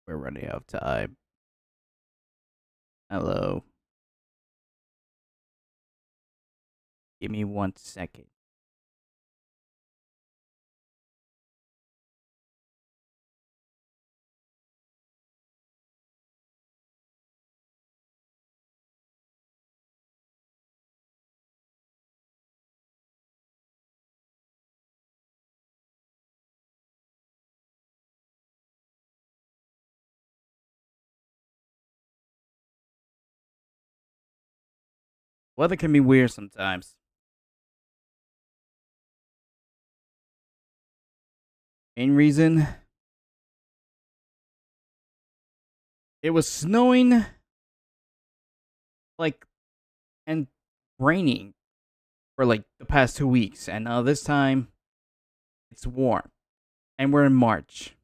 We're running out of time. Hello. Give me 1 second. Weather can be weird sometimes. Main reason, it was snowing, like, and raining for like the past 2 weeks, and now this time it's warm, and we're in March.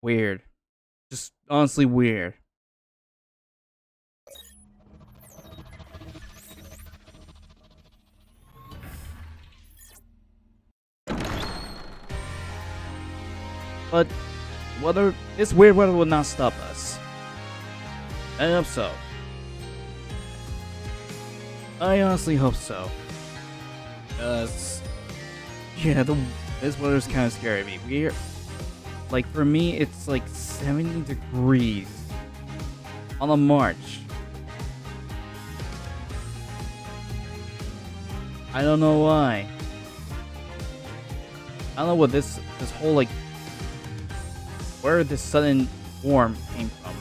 Weird, just honestly weird. But this weird weather will not stop us. I hope so. I honestly hope so. Yeah, this weather's kind of scaring me. Like, for me, it's like 70 degrees on a March. I don't know why. I don't know what this whole, like, where this sudden warm came from.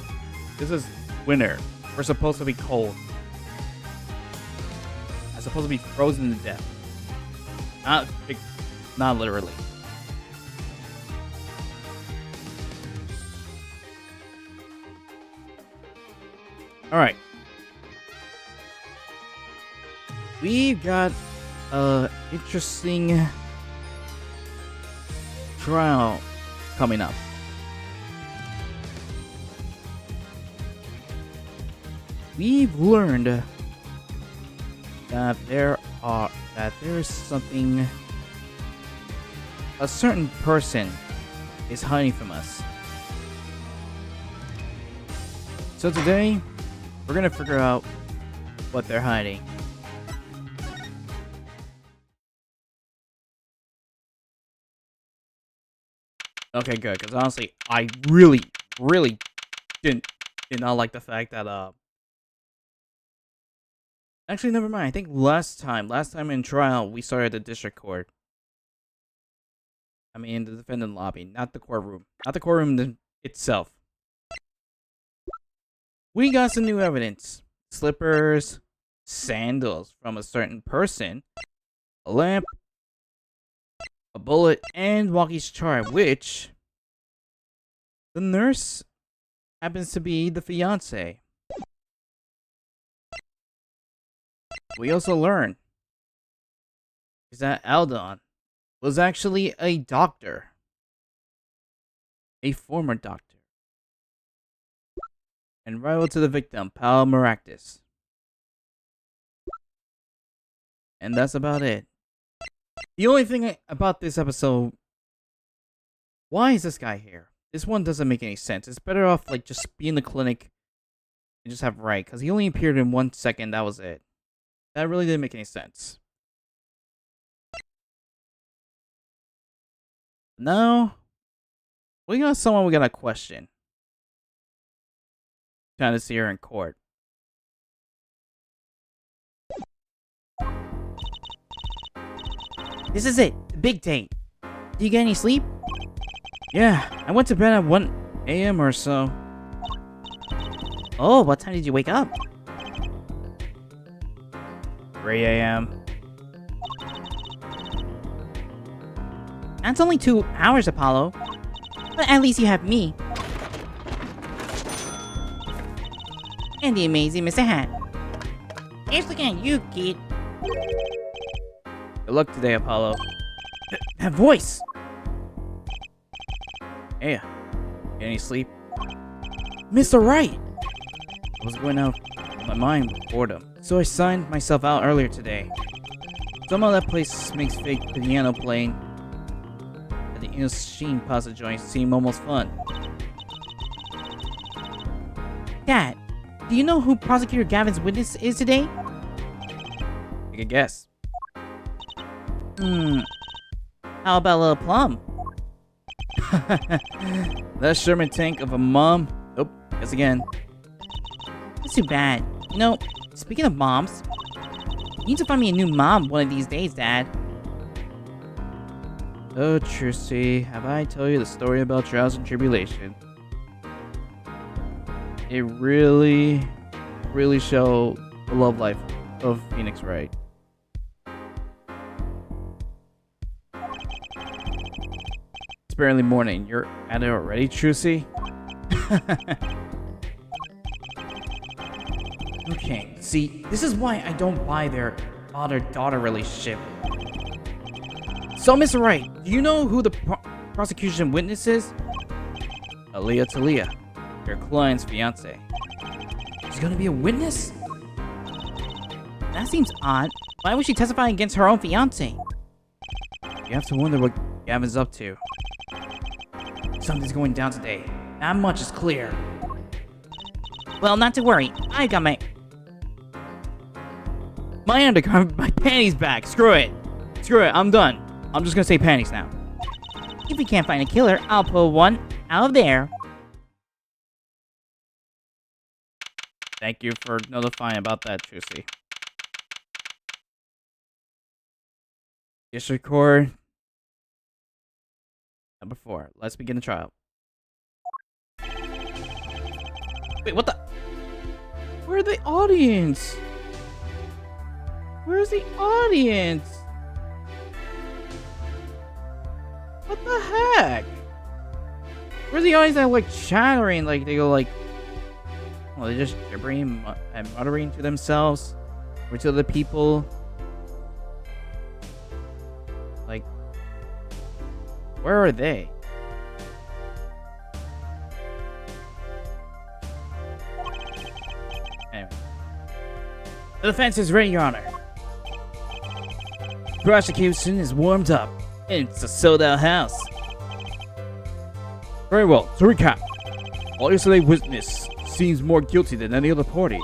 This is winter. We're supposed to be cold. I'm supposed to be frozen to death. Not literally. Alright. We've got interesting trial coming up. We've learned that there is something a certain person is hiding from us. So today, we're gonna figure out what they're hiding. Okay, good, because honestly, I really did not like the fact that actually, never mind. I think last time in trial, we started at the district court. I mean, the defendant lobby, not the courtroom. Not the courtroom itself. We got some new evidence. Slippers, sandals from a certain person, a lamp, a bullet, and Walkie's chart, which the nurse happens to be the fiancé. We also learn is that Aldon was actually a doctor. A former doctor. And rival to the victim, Pal Maractus. And that's about it. The only thing about this episode, why is this guy here? This one doesn't make any sense. It's better off like just be in the clinic and just have Wright, because he only appeared in 1 second, that was it. That really didn't make any sense. Now, we got someone we gotta question. Trying to see her in court. This is it, the big date. Do you get any sleep? Yeah, I went to bed at 1 a.m. or so. Oh, what time did you wake up? 3 a.m. That's only 2 hours, Apollo. But at least you have me. And the amazing Mr. Hat. Here's looking at you, kid. Good luck today, Apollo. That voice! Hey, get any sleep? Mr. Wright! I was going out of my mind with boredom, so I signed myself out earlier today. Somehow that place makes fake piano playing at the Sheen pasta joint seem almost fun. Dad, do you know who Prosecutor Gavin's witness is today? Take a guess. How about a little Plum? That Sherman tank of a mom? Nope, guess again. That's too bad. You know, speaking of moms, you need to find me a new mom one of these days, Dad. Oh, Trucy, have I told you the story about trials and tribulation? It really show the love life of Phoenix Wright. It's barely morning. You're at it already, Trucy? Okay, see, this is why I don't buy their father-daughter relationship. So, Mr. Wright, do you know who the prosecution witness is? Aaliyah Talia, your client's fiance. She's gonna be a witness? That seems odd. Why would she testify against her own fiance? You have to wonder what Gavin's up to. Something's going down today. That much is clear. Well, not to worry. I got my undergarment, my panties back. Screw it. I'm done. I'm just gonna say panties now. If we can't find a killer, I'll pull one out of there. Thank you for notifying about that, Trucy. District Court. Number 4. Let's begin the trial. Wait, what the? Where's the audience? Where's the audience? What the heck? Where's the audience that like chattering? Like they go like, well, they're just gibbering and muttering to themselves or to other people. Like, where are they? Anyway. The defense is ready, Your Honor. prosecution is warmed up. It's a sold-out house. Very well, to recap. All yesterday's witness seems more guilty than any other party.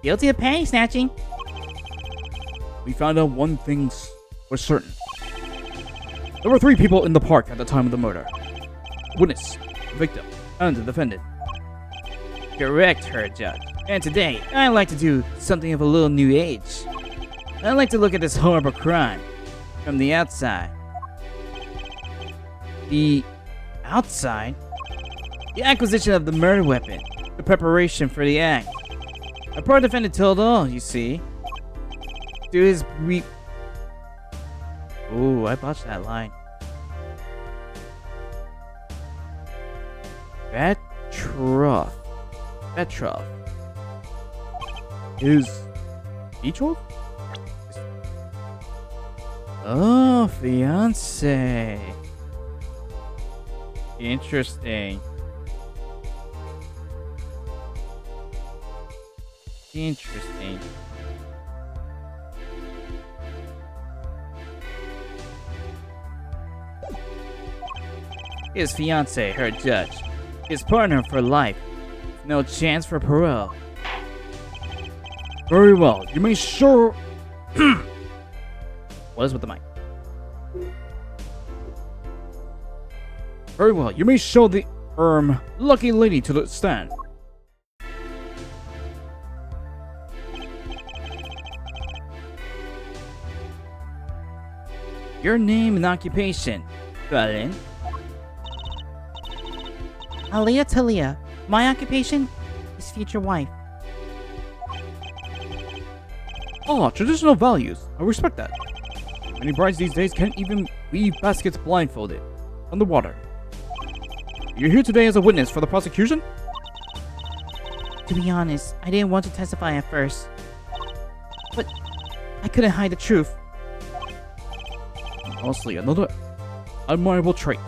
Guilty of panty snatching. We found out one thing was certain. There were 3 people in the park at the time of the murder. Witness, the victim, and the defendant. Correct, her judge. And today, I like to do something of a little new age. I like to look at this horrible crime from the outside. The outside? The acquisition of the murder weapon. The preparation for the act. A poor defendant told all, you see. To his Ooh, I botched that line. Petrov. Is Petrov? Oh, fiancé. Interesting. Interesting. His fiancée, her judge. His partner for life. No chance for parole. Very well, you may show... What is with the mic? Very well, you may show the, lucky lady to the stand. Your name and occupation, darling. Aliyah Talia. My occupation is future wife. Ah, traditional values. I respect that. Many brides these days can't even weave baskets blindfolded. Underwater. You're here today as a witness for the prosecution? To be honest, I didn't want to testify at first. But I couldn't hide the truth. Honestly, another admirable trait.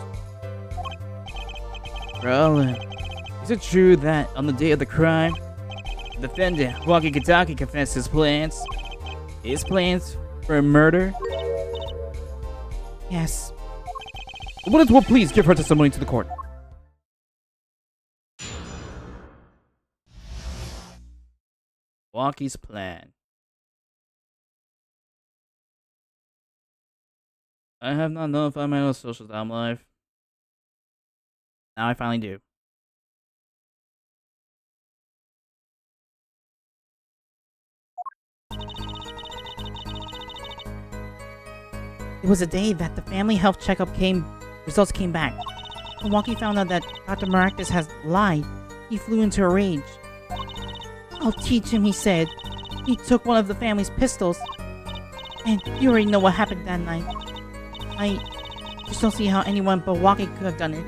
Roland, is it true that on the day of the crime, the defendant, Walkie Kataki, confessed his plans? His plans for murder? Yes. The witness will please give her testimony to the court. Walkie's plan. I have not notified my socials that I'm live. Now I finally do. It was a day that the family health checkup results came back. When Walkie found out that Dr. Maractus has lied, he flew into a rage. I'll teach him, he said. He took one of the family's pistols. And you already know what happened that night. I just don't see how anyone but Walkie could have done it.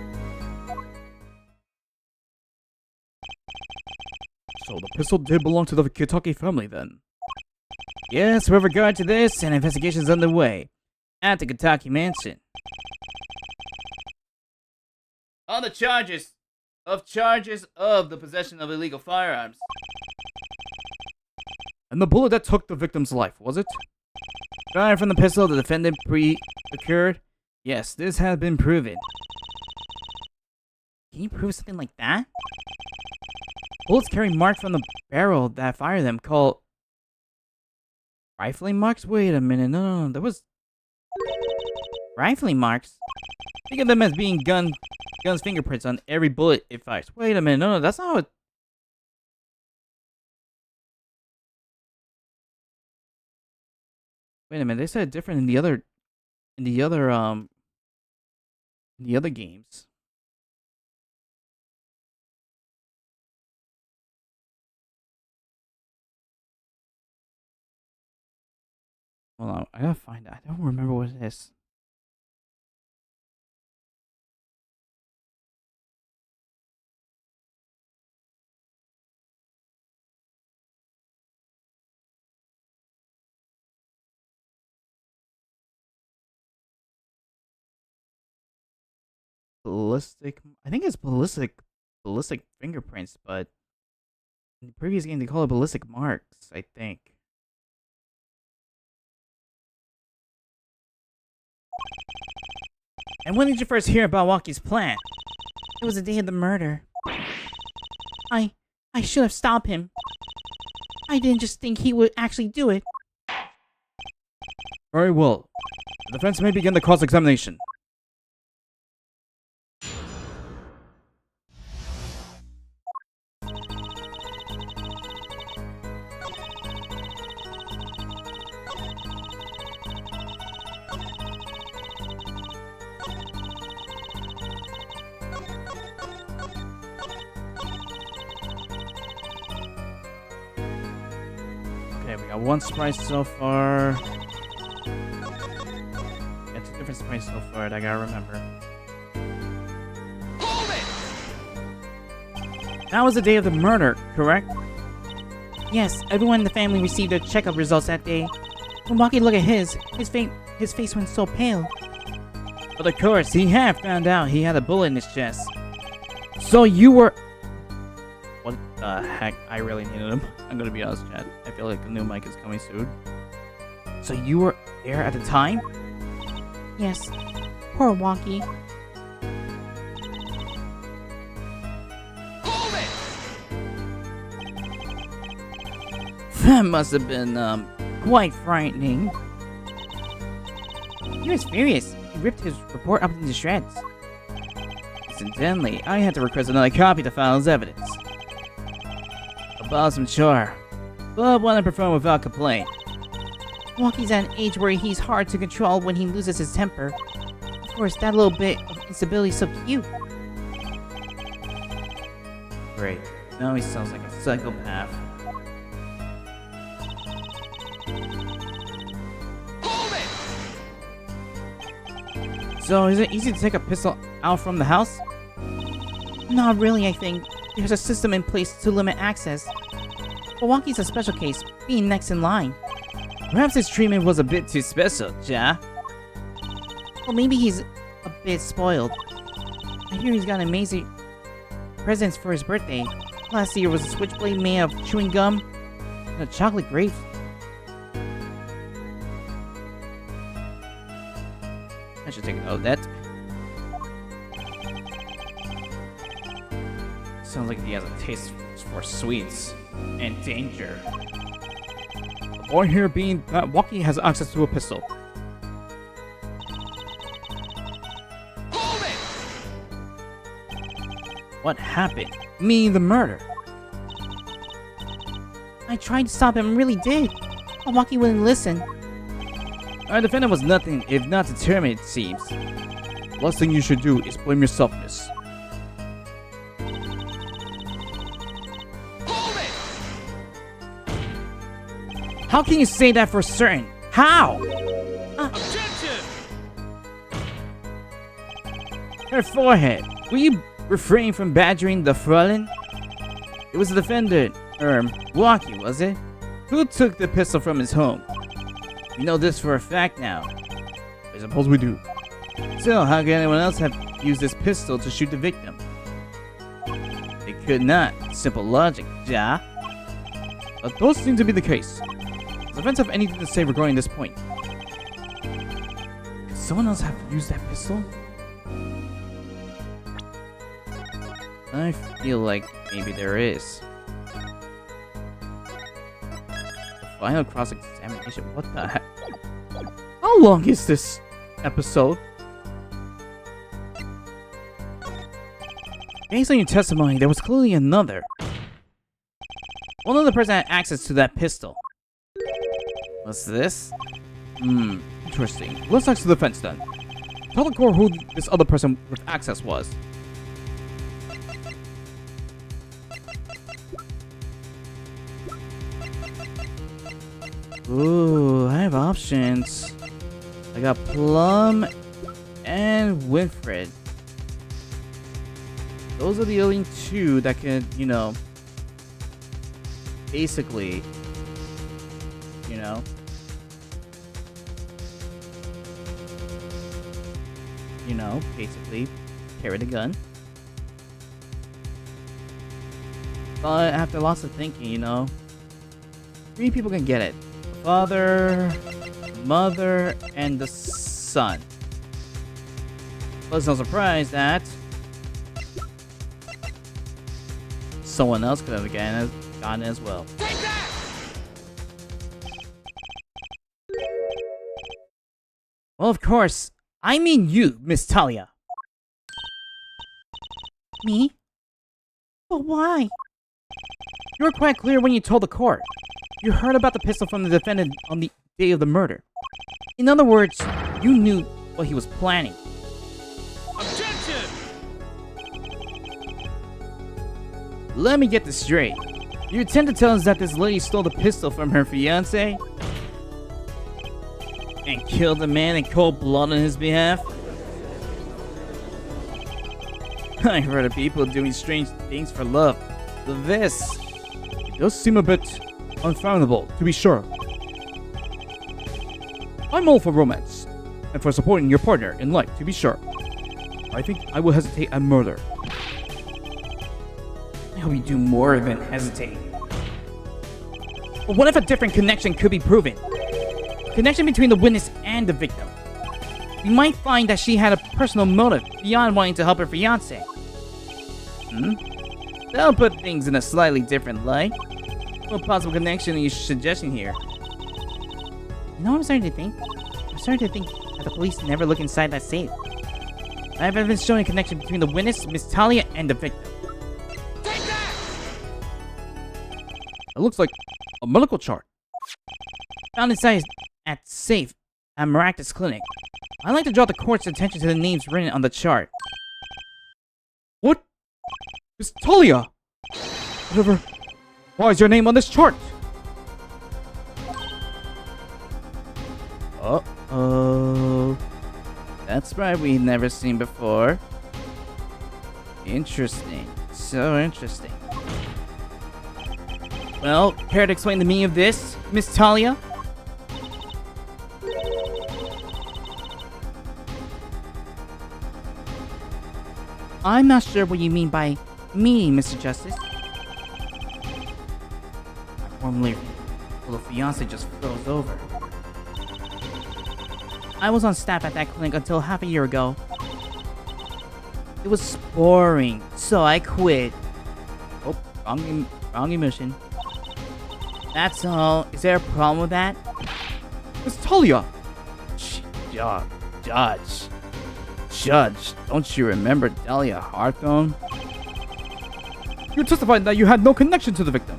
So the pistol did belong to the Kitaki family then? Yes, with regard to this, an investigation is underway at the Kitaki mansion. On the charges of the possession of illegal firearms. And the bullet that took the victim's life, was it? Fired from the pistol the defendant procured? Yes, this has been proven. Can you prove something like that? Bullets carry marks from the barrel that fired them called... Rifling marks? Wait a minute, no, there was... Rifling marks? Think of them as being gun's fingerprints on every bullet it fires. Wait a minute, no, that's not how it... Wait a minute, they said it different in the other games. Hold on, I gotta find it. I don't remember what it is. I think it's ballistic fingerprints, but in the previous game they call it ballistic marks, I think. And when did you first hear about Walkie's plan? It was the day of the murder. I should have stopped him. I didn't just think he would actually do it. Very well. The defense may begin the cross-examination. Okay, we got one surprise so far. Yeah, two different surprises so far that I gotta remember. That was the day of the murder, correct? Yes, everyone in the family received their checkup results that day. When Walkie looked at his face went so pale. But of course, he had found out he had a bullet in his chest. So you were... What the heck? I really needed him. I'm gonna be honest, chat. I feel like the new mic is coming soon. So you were there at the time? Yes. Poor Walkie. That must have been, quite frightening. He was furious. He ripped his report up into shreds. Incidentally, I had to request another copy to file as evidence. A bothersome chore, but one I perform without complaint. Walkie's at an age where he's hard to control when he loses his temper. Of course, that little bit of instability is so cute. Great. Now he sounds like a psychopath. So, is it easy to take a pistol out from the house? Not really, I think. There's a system in place to limit access. But Walkie's a special case, being next in line. Perhaps his treatment was a bit too special, ja? Or maybe he's a bit spoiled. I hear he's got amazing presents for his birthday. Last year was a switchblade made of chewing gum and a chocolate grape. I should take note of that. Sounds like he has a taste for sweets and danger. The boy here being that Walkie has access to a pistol. What happened? Meaning the murder. I tried to stop him, really did. But Walkie wouldn't listen. Our defendant was nothing if not determined, it seems. Last thing you should do is blame yourself, miss. How can you say that for certain? How? Objection! Her forehead. Will you refrain from badgering the Fraulein? It was the defendant, Walkie, was it? Who took the pistol from his home? We know this for a fact now. I suppose we do. Still, how could anyone else have used this pistol to shoot the victim? They could not. Simple logic, ja? But those seem to be the case. Does the defense have anything to say regarding this point? Could someone else have used that pistol? I feel like maybe there is. The final cross-examination? What the heck? How long is this episode? Based on your testimony, there was clearly another. One other person had access to that pistol. What's this? Interesting. Let's ask the defense then. Tell the court who this other person with access was. Ooh, I have options. I got Plum and Winfred. Those are the only two that can, basically, basically carry the gun. But after lots of thinking, 3 people can get it. Father, mother, and the son. Well, it's no surprise that someone else could have gotten it as well. Take that! Well, of course, I mean you, Miss Talia. Me? But why? You were quite clear when you told the court. You heard about the pistol from the defendant on the day of the murder. In other words, you knew what he was planning. Objection! Let me get this straight. You intend to tell us that this lady stole the pistol from her fiancé? And killed a man in cold blood on his behalf? I've heard of people doing strange things for love. But this... it does seem a bit unfathomable, to be sure. I'm all for romance, and for supporting your partner in life, to be sure. I think I will hesitate at murder. I hope you do more than hesitate. But what if a different connection could be proven? A connection between the witness and the victim. We might find that she had a personal motive beyond wanting to help her fiancé. That'll put things in a slightly different light. What possible connection are you suggesting here? You know what I'm starting to think? I'm starting to think that the police never look inside that safe. I have evidence showing a connection between the witness, Miss Talia, and the victim. Take that! It looks like a medical chart. Found inside at safe at Maractus Clinic. I'd like to draw the court's attention to the names written on the chart. What? Miss Talia! Whatever. Why is your name on this chart? Uh-oh. That's right, we've never seen before. Interesting. So interesting. Well, care to explain the meaning of this, Miss Talia? I'm not sure what you mean by meaning, Mr. Justice. My formerly little fiancé just froze over. I was on staff at that clinic until half a year ago. It was boring, so I quit. Oh, wrong emission. That's all. Is there a problem with that? Miss Talia! Judge, don't you remember Delia Hawthorne? You testified that you had no connection to the victim.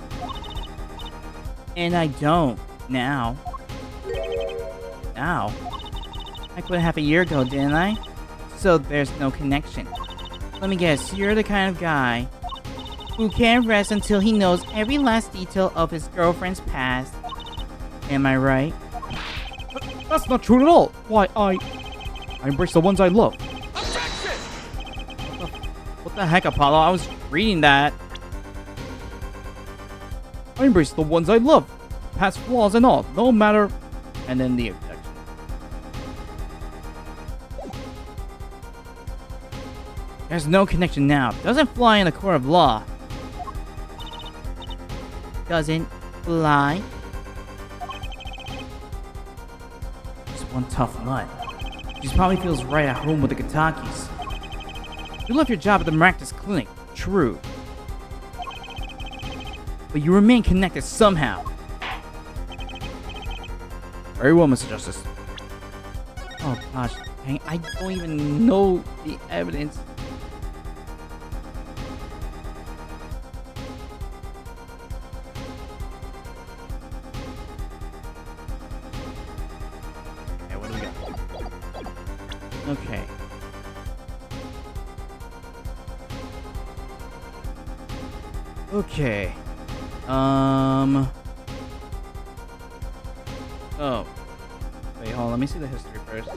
And I don't, now. I quit half a year ago, didn't I? So there's no connection. Let me guess, you're the kind of guy who can't rest until he knows every last detail of his girlfriend's past. Am I right? That's not true at all. Why, I embrace the ones I love. Objection! What the heck, Apollo? I was reading that. I embrace the ones I love. Past flaws and all, no matter... And then the objection. There's no connection now. Doesn't fly in the court of law. Doesn't fly. Just one tough nut. She probably feels right at home with the Katakis. You left your job at the Maractus Clinic. True. But you remain connected somehow. Very well, Mr. Justice. Oh gosh, dang, I don't even know the evidence. Okay, what do we got? Okay. Okay. Oh. Wait, hold on. Let me see the history first.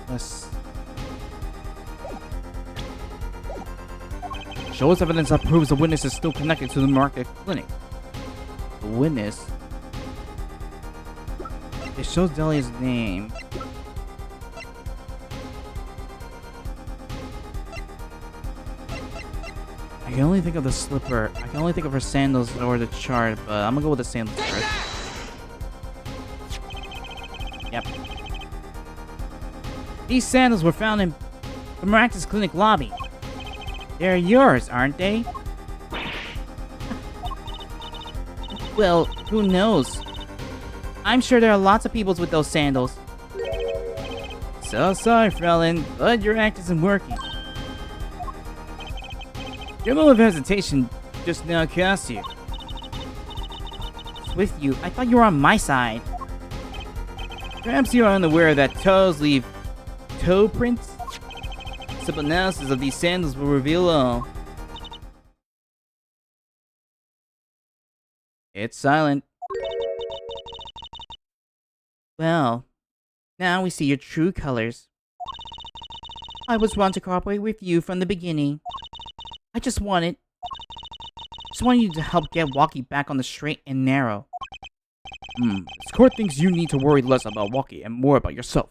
Let's show us evidence that proves the witness is still connected to the Market Clinic. The witness. It shows Delia's name. I can only think of the slipper. I can only think of her sandals or the chart, but I'm gonna go with the sandals Take first. that! Yep. These sandals were found in the Miraculous Clinic lobby. They're yours, aren't they? Well, who knows? I'm sure there are lots of people with those sandals. So sorry, Frelin, but your act isn't working. Your moment of hesitation just now cost you. With you, I thought you were on my side. Perhaps you are unaware that toes leave toe prints? Simple analysis of these sandals will reveal all. It's silent. Well, now we see your true colors. I was wrong to cooperate with you from the beginning. I just wanted you to help get Walkie back on the straight and narrow. This court thinks you need to worry less about Walkie and more about yourself.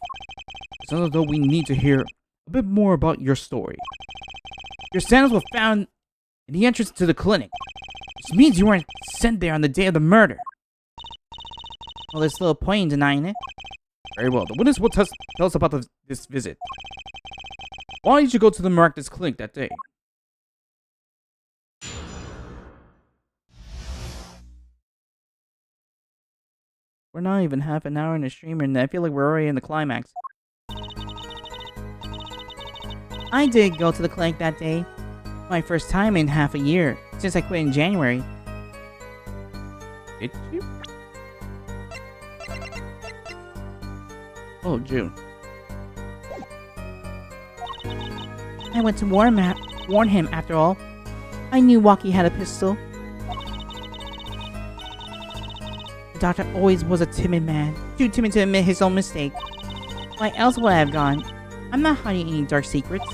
It sounds as though we need to hear a bit more about your story. Your sandals were found in the entrance to the clinic. This means you weren't sent there on the day of the murder. Well, there's little point in denying it. Very well. The witness will tell us about this visit. Why did you go to the Miraculous Clinic that day? We're not even half an hour in the stream, and I feel like we're already in the climax. I did go to the clinic that day. My first time in half a year, since I quit in January. Did you? Oh, June. I went to warn him after all. I knew Walkie had a pistol. The doctor always was a timid man, too timid to admit his own mistake. Why else would I have gone? I'm not hiding any dark secrets.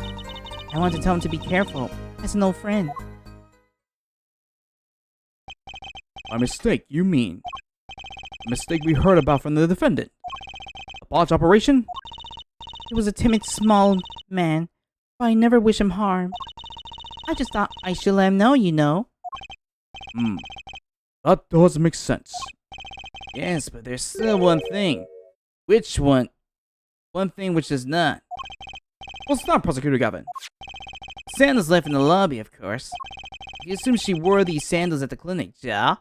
I want to tell him to be careful, as an old friend. My mistake, you mean? The mistake we heard about from the defendant? A botched operation? He was a timid, small man, but I never wish him harm. I just thought I should let him know, you know. That does make sense. Yes, but there's still one thing. Which one? One thing which does not. Well, stop, Prosecutor Gavin. Sandals left in the lobby, of course. You assume she wore these sandals at the clinic, yeah?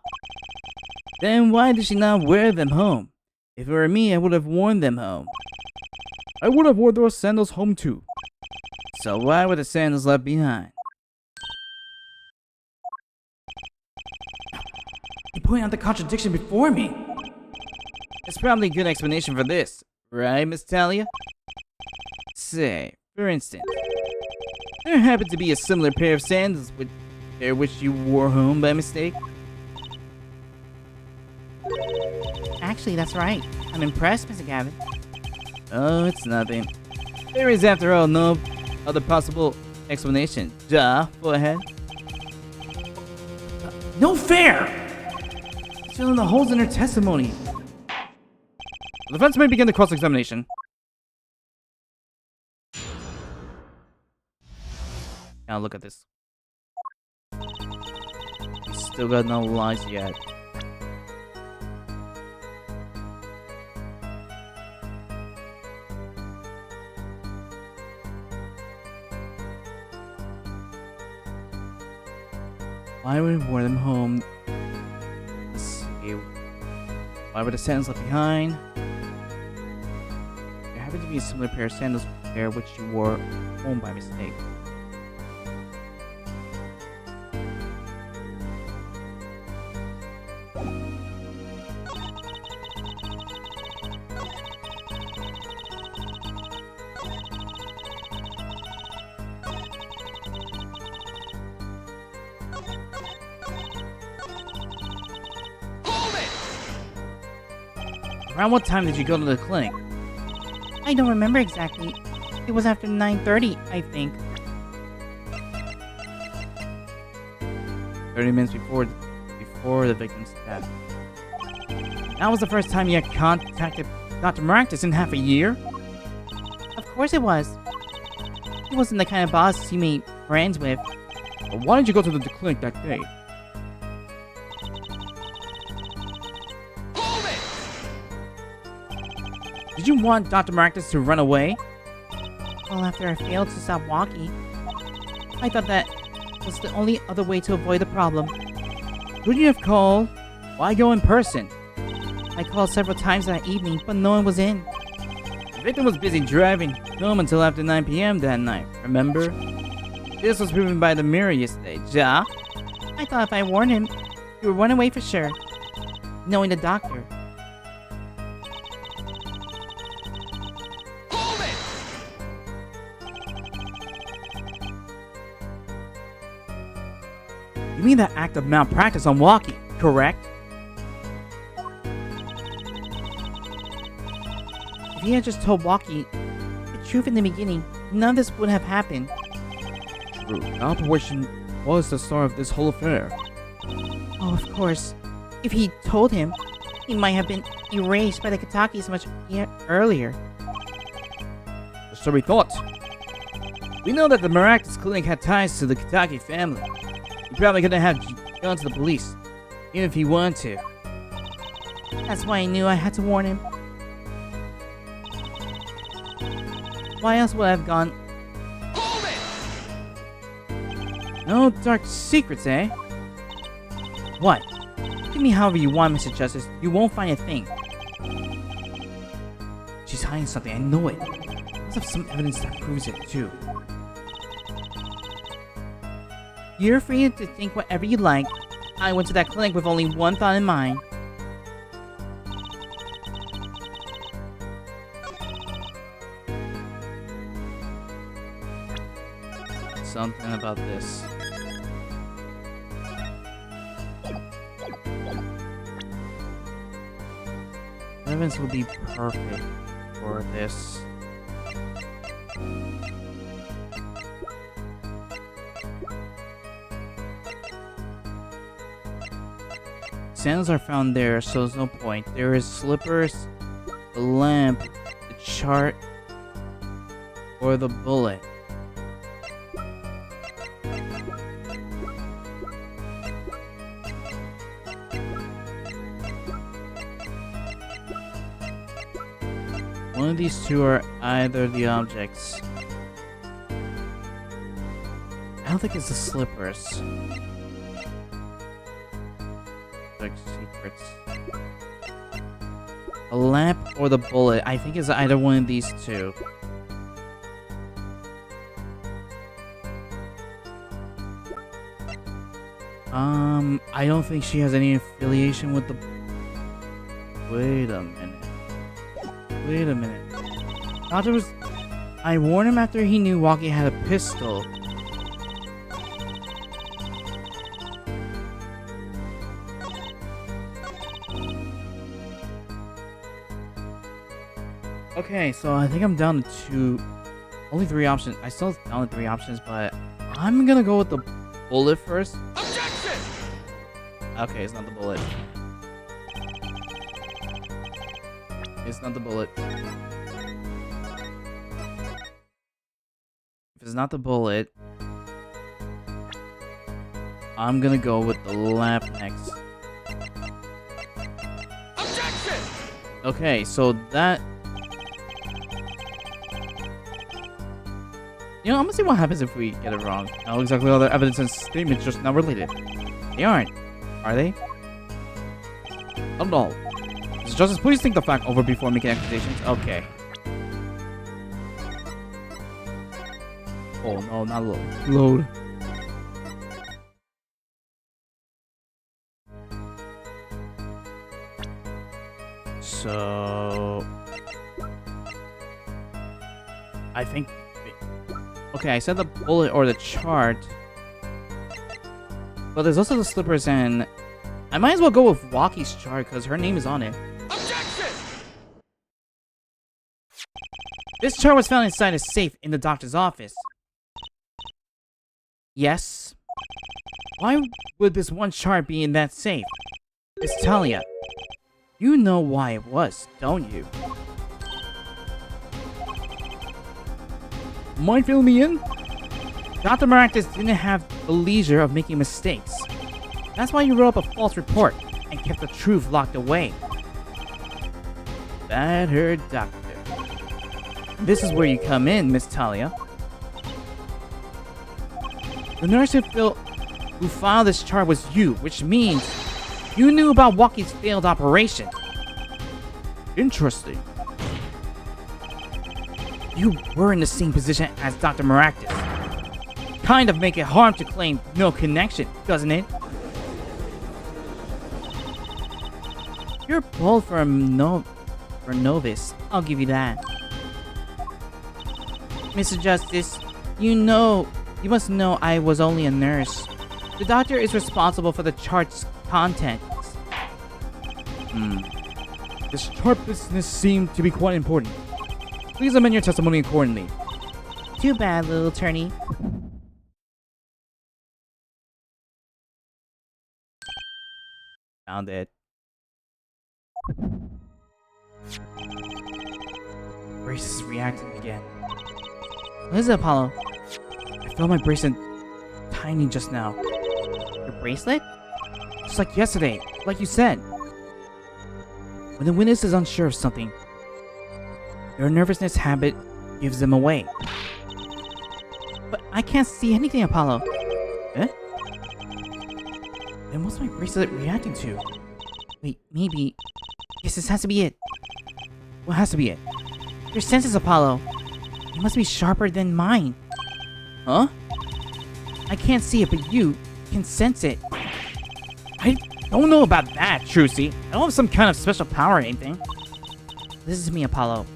Then why did she not wear them home? If it were me, I would have worn them home. I would have worn those sandals home too. So why were the sandals left behind? You point out the contradiction before me. There's probably a good explanation for this, right, Miss Talia? Say, for instance, there happened to be a similar pair of sandals which you wore home by mistake. Actually, that's right. I'm impressed, Mr. Gavin. Oh, it's nothing. There is, after all, no other possible explanation. Duh, go ahead. No fair! She's filling the holes in her testimony. The defense may begin the cross-examination. Now look at this. He's still got no lies yet. Why would we wear them home? Let's see. Why were the sandals left behind? There happened to be a similar pair of sandals there which you wore home by mistake. Around what time did you go to the clinic? I don't remember exactly. It was after 9:30, I think. 30 minutes before the victim's death. That was the first time you had contacted Dr. Maractus in half a year? Of course it was. He wasn't the kind of boss you made friends with. But why did you go to the clinic that day? Hold it! Did you want Dr. Maractus to run away? Well, after I failed to stop Walkie, I thought that was the only other way to avoid the problem. Couldn't you have called? Why go in person? I called several times that evening, but no one was in. The victim was busy driving home until after 9 p.m. that night, remember? This was proven by the mirror yesterday, ja? I thought if I warned him, he would run away for sure. Knowing the doctor. Hold it! You mean that act of malpractice on Walkie, correct? If he had just told Walkie the truth in the beginning, none of this would have happened. True. Malpractice was the start of this whole affair. Oh, of course. If he told him, he might have been erased by the Katakis much earlier. So we thought. We know that the Maractus clinic had ties to the Kataki family. He probably couldn't have gone to the police, even if he wanted to. That's why I knew I had to warn him. Why else would I have gone? Hold it! No dark secrets, eh? What? Give me however you want, Mr. Justice. You won't find a thing. She's hiding something, I know it. Must have some evidence that proves it, too. You're free to think whatever you like. I went to that clinic with only one thought in mind. Something about this. Evidence will be perfect for this. Sandals are found there, so there's no point. There is slippers, the lamp, the chart, or the bullet. One of these two are either the objects. I don't think it's the slippers. Like secrets. A lamp or the bullet. I think it's either one of these two. I don't think she has any affiliation with the... Wait a minute. Wait a minute. Doctor was... I warned him after he knew Walkie had a pistol. Okay, so I think I'm down to only 3 options. I still down to 3 options, but I'm gonna go with the bullet first. Objection! Okay, it's not the bullet. It's not the bullet. If it's not the bullet, I'm gonna go with the lamp next. Objection! Okay, so that... You know, I'm gonna see what happens if we get it wrong. How exactly all the evidence and statements just not related. They aren't. Are they? Not at all. Mr. Justice, please think the fact over before making accusations. Okay. Oh no, not load. Load. So... I think... Okay, I said the bullet or the chart. But there's also the slippers and... I might as well go with Walkie's chart because her name is on it. Objection! This chart was found inside a safe in the doctor's office. Yes? Why would this one chart be in that safe? Miss Talia, you know why it was, don't you? Mind filling me in? Dr. Maractus didn't have the leisure of making mistakes. That's why he wrote up a false report and kept the truth locked away. Bad her doctor. This is where you come in, Miss Talia. The nurse who filed this chart was you, which means you knew about Walkie's failed operation. Interesting. You were in the same position as Dr. Maractus. Kind of make it hard to claim no connection, doesn't it? You're bold for a novice, I'll give you that. Mr. Justice, you must know I was only a nurse. The doctor is responsible for the chart's contents. This chart business seemed to be quite important. Please amend your testimony accordingly. Too bad, little attorney. Found it. Brace is reacting again. What is it, Apollo? I felt my bracelet tiny just now. Your bracelet? Just like yesterday, like you said. When the witness is unsure of something, your nervousness habit gives them away. But I can't see anything, Apollo. Eh? Then what's my bracelet reacting to? Wait, maybe... Yes, this has to be it. What has to be it? Your senses, Apollo. They must be sharper than mine. Huh? I can't see it, but you can sense it. I don't know about that, Trucy. I don't have some kind of special power or anything. Listen to me, Apollo.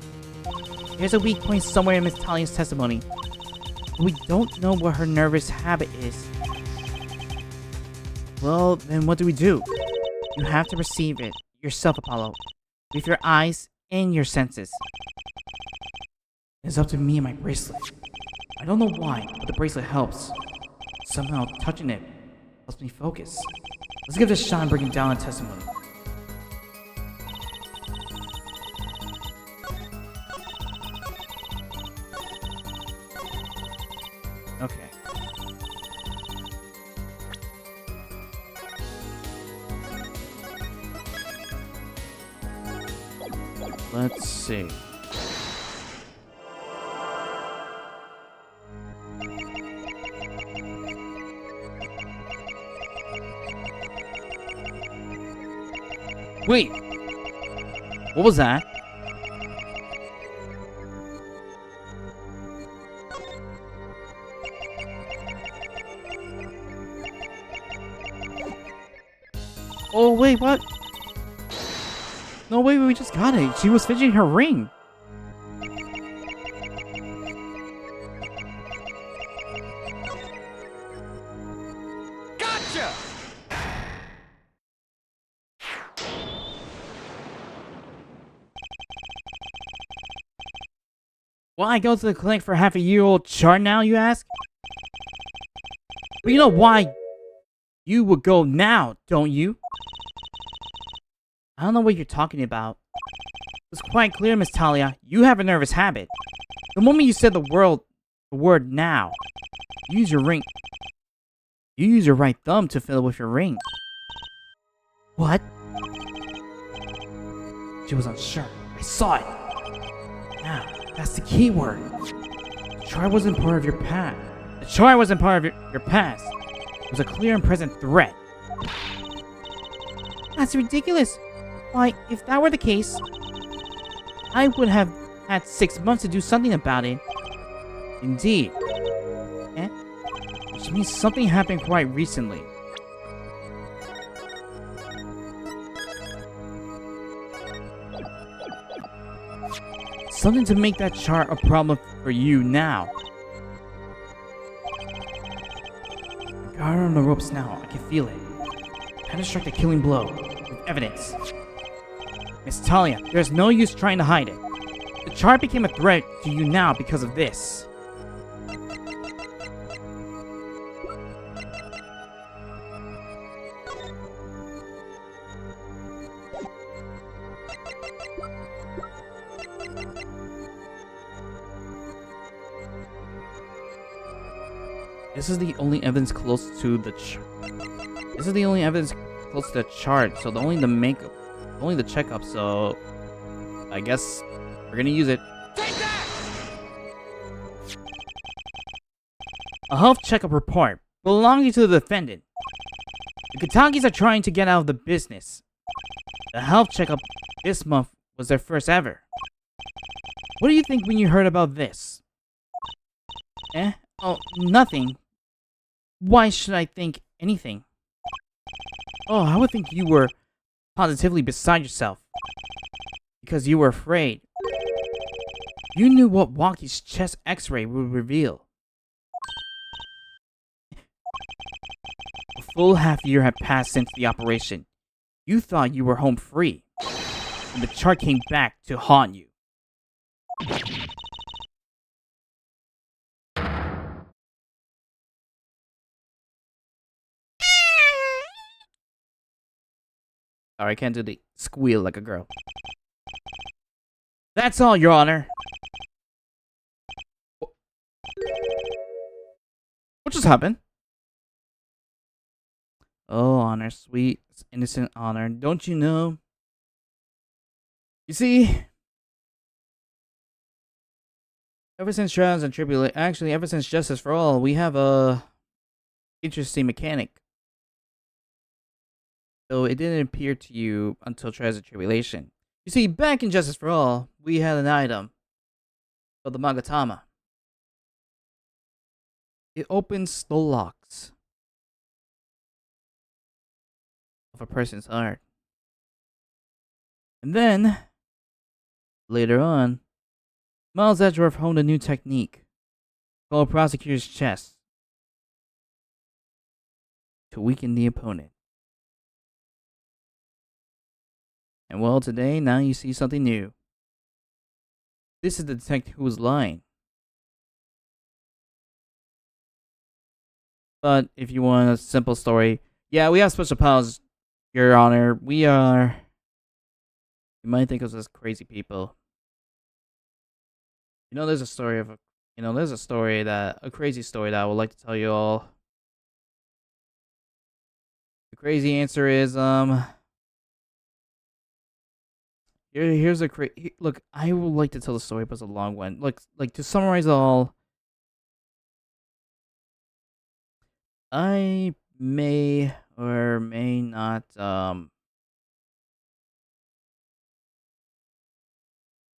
There's a weak point somewhere in Miss Talia's testimony. But we don't know what her nervous habit is. Well, then what do we do? You have to perceive it yourself, Apollo. With your eyes and your senses. It's up to me and my bracelet. I don't know why, but the bracelet helps. Somehow, touching it helps me focus. Let's give this a shot and breaking down the testimony. Okay. Let's see. Wait! What was that? Oh, wait, what? No, wait, we just got it. She was fidgeting her ring. Gotcha! Why go to the clinic for half a year-old chart now, you ask? But you know why you would go now, don't you? I don't know what you're talking about. It's quite clear, Miss Talia. You have a nervous habit. The moment you said the word now, you use your ring. You use your right thumb to fiddle with your ring. What? She was unsure. I saw it. Now, that's the key word. The chart wasn't part of your past. The chart wasn't part of your past. It was a clear and present threat. That's ridiculous. Why, if that were the case, I would have had 6 months to do something about it. Indeed. Eh? Which means something happened quite recently. Something to make that chart a problem for you now. Got her on the ropes now. I can feel it. Time to strike the killing blow with evidence. Miss Talia, there's no use trying to hide it. The chart became a threat to you now because of this. This is the only evidence close to the This is the only evidence close to the chart, so only the checkup, so I guess we're gonna use it. Take that! A health checkup report belonging to the defendant. The Katakis are trying to get out of the business. The health checkup this month was their first ever. What do you think when you heard about this? Eh? Oh, nothing. Why should I think anything? Oh, I would think you were positively beside yourself. Because you were afraid. You knew what Walkie's chest x-ray would reveal. A full half year had passed since the operation. You thought you were home free. And the chart came back to haunt you. Sorry, I can't do the squeal like a girl. That's all, Your Honor. What just happened? Oh, Honor, sweet, innocent Honor. Don't you know? You see, ever since Trials and Tribulation, actually, ever since Justice for All, we have a interesting mechanic. Though it didn't appear to you until Trials and Tribulation. You see, back in Justice for All, we had an item called the Magatama. It opens the locks of a person's heart. And then, later on, Miles Edgeworth honed a new technique called Prosecutor's Chest to weaken the opponent. And well, today, now you see something new. This is the detective who was lying. But if you want a simple story, yeah, we have special powers, Your Honor. We are... You might think of us as crazy people. You know, there's a story of a... You know, there's a story that... A crazy story that I would like to tell you all. The crazy answer is, Here's a look. I would like to tell the story, but it's a long one. Like to summarize it all, I may or may not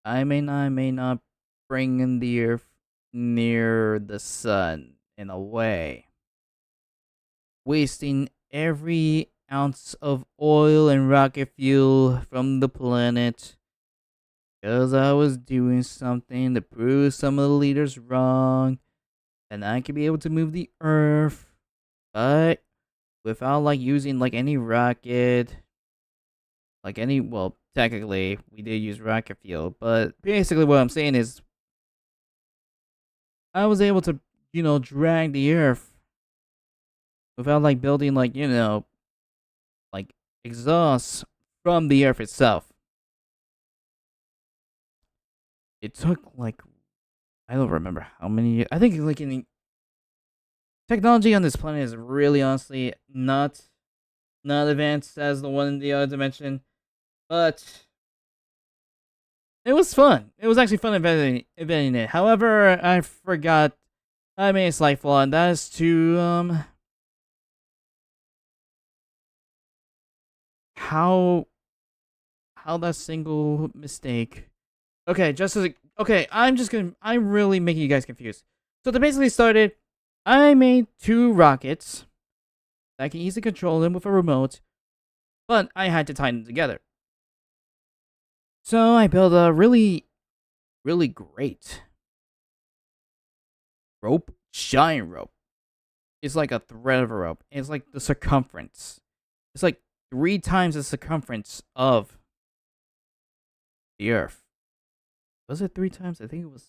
I may not bring in the earth near the sun in a way, wasting every ounce of oil and rocket fuel from the planet because I was doing something to prove some of the leaders wrong, and I could be able to move the earth, but without like using like any rocket, like any, well, technically we did use rocket fuel, but basically what I'm saying is I was able to, drag the earth without like building like, like exhaust from the earth itself. It took like, I don't remember how many years. I think like technology on this planet is really honestly not advanced as the one in the other dimension, but it was fun. It was actually fun inventing it. However, I forgot I made a slight flaw, and that is to how that single mistake. Okay, I'm really making you guys confused. So they basically started, I made 2 rockets. I can easily control them with a remote, but I had to tie them together. So I built a really, really great rope, giant rope. It's like a thread of a rope. It's like the circumference. It's like 3 times the circumference of the Earth. Was it 3 times? I think it was.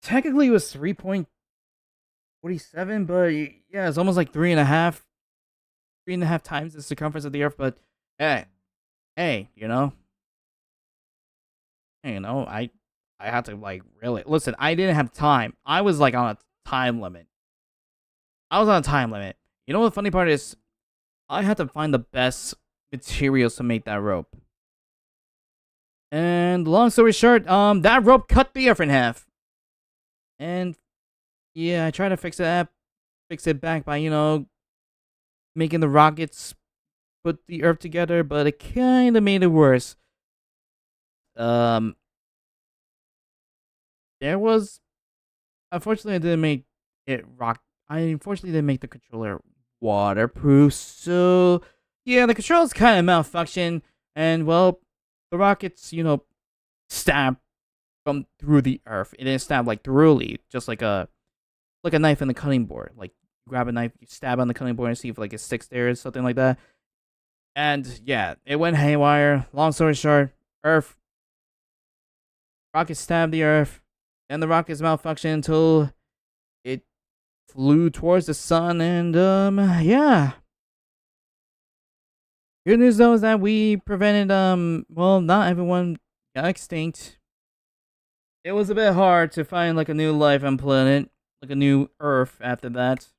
Technically, it was 3.47, but yeah, it's almost like 3.5 times the circumference of the Earth. But hey, I had to like really listen. I didn't have time. I was like on a time limit. I was on a time limit. You know what the funny part is? I had to find the best materials to make that rope. And long story short, that rope cut the earth in half. And yeah, I tried to fix it back by, making the rockets put the earth together, but it kind of made it worse. There was, unfortunately, I didn't make it rock. I unfortunately didn't make the controller waterproof, so yeah, the controls kind of malfunctioned, and well, the rockets, stab from through the earth. It didn't stab like thoroughly, just like a knife in the cutting board. Like you grab a knife, you stab on the cutting board and see if like it sticks there or something like that. And yeah, it went haywire. Long story short, rockets stabbed the earth, and the rockets malfunctioned until it flew towards the sun. And yeah. Good news though is that we prevented well, not everyone got extinct. It was a bit hard to find like a new life on planet, like a new Earth after that.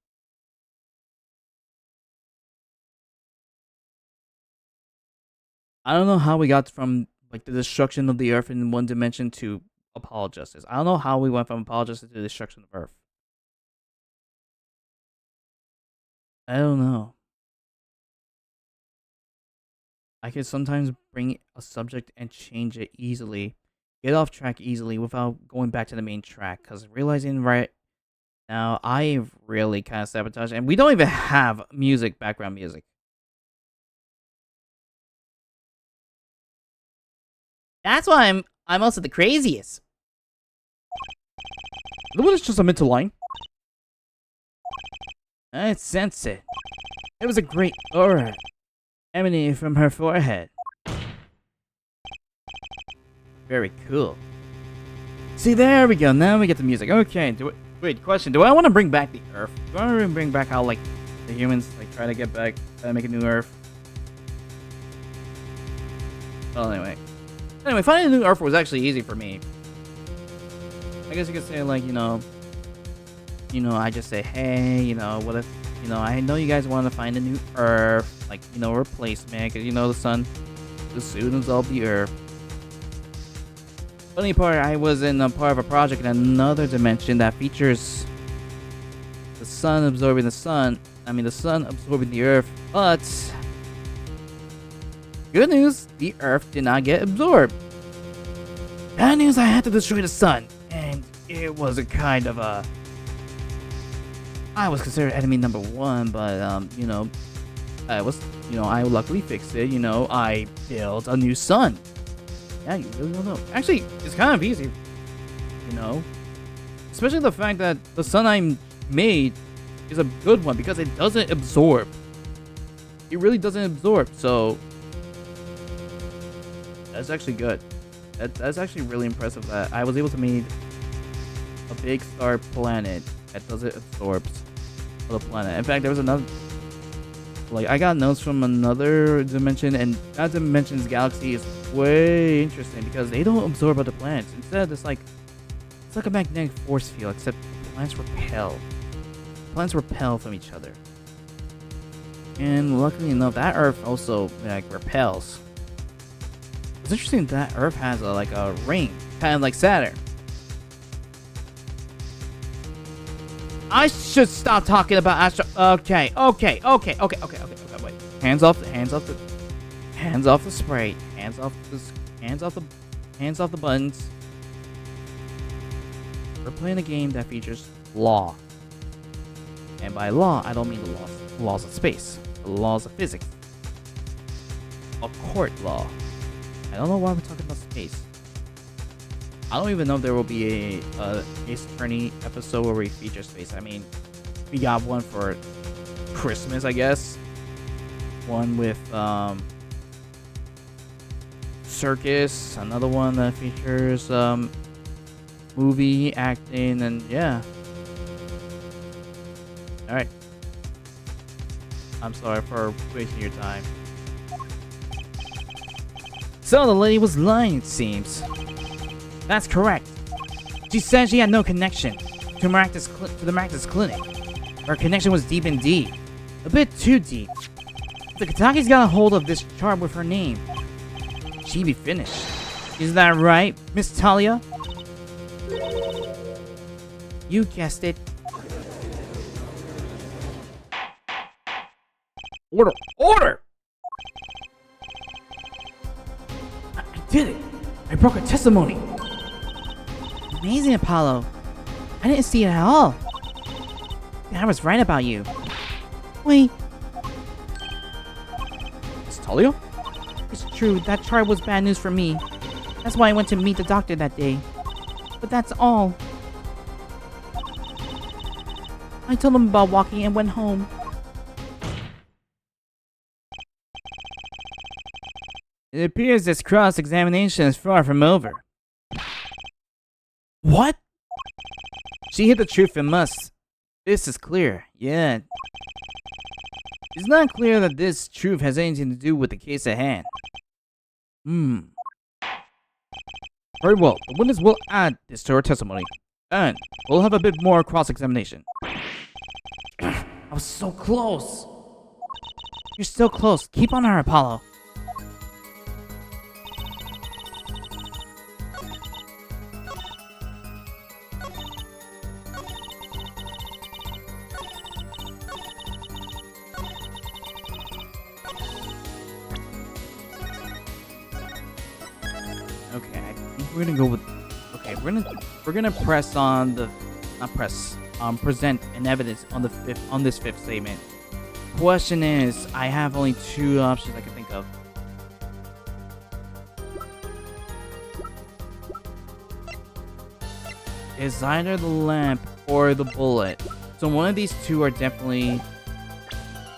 I don't know how we got from like the destruction of the Earth in one dimension to Apollo Justice. I don't know how we went from Apollo Justice to the destruction of Earth. I don't know. I can sometimes bring a subject and change it easily, get off track easily without going back to the main track. Because realizing right now, I've really kind of sabotaged, and we don't even have music, background music. That's why I'm also the craziest. The one is just a mental line. I sense it. It was a great aura emanating from her forehead. Very cool. See, there we go. Now we get the music. Okay. Wait, question. Do I want to bring back the Earth? Do I want to bring back how, like, the humans, like, try to make a new Earth? Well, anyway. Anyway, finding a new Earth was actually easy for me. I guess you could say, like, I just say, hey, what if, I know you guys want to find a new Earth, like, replacement, because, the sun will soon absorb the Earth. Funny part, I was in a part of a project in another dimension that features the sun absorbing the sun absorbing the Earth, but good news, the Earth did not get absorbed. Bad news, I had to destroy the sun, and it was a kind of a... I was considered enemy number one, but, I luckily fixed it, I built a new sun. Yeah, you really don't know. Actually, it's kind of easy, especially the fact that the sun I made is a good one because it doesn't absorb. It really doesn't absorb, so that's actually good. That's actually really impressive that I was able to make a big star planet that doesn't absorb the planet. In fact, there was another, like, I got notes from another dimension, and that dimension's galaxy is way interesting because they don't absorb other planets. Instead, it's like a magnetic force field, except planets repel. Planets repel from each other. And luckily enough, that Earth also, like, repels. It's interesting that Earth has a ring, kind of like Saturn. I should stop talking about astro. Okay. Wait. Hands off the spray. Hands off the buttons. We're playing a game that features law. And by law, I don't mean the laws of space. The laws of physics. A court law. I don't know why we're talking about space. I don't even know if there will be a Ace Attorney episode where we feature space. I mean, we got one for Christmas, I guess. One with circus. Another one that features movie acting, and yeah. All right. I'm sorry for wasting your time. So the lady was lying, it seems. That's correct. She said she had no connection to the Maractus clinic. Her connection was deep indeed. A bit too deep. If the Kataki's got a hold of this chart with her name, she'd be finished. Is that right, Miss Talia? You guessed it. Order! Order! I did it! I broke her testimony! Amazing, Apollo. I didn't see it at all. I was right about you. Wait, Miss Talia? it's true, that chart was bad news for me. That's why I went to meet the doctor that day. But that's all. I told him about walking and went home. It appears this cross-examination is far from over. What? She hid the truth from us. This is clear, yeah. It's not clear that this truth has anything to do with the case at hand. Very well, the witness will add this to her testimony. And we'll have a bit more cross-examination. I was so close. You're still close. Keep on her, Apollo. Okay, I think we're gonna go with. Okay, we're gonna press on the, not press, present an evidence on this fifth statement. Question is, I have only two options I can think of. It's either the lamp or the bullet. So one of these two are definitely.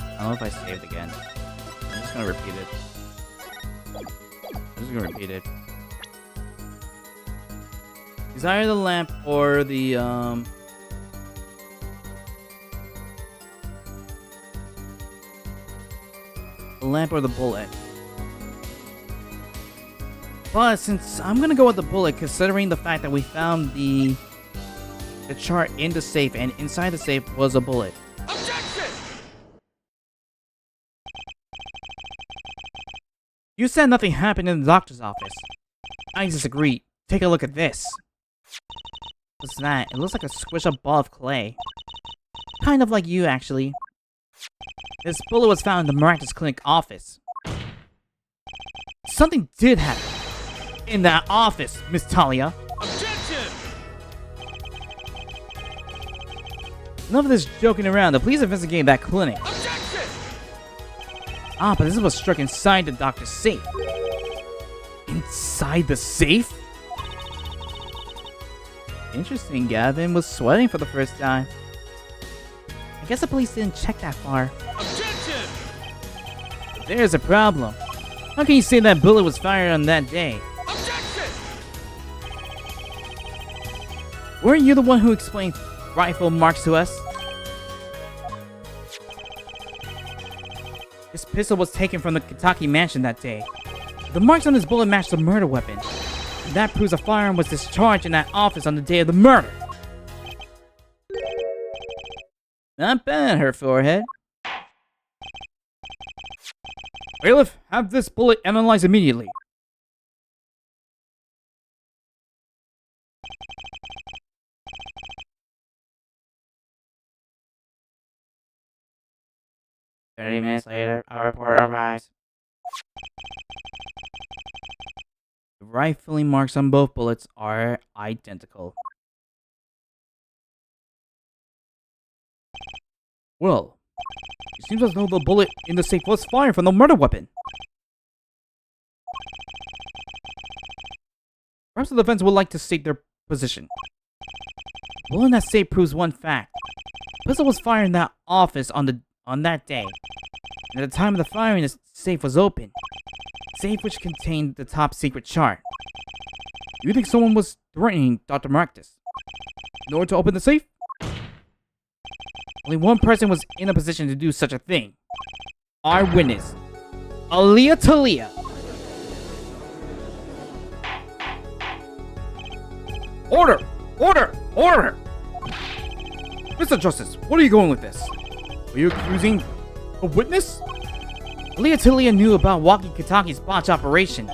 I don't know if I saved again. I'm just gonna repeat it. It's either the lamp or the lamp or the bullet. But since I'm gonna go with the bullet, considering the fact that we found the chart in the safe, and inside the safe was a bullet. Objection! You said nothing happened in the doctor's office. I disagree. Take a look at this. What's that? It looks like a squish-up ball of clay. Kind of like you, actually. This bullet was found in the Miraculous Clinic office. Something did happen in that office, Miss Talia. Objection! Enough of this joking around. The police investigated that clinic. Objection! Ah, but this was struck inside the doctor's safe. Inside the safe? Interesting, Gavin was sweating for the first time. I guess the police didn't check that far. Objection! There's a problem. How can you say that bullet was fired on that day? Objection! Weren't you the one who explained rifle marks to us? This pistol was taken from the Kentucky mansion that day. The marks on this bullet matched the murder weapon. And that proves a firearm was discharged in that office on the day of the murder. Not bad, her forehead. Bailiff, have this bullet analyzed immediately. Minutes later, our report arrives. The rifling marks on both bullets are identical. Well, it seems as though the bullet in the safe was fired from the murder weapon. Perhaps the defense would like to state their position. The bullet in that safe proves one fact. The pistol was fired in that office on that day. And at the time of the firing, the safe was open. Safe which contained the top secret chart. Do you think someone was threatening Dr. Maractus in order to open the safe? Only one person was in a position to do such a thing. Our witness, Aaliyah Talia. Order! Order! Order! Mr. Justice, what are you going with this? Are you accusing a witness? Leotilia knew about Waki Kataki's botch operation.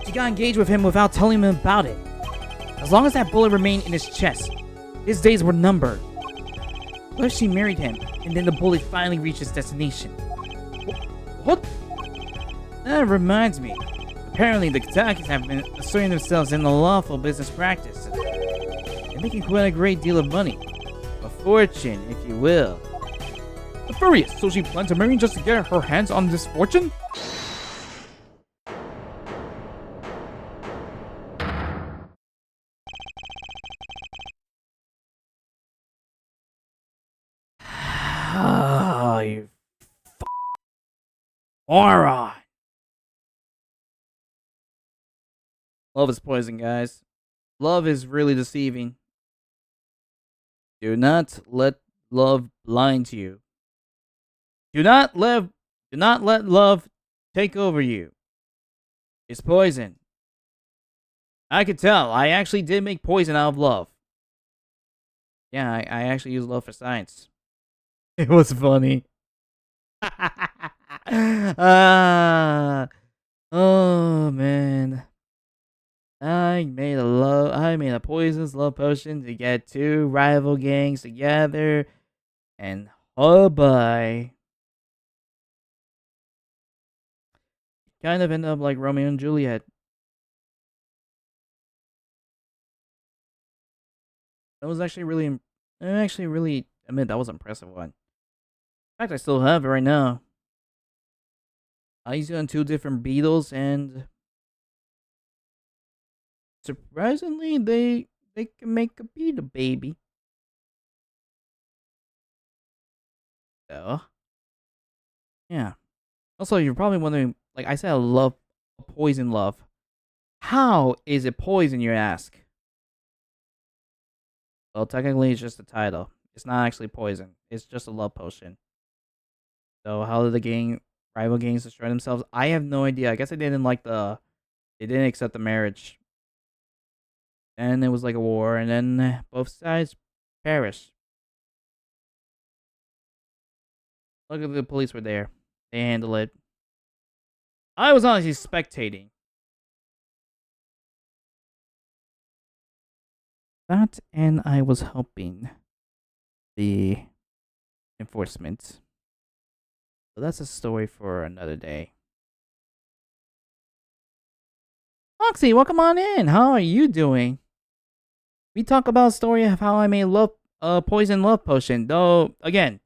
She got engaged with him without telling him about it. As long as that bullet remained in his chest, his days were numbered. What if she married him, and then the bullet finally reached its destination? What? That reminds me. Apparently, the Katakis have been asserting themselves in the lawful business practice. They're making quite a great deal of money. A fortune, if you will. The Furious, so she plans to marry just to get her hands on this fortune? Oh, you moron. Love is poison, guys. Love is really deceiving. Do not let love blind you. Do not let love take over you. It's poison. I could tell. I actually did make poison out of love. Yeah, I actually use love for science. It was funny. Oh man. I made a poisonous love potion to get two rival gangs together, and oh boy. Kind of end up like Romeo and Juliet. That was actually really, admit that was an impressive one. In fact, I still have it right now. I used it on two different beetles, and surprisingly, they can make a beetle baby. So, yeah. Also, you're probably wondering, like I said, I love poison love. How is it poison, you ask? Well, technically, it's just a title. It's not actually poison. It's just a love potion. So, how did the rival gangs destroy themselves? I have no idea. I guess they didn't accept the marriage. And it was like a war, and then both sides perished. Luckily, the police were there. They handled it. I was honestly spectating. That, and I was helping the enforcement. So that's a story for another day. Foxy, welcome on in. How are you doing? We talk about a story of how I made poison love potion. Though, again,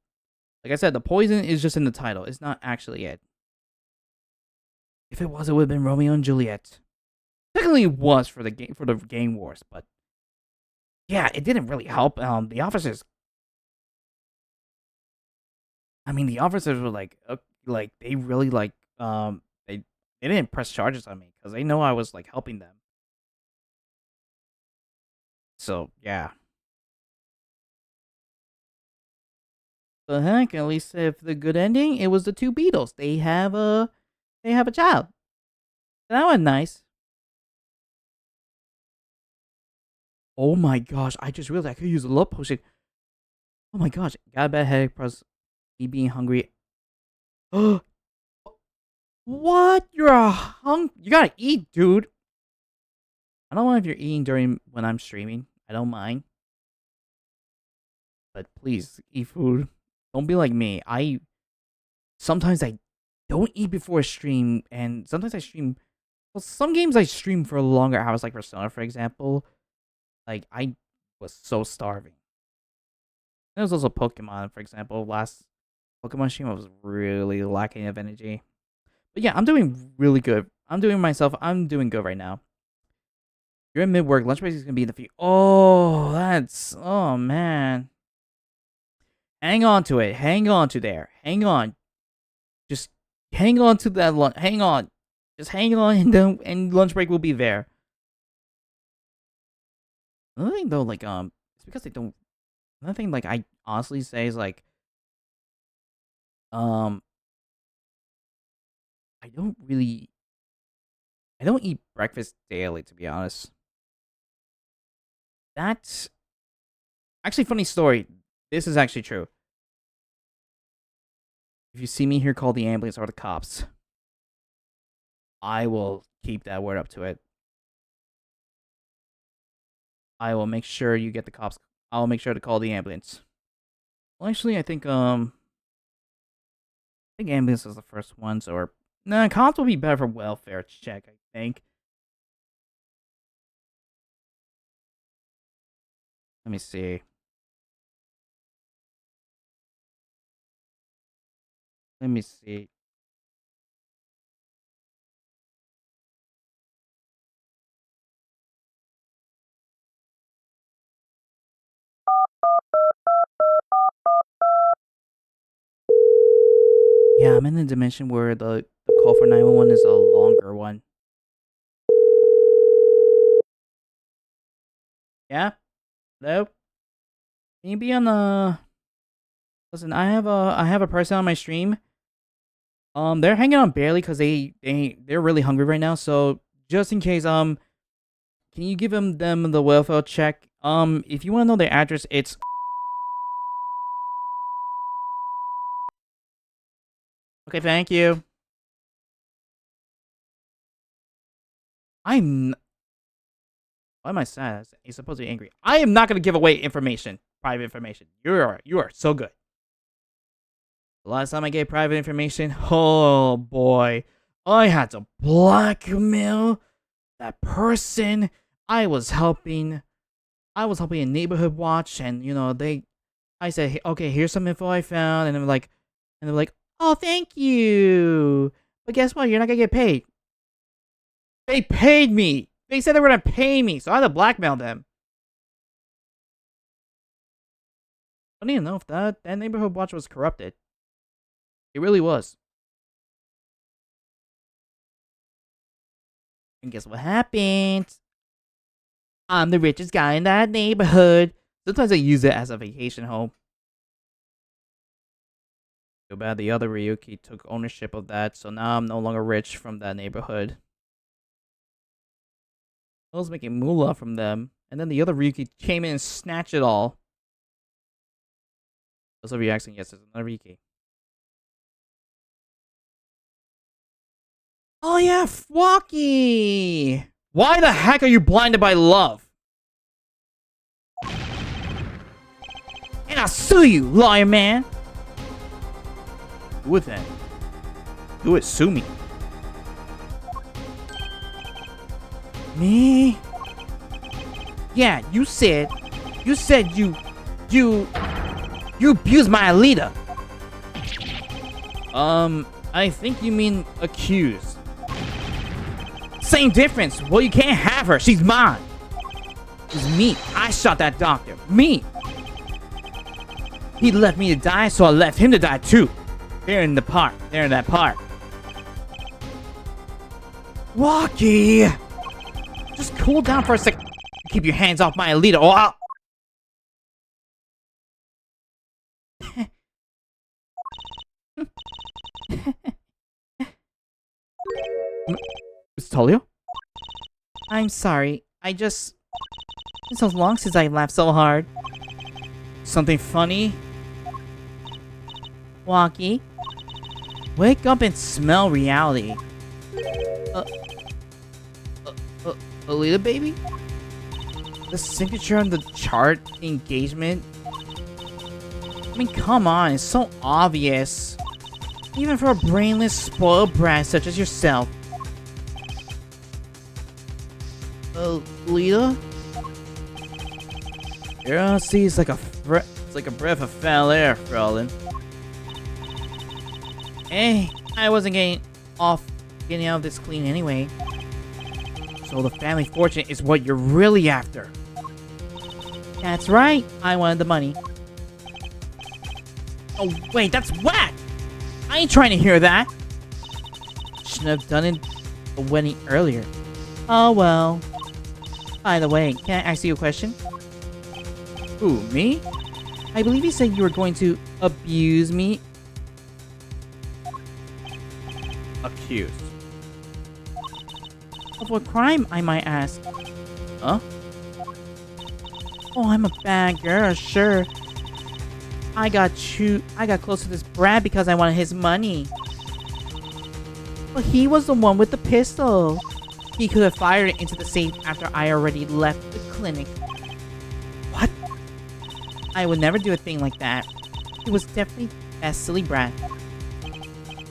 like I said, the poison is just in the title. It's not actually it. If it was, it would have been Romeo and Juliet. Technically, it was for the gang wars, but yeah, it didn't really help. The officers. I mean, the officers were like they really they didn't press charges on me because they know I was like helping them. So yeah. The heck, at least if the good ending, it was the two Beatles. They have a child. That was nice. Oh my gosh, I just realized I could use a love potion. Oh my gosh, got a bad headache plus me being hungry. Oh, what? You gotta eat, dude. I don't mind if you're eating when I'm streaming. I don't mind. But please, eat food. Don't be like me. Sometimes I don't eat before a stream, and sometimes I stream. Well, some games I stream for longer hours, like Persona, for example. Like, I was so starving. There's also Pokemon, for example. Last Pokemon stream, I was really lacking of energy. But yeah, I'm doing really good. I'm doing good right now. You're in mid-work. Lunch break is going to be in the future. Oh, man. Hang on to it. Hang on to there. Hang on. Just hang on to that lunch. Hang on. Just hang on, and lunch break will be there. Another thing, though, like, it's because they don't. Another thing, like, I honestly say is, like, I don't eat breakfast daily, to be honest. I Actually, funny story. This is actually true. If you see me here, call the ambulance or the cops. I will keep that word up to it. I will make sure you get the cops. I'll make sure to call the ambulance. Well, actually, I think ambulance is the first ones, or nah, cops will be better for welfare check. I think. Let me see. Let me see. Yeah, I'm in a dimension where the call for 911 is a longer one. Yeah? Hello? Can you be on the... Listen, I have a person on my stream. They're hanging on barely because they're really hungry right now. So just in case, can you give them the welfare check? If you want to know their address, it's... Okay, thank you. Why am I sad? You're supposed to be angry. I am not gonna give away information, private information. You are so good. The last time I gave private information, oh boy, I had to blackmail that person. I was helping a neighborhood watch, and I said, hey, okay, here's some info I found, and they're like, oh, thank you. But guess what? You're not gonna get paid. They paid me. They said they were gonna pay me, so I had to blackmail them. I don't even know if that neighborhood watch was corrupted. It really was. And guess what happened? I'm the richest guy in that neighborhood. Sometimes I use it as a vacation home. Too bad the other Ryuki took ownership of that, so now I'm no longer rich from that neighborhood. I was making moolah from them, and then the other Ryuki came in and snatched it all. Also reacting, yes, there's another Ryuki. Oh yeah, Flocky! Why the heck are you blinded by love? And I'll sue you, lawyer man! Do it then. Do it, sue me. Me? Yeah, you said you abused my Alita. I think you mean accused. Same difference. Well, you can't have her. She's mine. It's me. I shot that doctor. Me. He left me to die, so I left him to die too. They're in the park. They're in that park. Walkie! Just cool down for a sec. Keep your hands off my Alita, or I'll... Miss Tolio? I'm sorry. It's so long since I laughed so hard. Something funny? Walkie? Wake up and smell reality. Alita baby? The signature on the chart engagement? I mean, come on, it's so obvious. Even for a brainless, spoiled brat such as yourself. Alita? Your honesty is like a breath of foul air, Fraulein. Hey, I wasn't getting out of this clean anyway. So the family fortune is what you're really after. That's right. I wanted the money. Oh wait, that's whack! I ain't trying to hear that. Shouldn't have done it the wedding earlier. Oh well. By the way, can I ask you a question? Who, me? I believe you said you were going to abuse me. Accused. Of what crime, I might ask? Huh? Oh, I'm a bad girl, sure. I got close to this brat because I wanted his money. But he was the one with the pistol. He could have fired it into the safe after I already left the clinic. What? I would never do a thing like that. It was definitely that silly brat.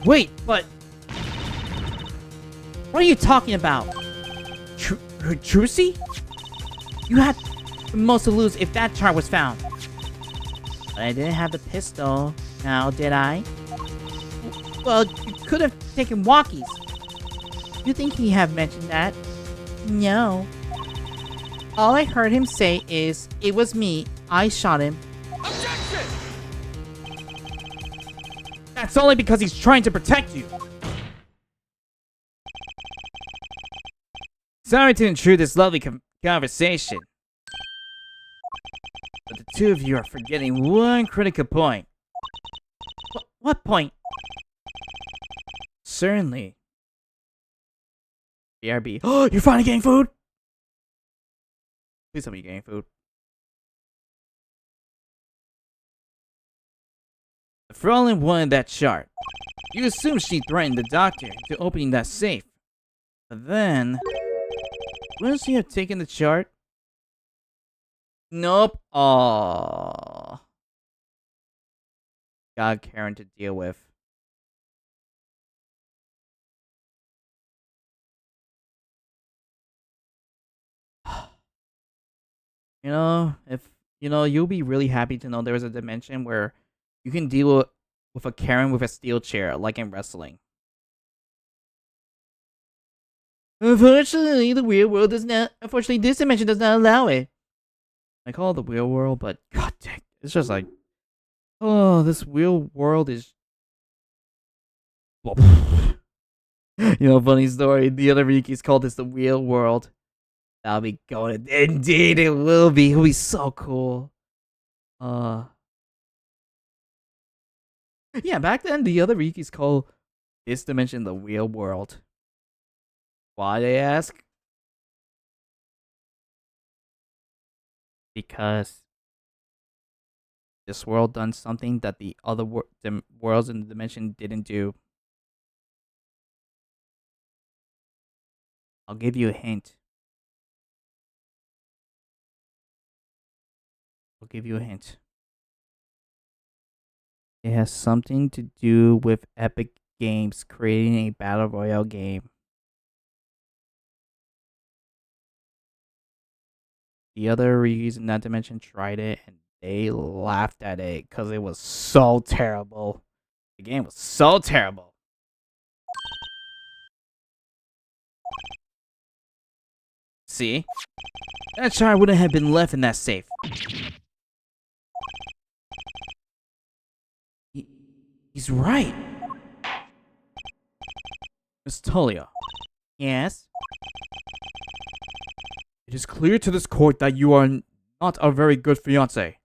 Wait, but... What are you talking about? Trucy? You had the most to lose if that chart was found. But I didn't have the pistol. Now, did I? Well, you could have taken walkies. You think he have mentioned that? No. All I heard him say is, it was me. I shot him. Objection! That's only because he's trying to protect you. Sorry to intrude this lovely conversation, but the two of you are forgetting one critical point. What point? Certainly. BRB. Oh, you're finally getting food? Please tell me you're getting food. The Frolin wanted that chart. You assume she threatened the doctor into opening that safe. But then... wouldn't she have taken the chart? Nope. Aww. Got Karen to deal with. You'll be really happy to know there is a dimension where you can deal with a Karen with a steel chair, like in wrestling. Unfortunately, the real world does not. Unfortunately, this dimension does not allow it. I call it the real world, but god dang, it's just like, oh, this real world is. Funny story. The other Rikis called this the real world. That'll be going. Indeed, it will be. It'll be so cool. Yeah, back then the other Rikis called this dimension the real world. Why, they ask? Because this world done something that the other worlds in the dimension didn't do. I'll give you a hint. I'll give you a hint. It has something to do with Epic Games creating a Battle Royale game. The other Rikis in that dimension tried it and they laughed at it because it was so terrible. The game was so terrible. See? That chart wouldn't have been left in that safe. He's right. Miss Talia. Yes? It is clear to this court that you are not a very good fiancé.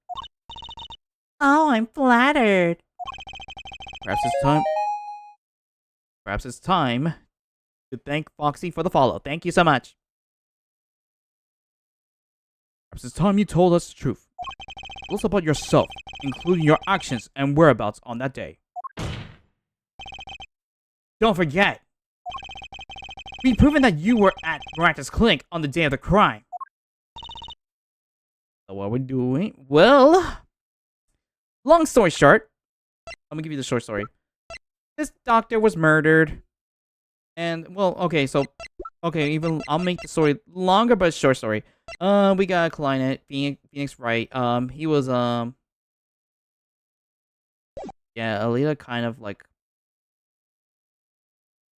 Oh, I'm flattered. Perhaps it's time to thank Foxy for the follow. Thank you so much. Perhaps it's time you told us the truth. Tell us about yourself, including your actions and whereabouts on that day. Don't forget, we've proven that you were at Mirac's clinic on the day of the crime. So what we're doing? Well, long story short, I'm gonna give you the short story. This doctor was murdered, and well, okay, even I'll make the story longer, but short story. We got a client, Phoenix Wright. He was yeah, Alita kind of like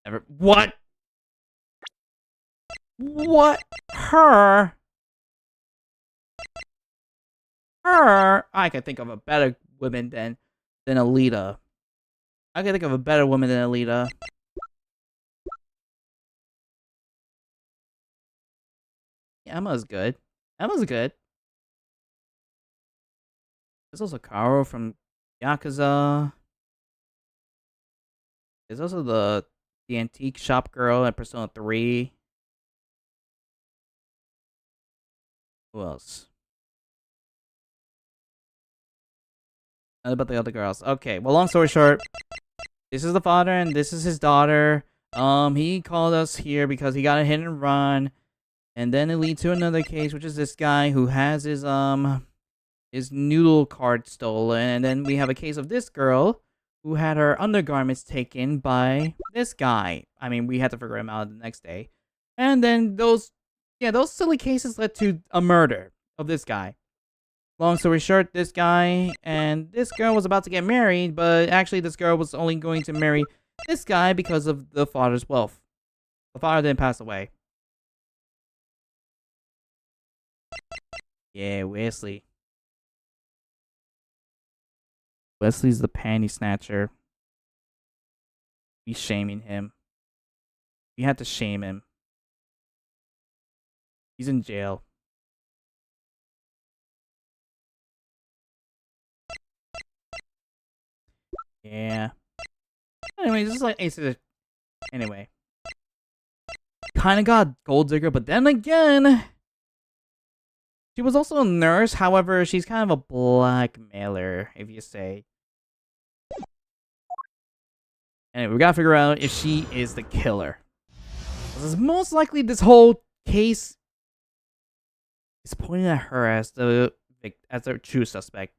never what her I can think of a better woman than Alita. I can think of a better woman than Alita. Yeah, Emma's good. Emma's good. There's also Karo from Yakuza. There's also the antique shop girl at Persona 3. Who else? Not about the other girls. Okay, well, long story short, this is the father and this is his daughter. He called us here because he got a hit and run. And then it leads to another case, which is this guy who has his noodle cart stolen. And then we have a case of this girl who had her undergarments taken by this guy. I mean, we had to figure him out the next day. And then those silly cases led to a murder of this guy. Long story short, this guy and this girl was about to get married, but actually this girl was only going to marry this guy because of the father's wealth. The father didn't pass away. Yeah, Wesley. Wesley's the panty snatcher. He's shaming him. We had to shame him. He's in jail. Yeah. Anyway, this is like Ace of the... Anyway. Kinda got Gold Digger, but then again... She was also a nurse, however, she's kind of a blackmailer, if you say. Anyway, we gotta figure out if she is the killer. Because most likely this whole case is pointing at her as the true suspect.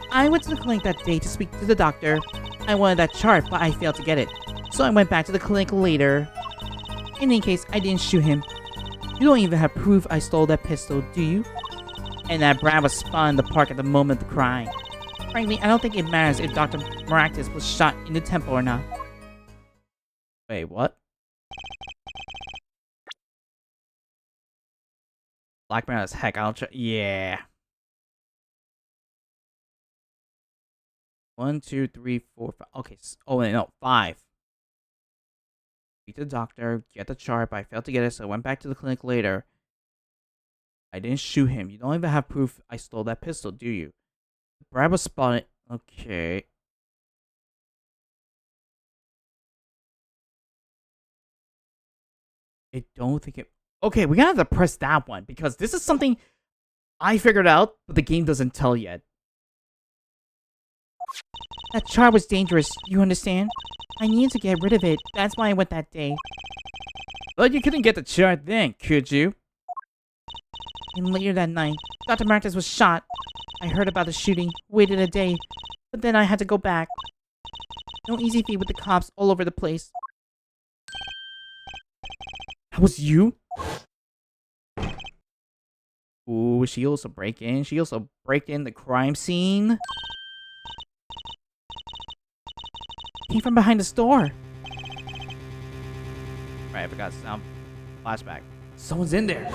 I went to the clinic that day to speak to the doctor. I wanted that chart, but I failed to get it. So I went back to the clinic later. In any case, I didn't shoot him. You don't even have proof I stole that pistol, do you? And that Brad was spotted in the park at the moment of the crime. Frankly, I don't think it matters if Dr. Maractus was shot in the temple or not. Wait, what? Blackmail as heck, I'll try. Yeah. 1, 2, 3, 4, 5. Okay. Oh, wait, no. 5. Speak to the doctor, get the chart, but I failed to get it, so I went back to the clinic later. I didn't shoot him. You don't even have proof I stole that pistol, do you? Brad was spotted. Okay. I don't think it... Okay, we're gonna have to press that one, because this is something I figured out, but the game doesn't tell yet. That chart was dangerous, you understand? I needed to get rid of it. That's why I went that day. But you couldn't get the chart then, could you? And later that night, Dr. Maractus was shot. I heard about the shooting, waited a day, but then I had to go back. No easy feat with the cops all over the place. That was you? Ooh, she also break in. She also break in the crime scene. Came from behind the store. Right, I forgot sound. Flashback. Someone's in there.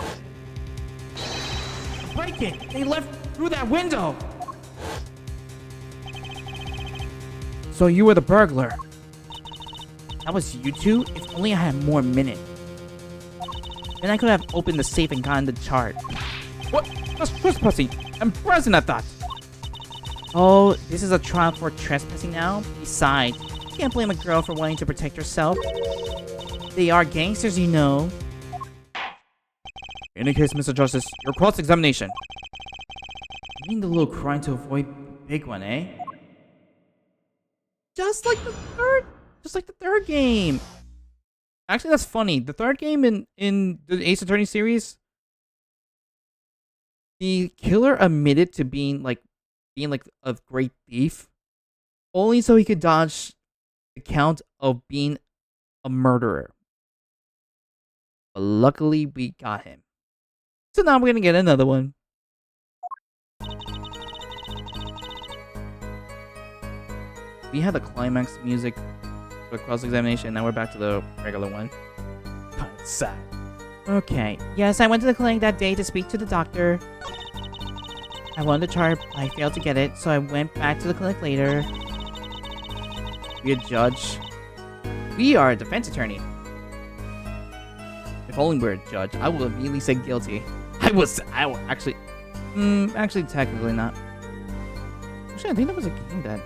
Break it! They left through that window! So you were the burglar. That was you two? If only I had more minute. Then I could have opened the safe and gotten the chart. What? That's trespassing. I'm present at that. Oh, this is a trial for trespassing now? Besides, you can't blame a girl for wanting to protect herself. They are gangsters, you know. In any case, Mr. Justice, your cross-examination. You mean the little crime to avoid the big one, eh? Just like the third game. Actually, that's funny. The third game in the Ace Attorney series, the killer admitted to being like a great thief, only so he could dodge the count of being a murderer. But luckily, we got him. So now we're gonna get another one. We had the climax music for cross-examination, now we're back to the regular one. Kinda sad. Okay, yes, I went to the clinic that day to speak to the doctor. I wanted the chart, but I failed to get it, so I went back to the clinic later. We a judge. We are a defense attorney. If only we're a judge, I would immediately say guilty. I will actually... actually, technically not. Actually, I think that was a game that...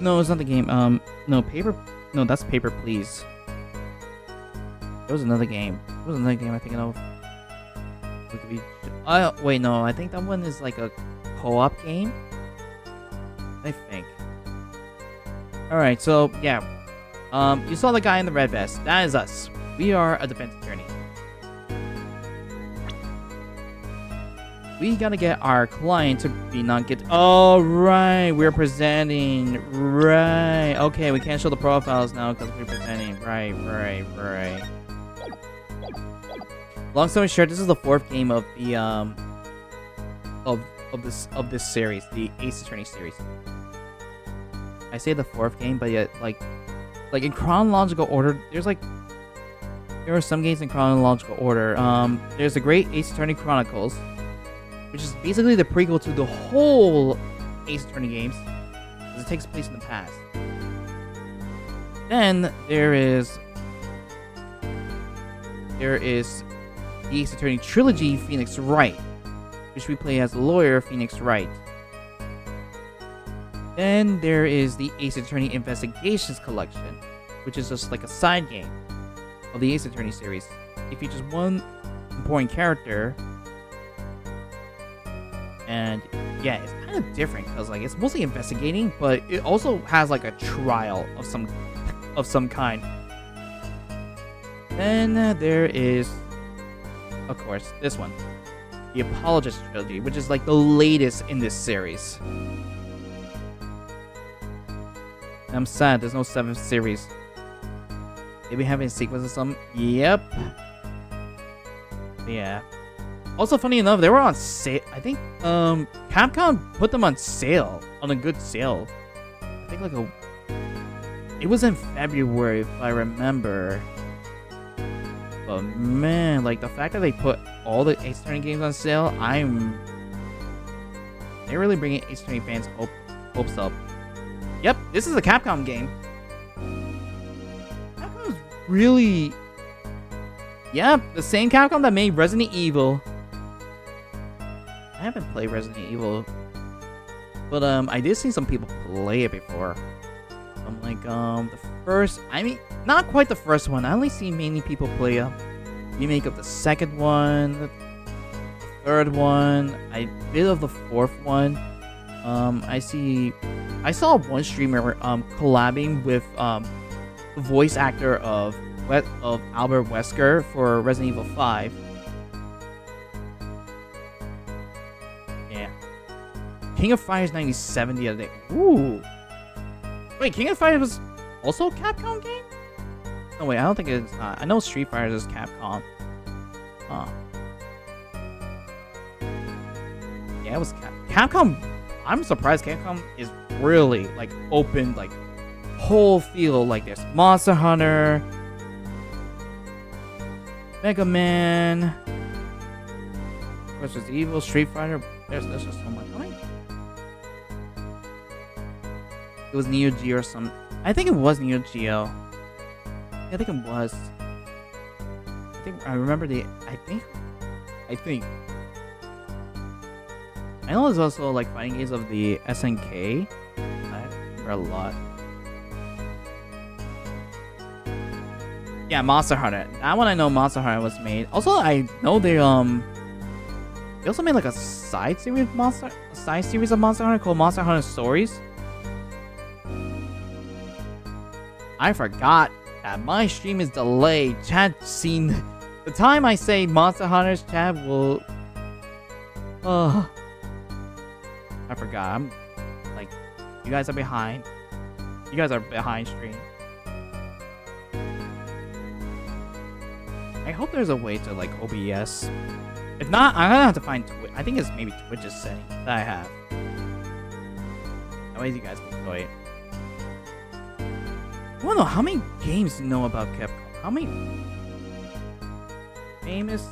No, it's not the game. No, paper... No, that's Paper Please. There was another game. There was another game I'm thinking of. Wait, no, I think that one is like a co-op game. I think. Alright, so, yeah. You saw the guy in the red vest. That is us. We are a defense attorney. We gotta get our client to be not get. Oh, right. We're presenting. Right. Okay, we can't show the profiles now because we're presenting. Right. Long story short, this is the 4th game of the of this series, the Ace Attorney series. I say the 4th game, but yet like in chronological order, there are some games in chronological order. There's the Great Ace Attorney Chronicles, which is basically the prequel to the whole Ace Attorney games, because it takes place in the past. Then there is the Ace Attorney Trilogy Phoenix Wright, which we play as lawyer Phoenix Wright. Then there is the Ace Attorney Investigations Collection, which is just like a side game of the Ace Attorney series. It features one important character, and yeah, it's kind of different because like it's mostly investigating, but it also has like a trial of some kind. Then there is, of course, this one, the Apologist Trilogy, which is like the latest in this series. And I'm sad there's no 7th series. Maybe having a sequence or something. Yep. Yeah. Also, funny enough, they were on sale. I think Capcom put them on sale, on a good sale. I think like it was in February if I remember. But man, like the fact that they put all the Ace Attorney games on sale, they're really bringing Ace Attorney fans hopes up. Yep, this is a Capcom game. Capcom's really... Yep, the same Capcom that made Resident Evil. I haven't played Resident Evil, but I did see some people play it before. I'm like, the first... I mean, not quite the first one. I only see mainly people play a remake of the 2nd one, the 3rd one, a bit of the 4th one. I saw one streamer collabing with the voice actor of Albert Wesker for Resident Evil 5. Yeah. King of Fighters 97 the other day. Ooh. Wait, King of Fighters was also a Capcom game? No, wait, I don't think it's not. I know Street Fighter is Capcom. Huh. Yeah, it was Capcom. I'm surprised Capcom is really like open, like whole field. Like there's Monster Hunter, Mega Man, Resident Evil, Street Fighter. There's just so much. It was Neo Geo or some. I think it was Neo Geo. Yeah, I think it was. I remember the. I think. I know there's also like fighting games of the SNK. I remember a lot. Yeah, Monster Hunter. That one I know Monster Hunter was made. Also, I know they also made like a side series of Monster Hunter called Monster Hunter Stories. I forgot that my stream is delayed. Chad seen the time I say Monster Hunters, Chad will. I forgot. I'm like, you guys are behind. You guys are behind stream. I hope there's a way to like OBS. If not, I'm gonna have to find Twitch. I think it's maybe Twitch's setting that I have. That way you guys can enjoy it. I wanna know how many games you know about Capcom. How many famous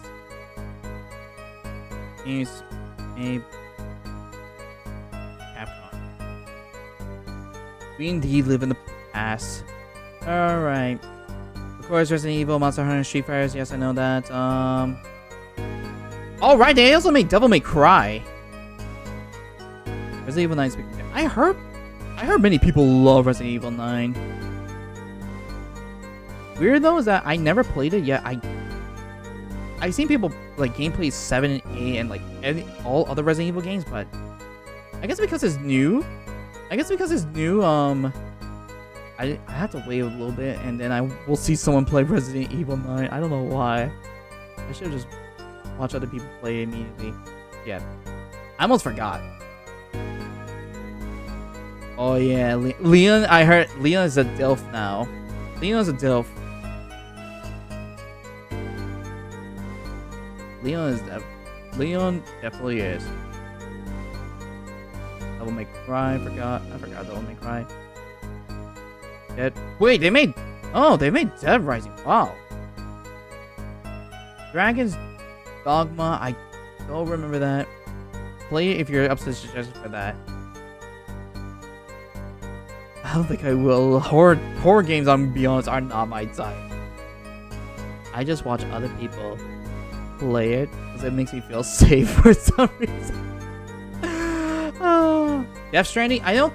games made Capcom? We indeed live in the past. Alright. Of course, Resident Evil, Monster Hunter, Street Fighters. Yes, I know that. Alright, they also made Devil May Cry. Resident Evil 9 speaking. I heard many people love Resident Evil 9. Weird though is that I never played it yet. I've seen people like gameplay 7 and 8 and like all other Resident Evil games, but I guess because it's new, I guess because it's new, I have to wait a little bit, and then I will see someone play Resident Evil 9. I don't know why. I should just watch other people play immediately. Yeah. I almost forgot. Oh yeah, Leon, I heard Leon is a DILF now. Leon is a DILF. Leon definitely is. Devil May Cry, I forgot Devil May Cry. Dead. Wait, they made Dead Rising. Wow. Dragon's Dogma, I don't remember that. Play it if you're up to suggestions for that. I don't think I will. Horror games, I'm gonna be honest, are not my type. I just watch other people play it because it makes me feel safe for some reason. Death Stranding? I don't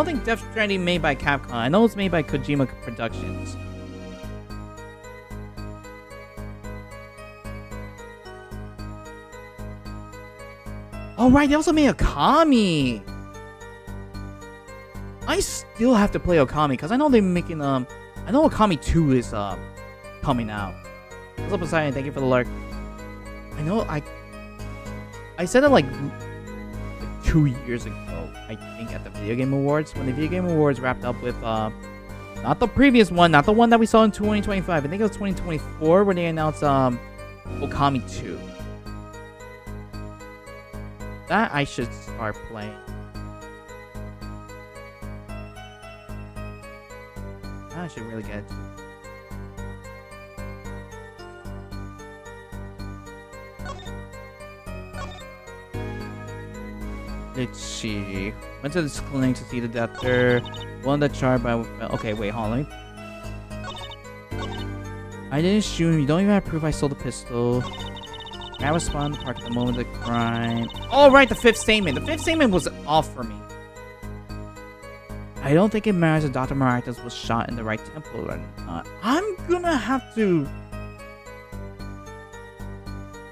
think Death Stranding made by Capcom. I know it's made by Kojima Productions. Oh right, they also made Okami. I still have to play Okami because I know they're making I know Okami 2 is coming out. What's up, Poseidon? Thank you for the lurk. I know I said it like 2 years ago, I think, at the Video Game Awards, when the Video Game Awards wrapped up with not the previous one, not the one that we saw in 2025. I think it was 2024 when they announced Okami 2. That I should start playing. I should really get into it. Let's see. Went to this clinic to see the doctor. One that charred by. Okay, wait, hold on. I didn't shoot him. You don't even have proof I stole the pistol. I responded to the park at the moment of the crime. Oh, right, the fifth statement. The fifth statement was off for me. I don't think it matters if Dr. Maractus was shot in the right temple or not. I'm gonna have to.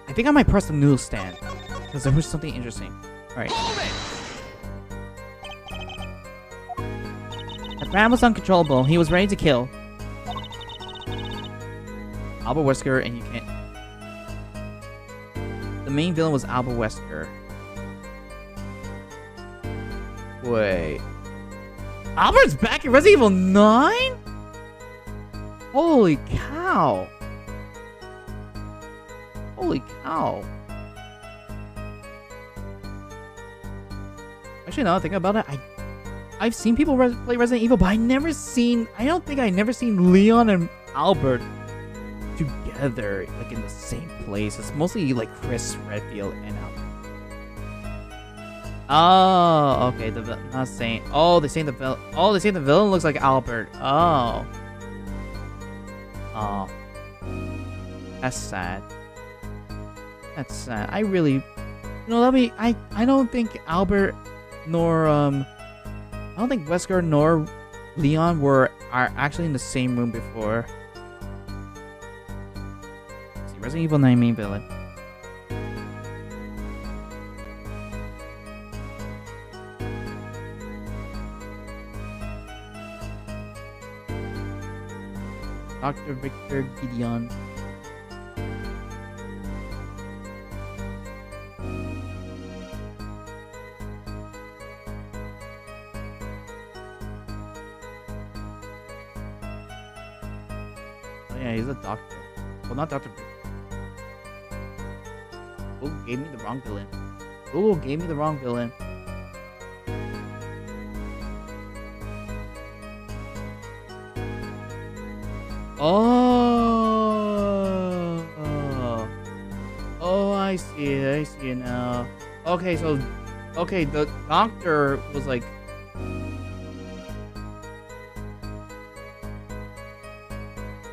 I think I might press the newsstand because there was something interesting. Alright. The man was uncontrollable. He was ready to kill. Albert Wesker, and you can't. The main villain was Albert Wesker. Wait. Albert's back in Resident Evil 9? Holy cow. Holy cow. Actually, now that I think about it, I've seen people play Resident Evil, but I don't think I never seen Leon and Albert together, like in the same place. It's mostly like Chris Redfield and Albert. Oh, okay. Not saying. Oh, they say the villain. Oh, they say the villain looks like Albert. Oh. Oh. That's sad. That's sad. I really, I don't think Albert nor I don't think Wesker nor Leon are actually in the same room before. Let's see, Resident Evil 9 main villain. Dr. Victor Gideon. Oh yeah, he's a doctor. Well, not Dr. Victor. Google gave me the wrong villain. Google gave me the wrong villain. Oh, I see it now. Okay, so, the doctor was like,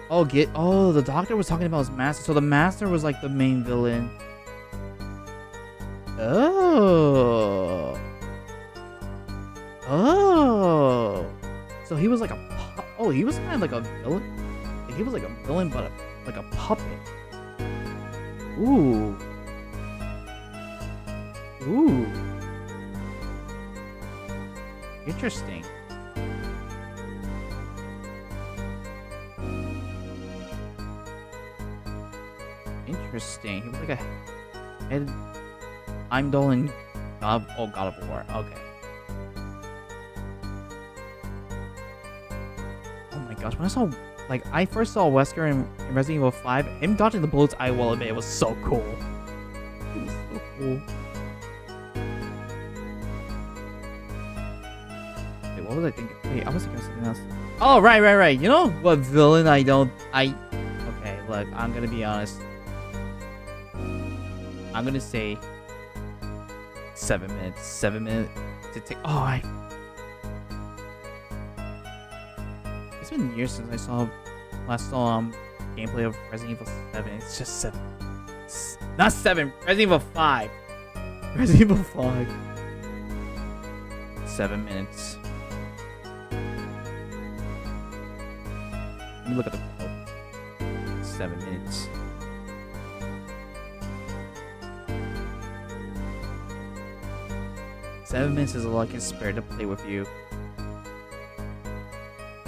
the doctor was talking about his master, so the master was like the main villain. Oh, so he was like he was kind of like a villain. He was like a villain, but like a puppet. Ooh. Interesting. Interesting. He was like a head Heimdall in God of War. Okay. Oh my gosh, when I first saw Wesker in Resident Evil 5, him dodging the bullets, I will admit, it was so cool. It was so cool. Wait, what was I thinking? Wait, I was thinking of something else. Oh, right. You know what villain okay, look, I'm gonna be honest. I'm gonna say 7 minutes. 7 minutes to take. It's been years since I last saw gameplay of Resident Evil 7. It's just 7. Not 7. Resident Evil 5. Resident Evil 5. 7 minutes. Let me look at the code. 7 minutes. Seven minutes is all I can spare to play with you.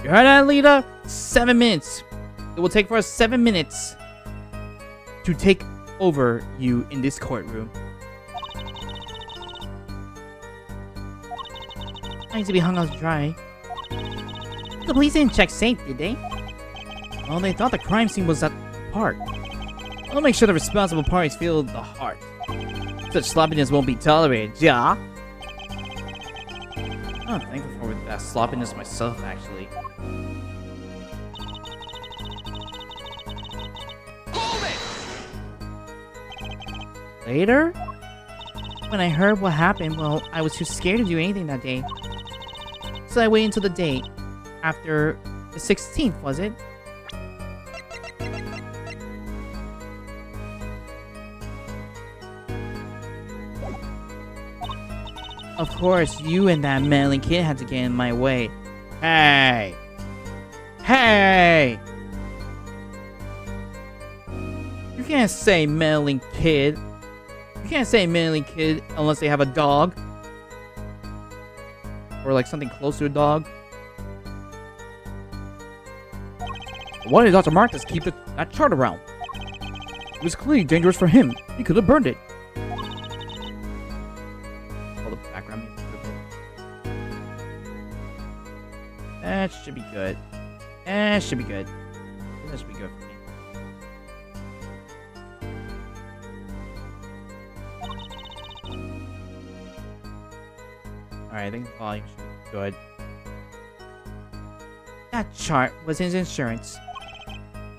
You heard that, Lita? 7 minutes. It will take for us 7 minutes to take over you in this courtroom. I need to be hung out to dry. The police didn't check safe, did they? Well, they thought the crime scene was at the park. I'll make sure the responsible parties feel the heart. Such sloppiness won't be tolerated, yeah? I'm thankful for that sloppiness myself, actually. Later? When I heard what happened, well, I was too scared to do anything that day. So I waited until the day after the 16th, was it? Of course, you and that manly kid had to get in my way. Hey! Hey! You can't say meddling kid. You can't say meddling kid unless they have a dog. Or like something close to a dog. Why did Dr. Marcus keep that chart around? It was clearly dangerous for him. He could have burned it. All the background music. That should be good. That should be good. That should be good for me. Alright, I think the volume should be good. That chart was his insurance.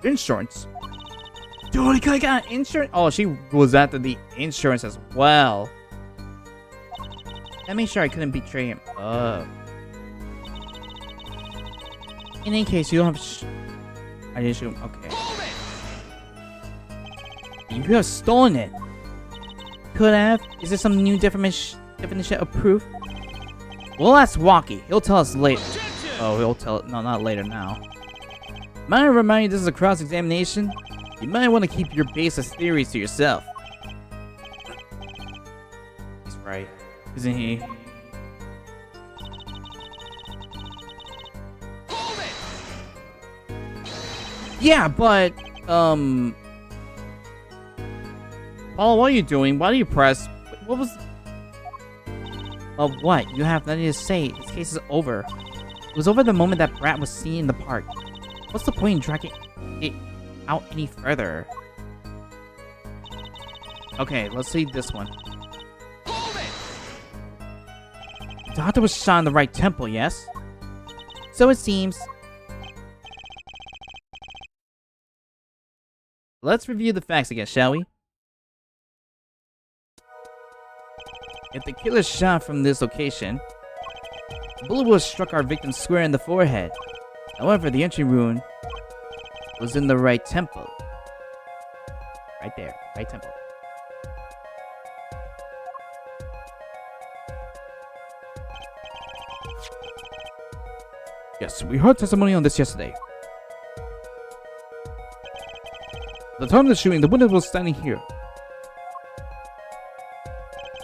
Insurance? Dude, he could've got insurance? Oh, she was after the insurance as well. That made sure I couldn't betray him. Oh. In any case, you don't have I didn't shoot him. Okay. You could have stolen it. Could have? Is there some new definition of proof? We'll ask Walkie. He'll tell us later. Oh, he'll tell. No, not later now. Might I remind you this is a cross-examination? You might want to keep your baseless theories to yourself. He's right. Isn't he? Yeah, but, Paul, what are you doing? Why do you press? What was... Of what? You have nothing to say. This case is over. It was over the moment that Brat was seen in the park. What's the point in dragging it out any further? Okay, let's see this one. The doctor was shot in the right temple, yes? So it seems. Let's review the facts again, shall we? If the killer shot from this location, the bullet would have struck our victim square in the forehead. However, the entry wound was in the right temple. Right there, right temple. Yes, we heard testimony on this yesterday. At the time of the shooting, the witness was standing here.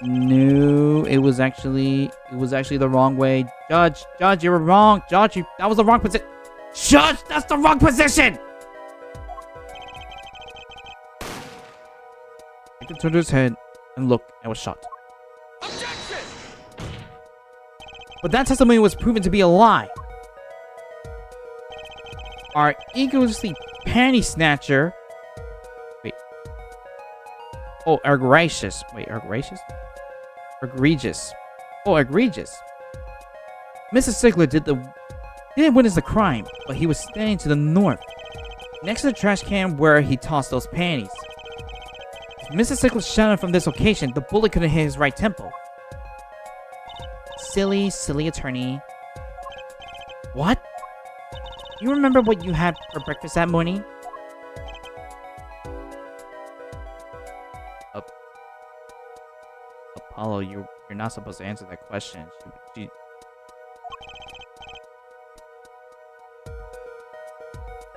No, it was actually the wrong way. Judge, you were wrong. Judge, that was the wrong position. Judge, that's the wrong position. He turned his head and looked and was shocked. Objection! But that testimony was proven to be a lie. Our egolessly panty snatcher. Wait. Oh, egregious. Wait, egregious? Egregious. Oh, egregious. Mrs. Sigler didn't witness the crime, but he was standing to the north, next to the trash can where he tossed those panties. If Mrs. Sigler shouted from this location, the bullet couldn't hit his right temple. Silly attorney. What? You remember what you had for breakfast that morning? Apollo, you're not supposed to answer that question.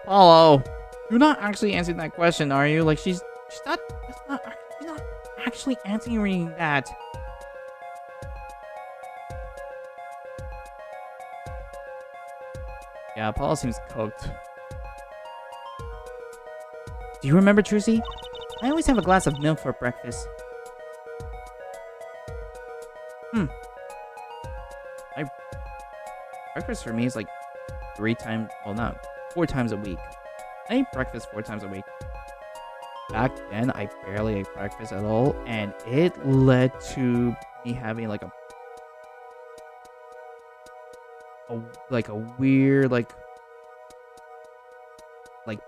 Apollo, you're not actually answering that question, are you? Like she's not actually answering that. Yeah, Apollo seems cooked. Do you remember, Trucy? I always have a glass of milk for breakfast. Breakfast for me is like 4 times a week. I eat breakfast 4 times a week. Back then, I barely ate breakfast at all, and it led to me having like a weird like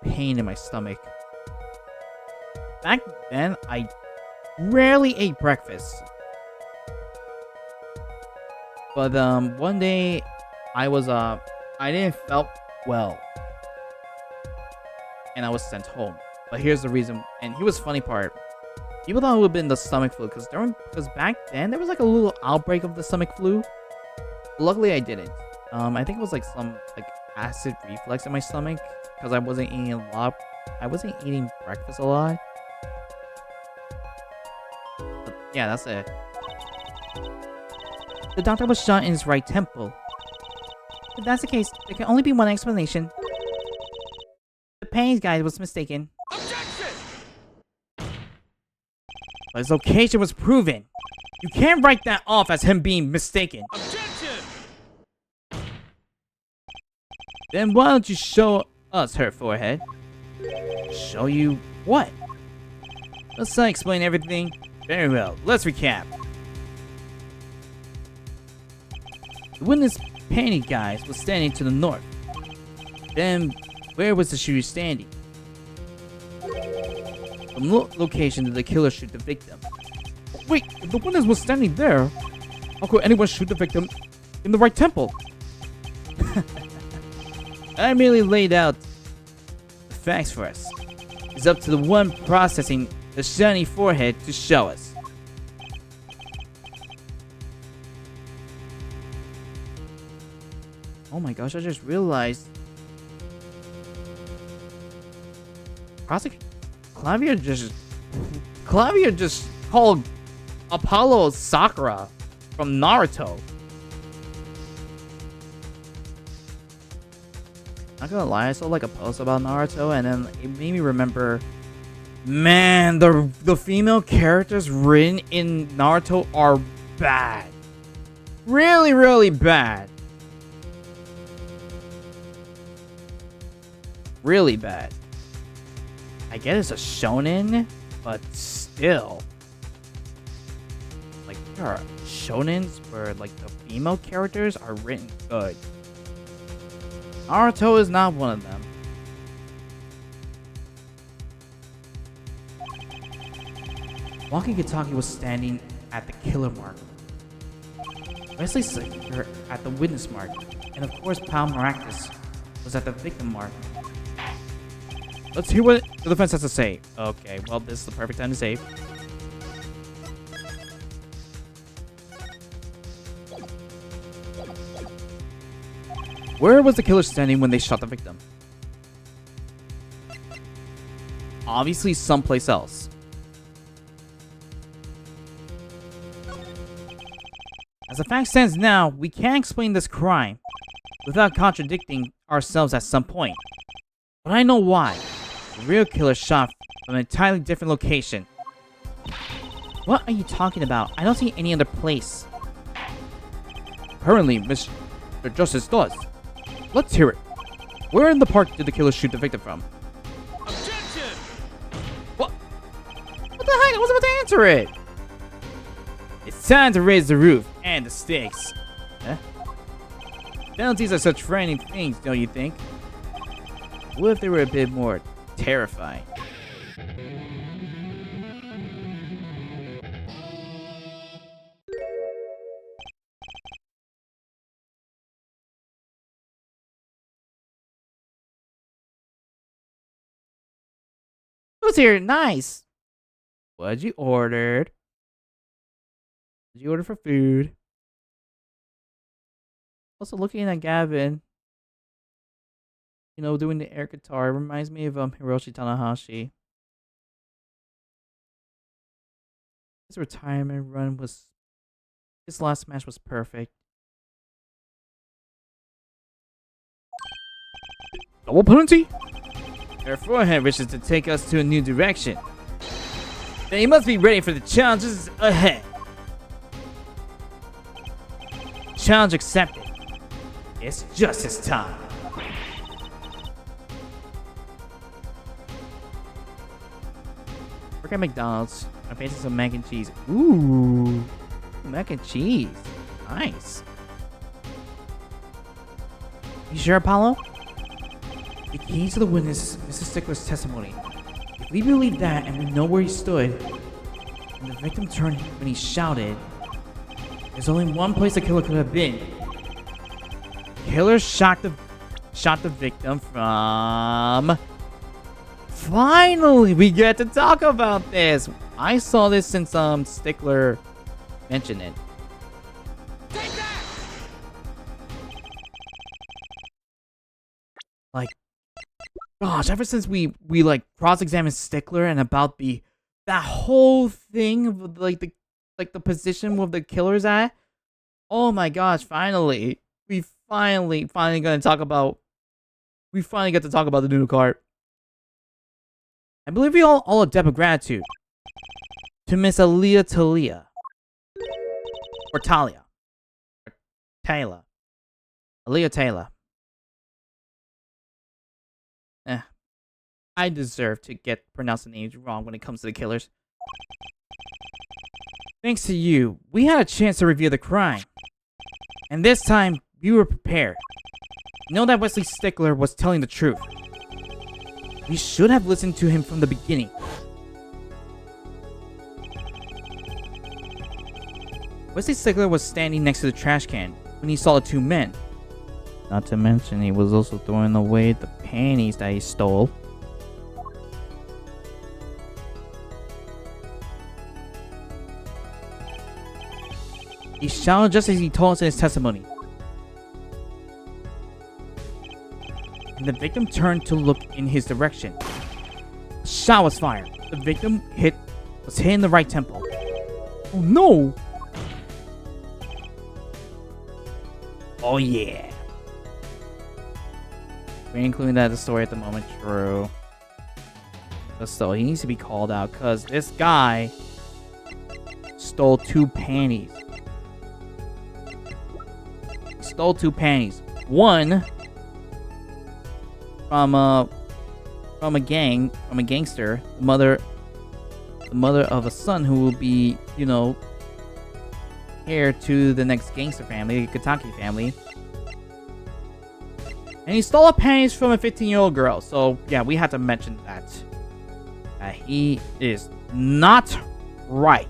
pain in my stomach. Back then, I rarely ate breakfast. But one day I didn't felt well, and I was sent home. But here's the reason, and here was the funny part. People thought it would have been the stomach flu, because back then there was like a little outbreak of the stomach flu. Luckily, I didn't. I think it was like some acid reflux in my stomach because I wasn't eating a lot. I wasn't eating breakfast a lot. But yeah, that's it. The doctor was shot in his right temple. If that's the case, there can only be one explanation. The panties guy was mistaken. Objection! But his location was proven. You can't write that off as him being mistaken. Objection! Then why don't you show us her forehead? Show you what? Let's not explain everything. Very well, let's recap. The witness panty guys was standing to the north. Then, where was the shooter standing? From location did the killer shoot the victim? Wait, if the witness was standing there, how could anyone shoot the victim in the right temple? I merely laid out the facts for us. It's up to the one processing the shiny forehead to show us. Oh my gosh, I just realized Clavier just called Apollo Sakura from Naruto. Not gonna lie, I saw like a post about Naruto, and then it made me remember, man, the female characters written in Naruto are bad. Really, really bad. Really bad. I get it's a shonen, but still. Like, there are shonens where like the female characters are written good. Naruto is not one of them. Walkie-Talkie was standing at the killer mark. Wesley Sigler at the witness mark. And of course, Pal Maractus was at the victim mark. Let's hear what the defense has to say. Okay, well, this is the perfect time to save. Where was the killer standing when they shot the victim? Obviously someplace else. the fact stands now, we can't explain this crime without contradicting ourselves at some point. But I know why. The real killer shot from an entirely different location. What are you talking about? I don't see any other place. Apparently, Mr. Justice does. Let's hear it. Where in the park did the killer shoot the victim from? Objection! What? What the heck? I wasn't about to answer it! It's time to raise the roof and the stakes. Huh? Penalties are such frightening things, don't you think? What if they were a bit more terrifying? Who's here? Nice. What'd you order? Did you order for food? Also looking at Gavin. You know, doing the air guitar. Reminds me of Hiroshi Tanahashi. His retirement run was... His last match was perfect. Double penalty? Their forehead wishes to take us to a new direction. Then you must be ready for the challenges ahead. Challenge accepted. It's justice time. Work at McDonald's. I'm facing some mac and cheese. Ooh, mac and cheese. Nice. You sure, Apollo? The key to the witness is Mr. Stickler's testimony. If we believe that and we know where he stood, and the victim turned when he shouted, there's only one place the killer could have been. The killer shot the victim from... Finally, we get to talk about this. I saw this since Stickler mentioned it. Take that! Like, gosh, ever since we like cross-examined Stickler and about that whole thing of like the position where the killer's at. Oh my gosh, finally. We finally get to talk about the noodle cart. I believe we all owe a debt of gratitude to Miss Aaliyah Talia. Or Talia. Or Taylor. Aaliyah Taylor. I deserve to get pronouncing names wrong when it comes to the killers. Thanks to you, we had a chance to review the crime. And this time, we were prepared. We know that Wesley Stickler was telling the truth. We should have listened to him from the beginning. Wesley Stickler was standing next to the trash can when he saw the two men. Not to mention, he was also throwing away the panties that he stole. He shouted just as he told us in his testimony. And the victim turned to look in his direction. A shot was fired. The victim was hit in the right temple. Oh no! Oh yeah. We're including that in the story at the moment, true. But still, he needs to be called out because this guy stole two panties. He stole two panties. One from a gangster, the mother of a son who will be, you know, heir to the next gangster family, the Kataki family. And he stole a panties from a 15-year-old girl. So yeah, we had to mention that. He is not right.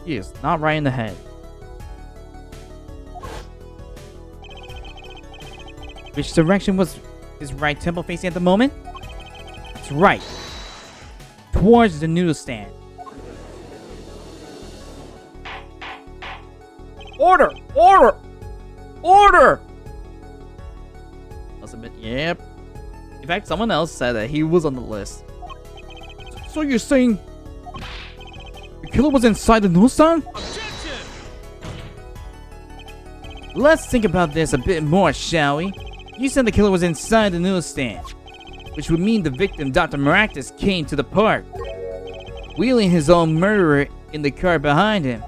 He is not right in the head. Which direction was his right temple facing at the moment? It's right. Towards the noodle stand. Order! Order! Order! I'll submit. Yep. In fact, someone else said that he was on the list. So you're saying the killer was inside the noodle stand? Objection! Let's think about this a bit more, shall we? You said the killer was inside the newsstand, which would mean the victim, Dr. Maractus, came to the park, wheeling his own murderer in the car behind him.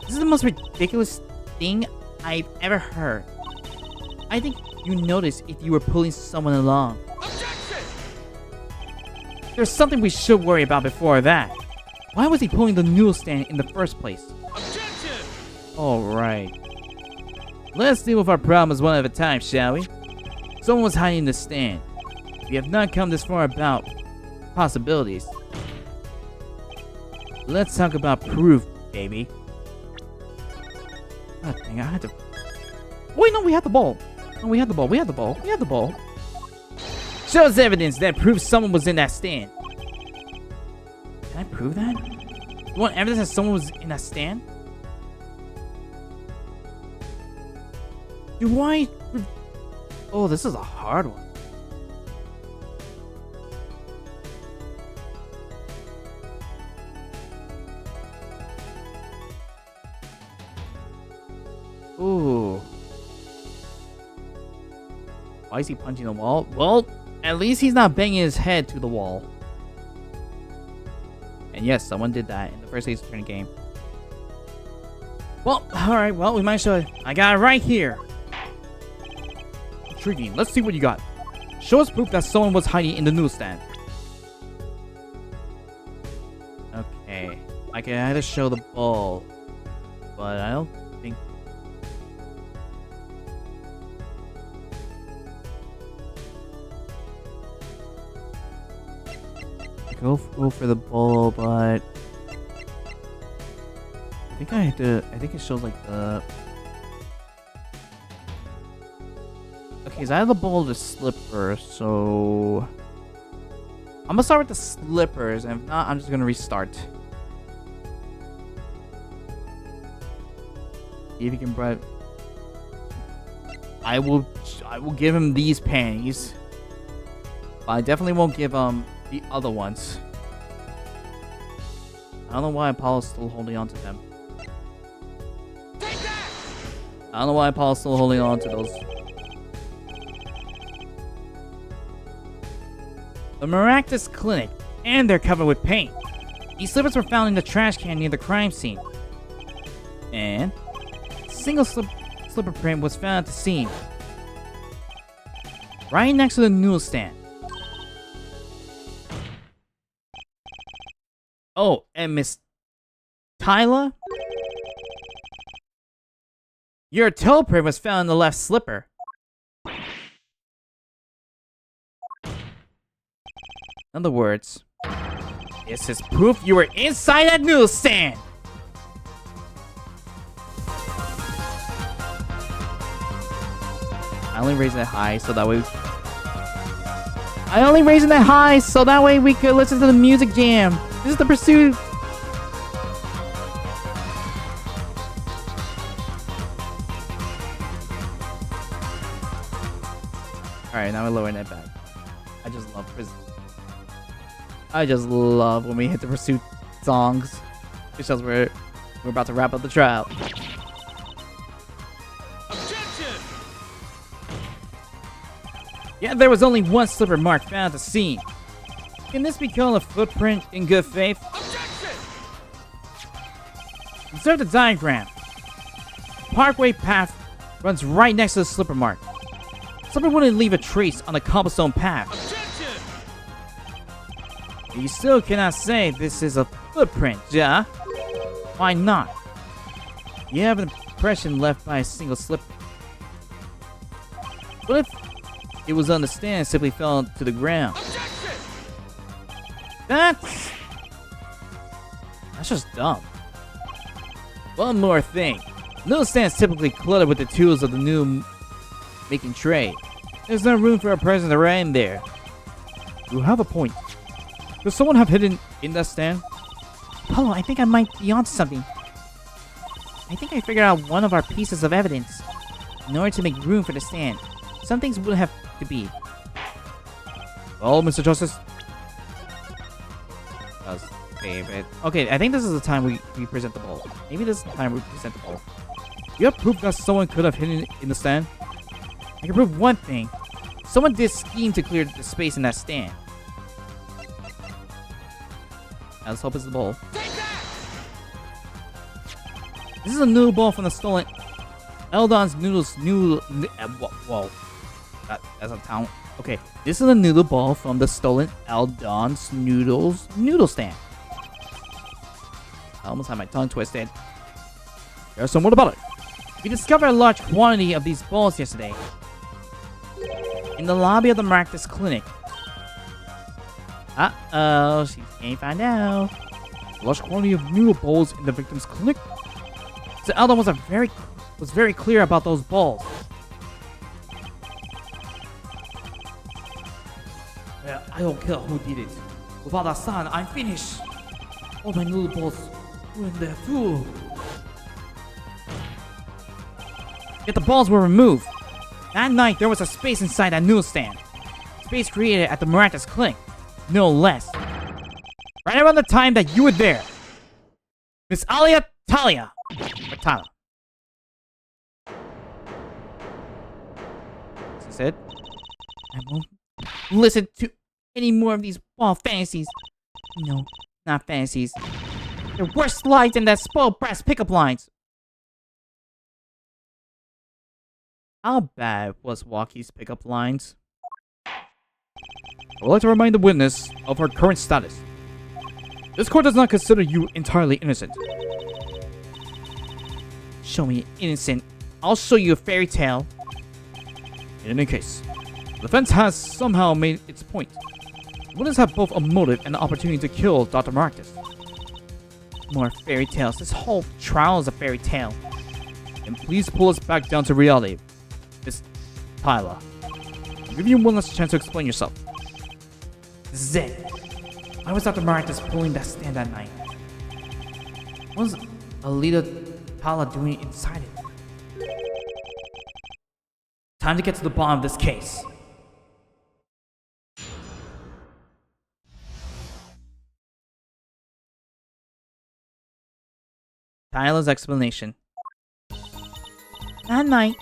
This is the most ridiculous thing I've ever heard. I think you noticed if you were pulling someone along. Objection! There's something we should worry about before that. Why was he pulling the newsstand in the first place? Objection! Alright. Let's deal with our problems one at a time, shall we? Someone was hiding in the stand. We have not come this far about possibilities. Let's talk about proof, baby. God dang, I had to... Wait, no, we had the ball. No, we had the ball. We had the ball. We had the ball. Shows evidence that proves someone was in that stand. Can I prove that? You want evidence that someone was in that stand? Do I... Oh, this is a hard one. Ooh. Why is he punching the wall? Well, at least he's not banging his head to the wall. And yes, someone did that in the first Ace Attorney game. Well, alright, well, we might show it. I got it right here. Intriguing. Let's see what you got. Show us proof that someone was hiding in the newsstand. Okay. I can either show the ball, but I don't think... Go for the ball, but... I think I have to... I think it shows like the... Okay, so I have the ball, the slipper, so... I'm gonna start with the slippers, and if not, I'm just gonna restart. See if he can bribe... I will give him these panties. But I definitely won't give him the other ones. I don't know why Apollo's still holding on to them. Take that! I don't know why Apollo's still holding on to those. The Maractus Clinic, and they're covered with paint. These slippers were found in the trash can near the crime scene. And a single slipper print was found at the scene, right next to the newsstand. Oh, and Miss Tyler? Your toe print was found in the left slipper. In other words, this is proof you were inside that newsstand! I only raised it high so that way... we could listen to the music jam! This is the pursuit! Alright, now we're lowering it back. I just love prison. I just love when we hit the pursuit songs. It shows we're about to wrap up the trial. Objection! Yeah, there was only one slipper mark found at the scene. Can this be called a footprint in good faith? Objection! Observe the diagram. Parkway path runs right next to the slipper mark. Slipper wouldn't leave a trace on the cobblestone path. Objection! You still cannot say this is a footprint, yeah? Why not? You have an impression left by a single slipper. What if it was on the stand and simply fell to the ground? Objection! That's just dumb. One more thing. Newsstands typically cluttered with the tools of the new making trade. There's no room for a person to run in there. You have a point. Does someone have hidden in that stand? Apollo, I think I might be onto something. I think I figured out one of our pieces of evidence. In order to make room for the stand, some things would have to be. Oh, Mr. Justice. That's favorite. Okay, I think this is the time we present the ball. Maybe this is the time we present the ball. You have proof that someone could have hidden it in the stand? I can prove one thing. Someone did scheme to clear the space in that stand. Now let's hope it's the bowl. Take that! This is a noodle ball from the stolen Eldon's noodles Whoa. That's a town. Okay, this is a noodle ball from the stolen Eldon's noodle stand. I almost had my tongue twisted. Here's some more about it. We discovered a large quantity of these balls yesterday in the lobby of the Maractus Clinic. Uh-oh, she can't find out. A large quantity of noodle bowls in the victim's clinic. So Eldon was very clear about those balls. I don't care who did it. Without a son, I'm finished. All my noodle balls were in there too. Yet the balls were removed. That night, there was a space inside that noodle stand. Space created at the Maractus Clinic. No less. Right around the time that you were there. Miss Alia Talia. Or Tala. Is this it? I won't listen to any more of these ball fantasies. No, not fantasies. They're worse lies than that spoiled brass pickup lines. How bad was Walkie's pickup lines? I would like to remind the witness of her current status. This court does not consider you entirely innocent. Show me innocent. I'll show you a fairy tale. In any case, the defense has somehow made its point. The witness have both a motive and the opportunity to kill Dr. Maractus. More fairy tales. This whole trial is a fairy tale. And please pull us back down to reality, Miss Tyler. I'll give you one last chance to explain yourself. This is it. Why was Dr. Maractus pulling that stand that night? What was Alita Pala doing inside it? Time to get to the bottom of this case. Tyler's explanation. That night,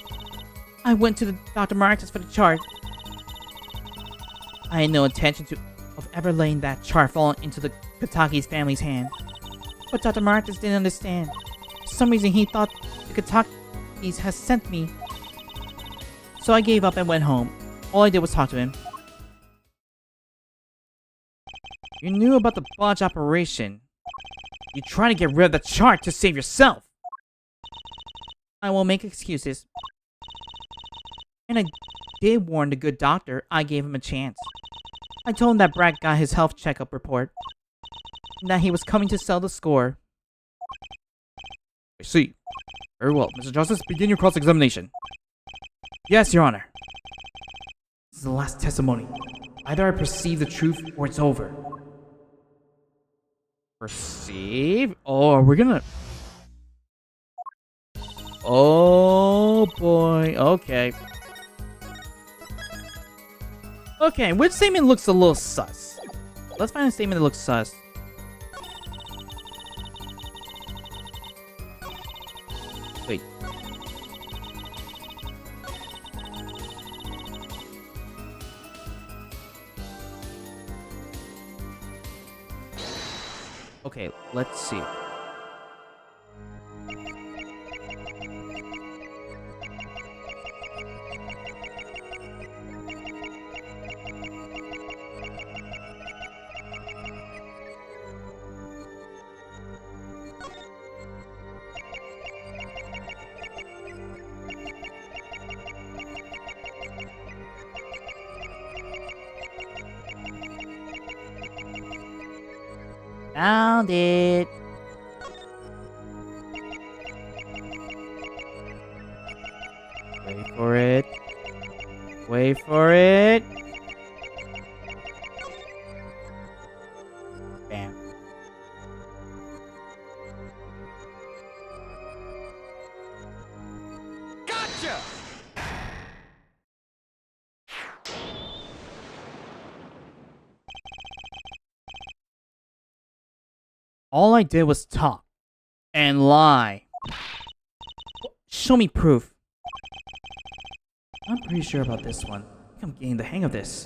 I went to the Dr. Maractus for the chart. I had no intention of ever letting that chart fall into the Kataki's family's hand. But Dr. Maractus didn't understand. For some reason, he thought the Katakis had sent me. So I gave up and went home. All I did was talk to him. You knew about the botch operation. You tried to get rid of the chart to save yourself. I won't make excuses. And I did warn the good doctor. I gave him a chance. I told him that Brad got his health checkup report. And that he was coming to sell the score. I see. Very well. Mr. Justice, begin your cross-examination. Yes, Your Honor. This is the last testimony. Either I perceive the truth or it's over. Perceive? Oh, we're gonna... Oh, boy. Okay. Okay, which statement looks a little sus? Let's find a statement that looks sus. Wait. Okay, let's see. Found it. Wait for it. Wait for it. Bam. Gotcha! All I did was talk and lie. Show me proof. I'm pretty sure about this one. I think I'm getting the hang of this.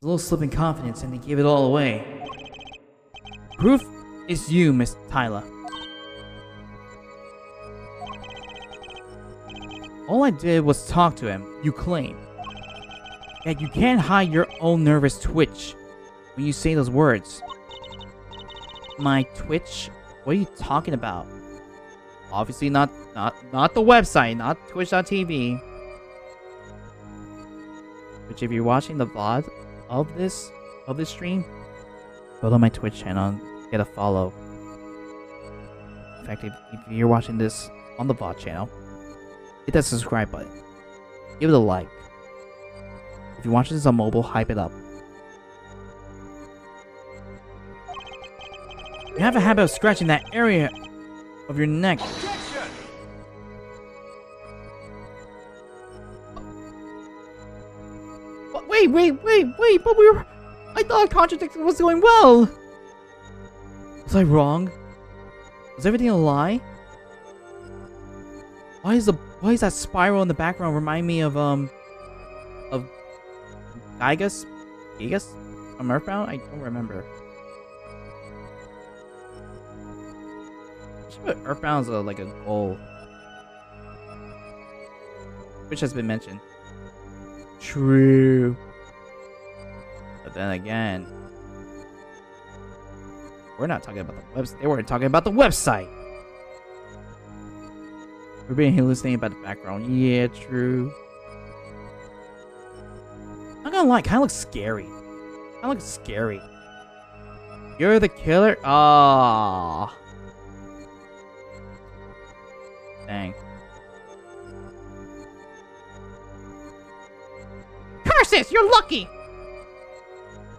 A little slip in confidence and they gave it all away. Proof is you, Miss Tyler. All I did was talk to him, you claim. Yet you can't hide your own nervous twitch when you say those words. My twitch? What are you talking about? Obviously not the website, not twitch.tv. Which if you're watching the VOD of this stream, go to my Twitch channel and get a follow. In fact, if you're watching this on the VOD channel, hit that subscribe button. Give it a like. If you're watching this on mobile, hype it up. You have a habit of scratching that area of your neck. Objection! Wait, but I thought contradiction was going well! Was I wrong? Was everything a lie? Why is that spiral in the background remind me of Gigas? From Earthbound? I don't remember. Earthbound's like a goal. Which has been mentioned. True. But then again, we're not talking about the website. They weren't talking about the website. We're being hallucinating about the background. Yeah, true. I'm not gonna lie, kinda looks scary. Kinda looks scary. You're the killer? Ah. Dang. Curses! You're lucky!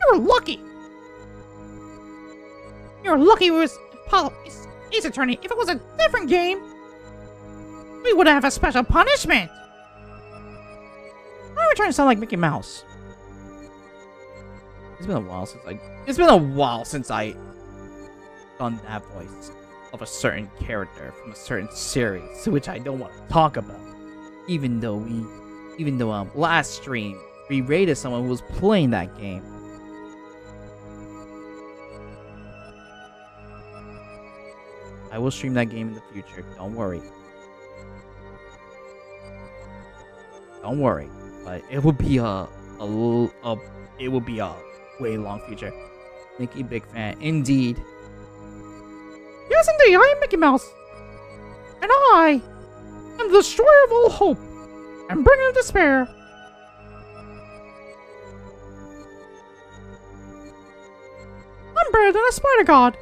You're lucky! You're lucky it was Ace Attorney. If it was a different game, we would have a special punishment! Why are we trying to sound like Mickey Mouse? It's been a while since I done that voice of a certain character from a certain series, which I don't want to talk about. Even though last stream we rated someone who was playing that game. I will stream that game in the future. Don't worry. Don't worry. But it will be a way long future. Mickey, big fan indeed. Yes, indeed, I am Mickey Mouse. And I am the destroyer of all hope and bringer of despair. I'm better than a spider god.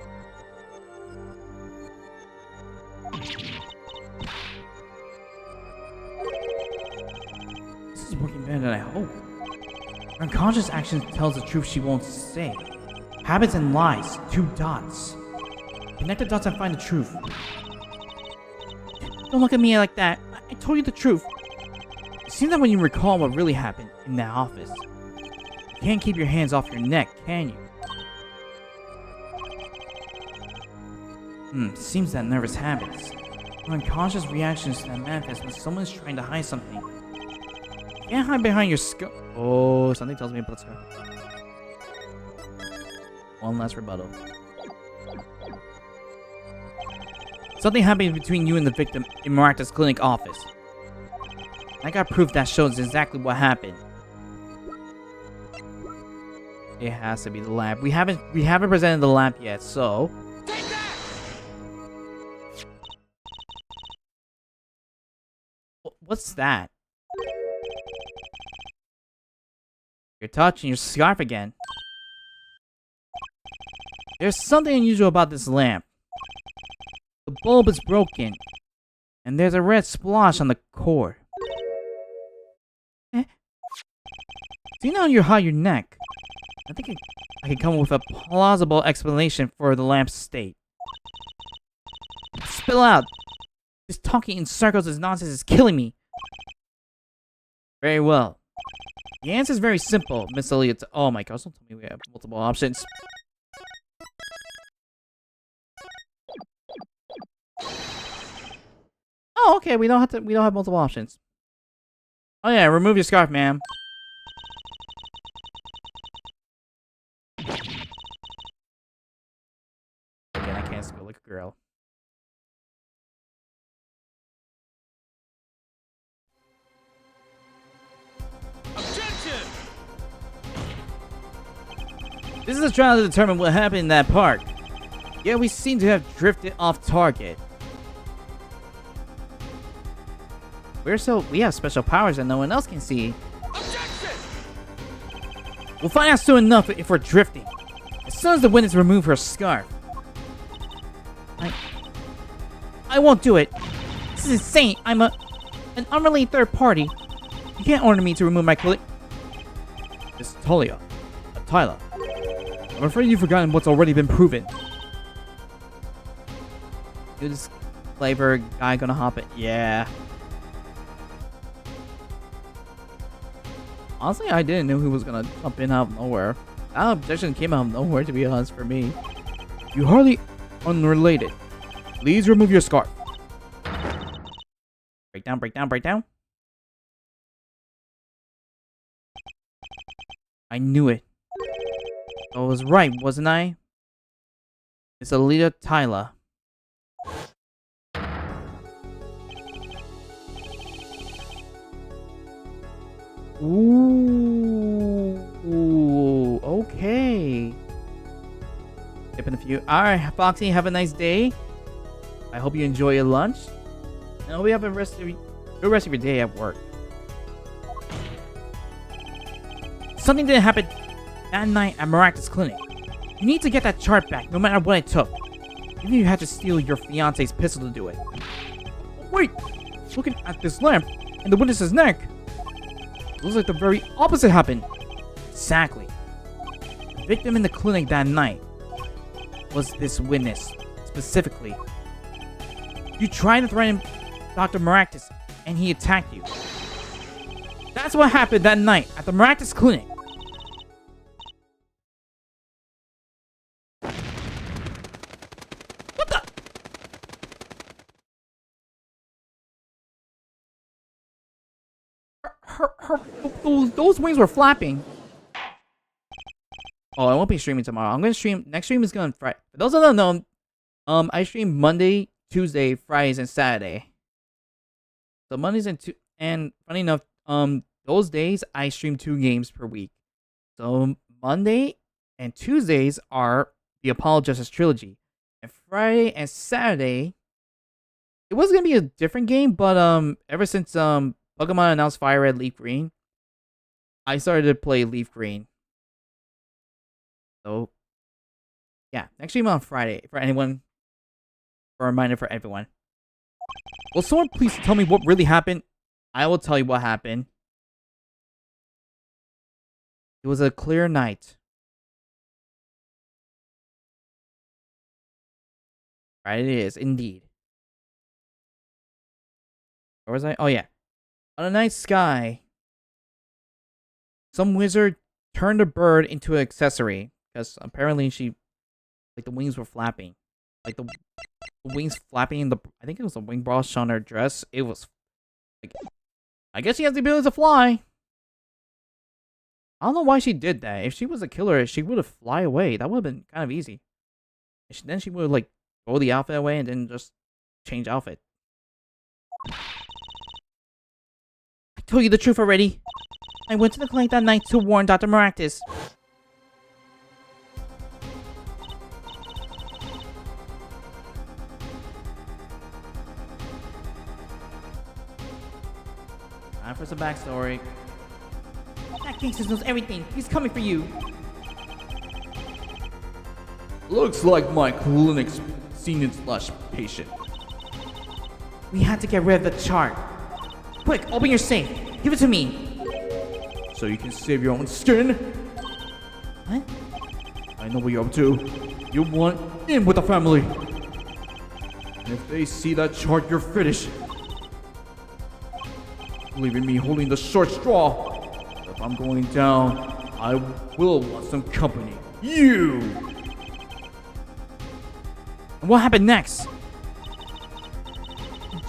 This is working better than I hoped. Her unconscious action tells the truth she won't say. Habits and lies, 2 dots. Connect the dots and find the truth. Don't look at me like that. I told you the truth. It seems that when you recall what really happened in that office, you can't keep your hands off your neck, can you? Seems that nervous habits. Or unconscious reactions that manifest when someone is trying to hide something. You can't hide behind your skull. Oh, something tells me about the scar. One last rebuttal. Something happened between you and the victim in Maracta's clinic office. I got proof that shows exactly what happened. It has to be the lamp. We haven't presented the lamp yet, so Take that! what's that? You're touching your scarf again. There's something unusual about this lamp. The bulb is broken, and there's a red splotch on the cord. See now you hide your neck. I think I can come up with a plausible explanation for the lamp's state. Spill out! This talking in circles is nonsense is killing me. Very well. The answer is very simple, Miss Elliot. Oh my gosh, don't tell me we have multiple options. Oh, okay. We don't have multiple options. Oh yeah, remove your scarf, ma'am. Again, I can't squeal like a girl. Objection! This is a trial to determine what happened in that park. Yeah, we seem to have drifted off target. We have special powers that no one else can see. Objection! We'll find out soon enough if we're drifting. As soon as the witness remove her scarf. I won't do it. This is insane. I'm an unrelated third party. You can't order me to remove my clothing. Miss Tyler. I'm afraid you've forgotten what's already been proven. Is this flavor guy gonna hop it? Yeah. Honestly, I didn't know he was gonna jump in out of nowhere. That objection came out of nowhere, to be honest, for me. You hardly unrelated. Please remove your scarf. Break down, break down, break down. I knew it. I was right, wasn't I? It's Alita Tyler. Ooh, okay. Tipping a few. Alright, Foxy, have a nice day. I hope you enjoy your lunch. And I hope you have a good rest of your day at work. Something didn't happen that night at Maractus Clinic. You need to get that chart back, no matter what it took. Even if you had to steal your fiance's pistol to do it. Wait! Looking at this lamp and the witness's neck. Looks like the very opposite happened. Exactly. The victim in the clinic that night was this witness, specifically. You tried to threaten Dr. Maractus, and he attacked you. That's what happened that night at the Maractus Clinic. What the? Those wings were flapping. Oh, I won't be streaming tomorrow. I'm gonna stream. Next stream is going Friday. For those that don't know, I stream Monday, Tuesday, Fridays, and Saturday. So Mondays and funny enough, those days I stream 2 games per week. So Monday and Tuesdays are the Apollo Justice Trilogy, and Friday and Saturday, it was gonna be a different game, but ever since Pokemon announced Fire Red, Leaf Green, I started to play Leaf Green. So yeah, next stream on Friday for anyone. For a reminder for everyone. Will someone please tell me what really happened? I will tell you what happened. It was a clear night. Right, it is, indeed. Where was I? Oh, yeah. On a night sky, some wizard turned a bird into an accessory. Because apparently the wings were flapping. Like the wings flapping in I think it was a wing brush on her dress. It was like, I guess she has the ability to fly. I don't know why she did that. If she was a killer, she would have fly away. That would have been kind of easy. Then she would have like throw the outfit away and then just change outfit. I told you the truth already. I went to the clinic that night to warn Dr. Maractus. Time for some backstory. That gangster knows everything. He's coming for you. Looks like my clinic's seen its last patient. We had to get rid of the chart. Quick, open your safe. Give it to me. So you can save your own skin? What? I know what you're up to. You want in with the family. And if they see that chart, you're finished. Leaving me holding the short straw. If I'm going down, I will want some company. You! And what happened next?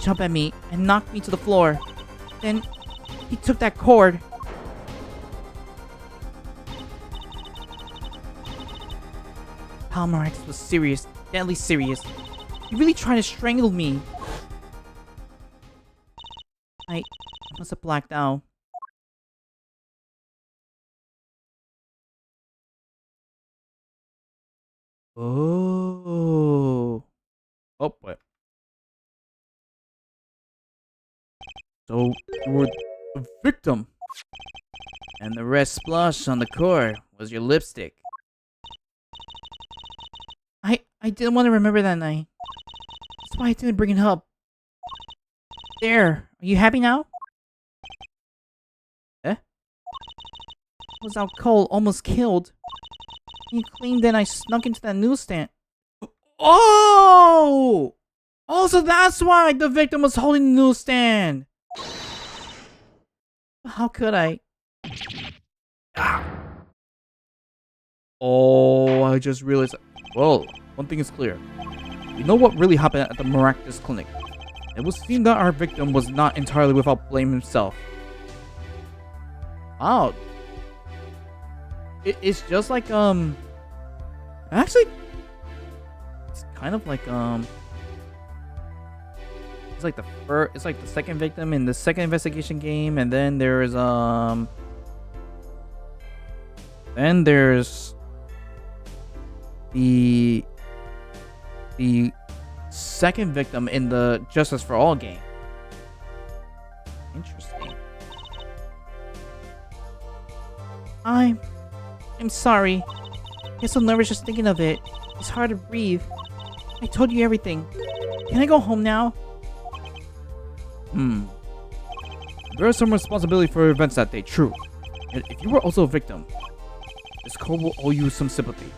Jump at me. and knocked me to the floor. Then he took that cord. Palmerax was serious, deadly serious. He really tried to strangle me. I must have blacked out. Oh. Oh, wait. So you were the victim, and the red splash on the core was your lipstick. I didn't want to remember that night. That's why I didn't bring it up. There. Are you happy now? Eh? I was out cold, almost killed. You claimed then I snuck into that newsstand. Oh! Also, that's why the victim was holding the newsstand. How could I? Oh, I just realized. Well, one thing is clear. We know what really happened at the Maractus clinic. It was seen that our victim was not entirely without blame himself. Wow. It's just like, actually, it's kind of like, it's like it's like the second victim in the second investigation game, and then there's the second victim in the Justice for All game. Interesting. I'm sorry. I get so nervous just thinking of it. It's hard to breathe. I told you everything. Can I go home now? There is some responsibility for events that day, true. And if you were also a victim, this code will owe you some sympathy.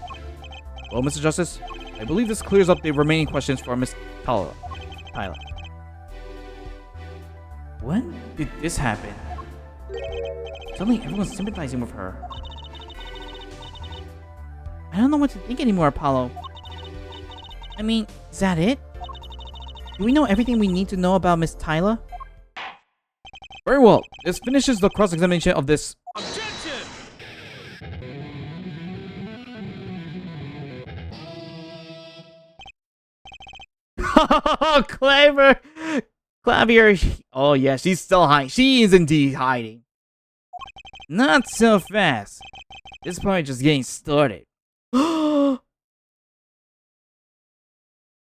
Well, Mr. Justice, I believe this clears up the remaining questions for Miss Tyler. When did this happen? Suddenly everyone's sympathizing with her. I don't know what to think anymore, Apollo. I mean, is that it? Do we know everything we need to know about Miss Tyler? Very well. This finishes the cross-examination of this. Objection! Clever! Clavier. Oh, yeah, she's still hiding. She is indeed hiding. Not so fast. This part just getting started.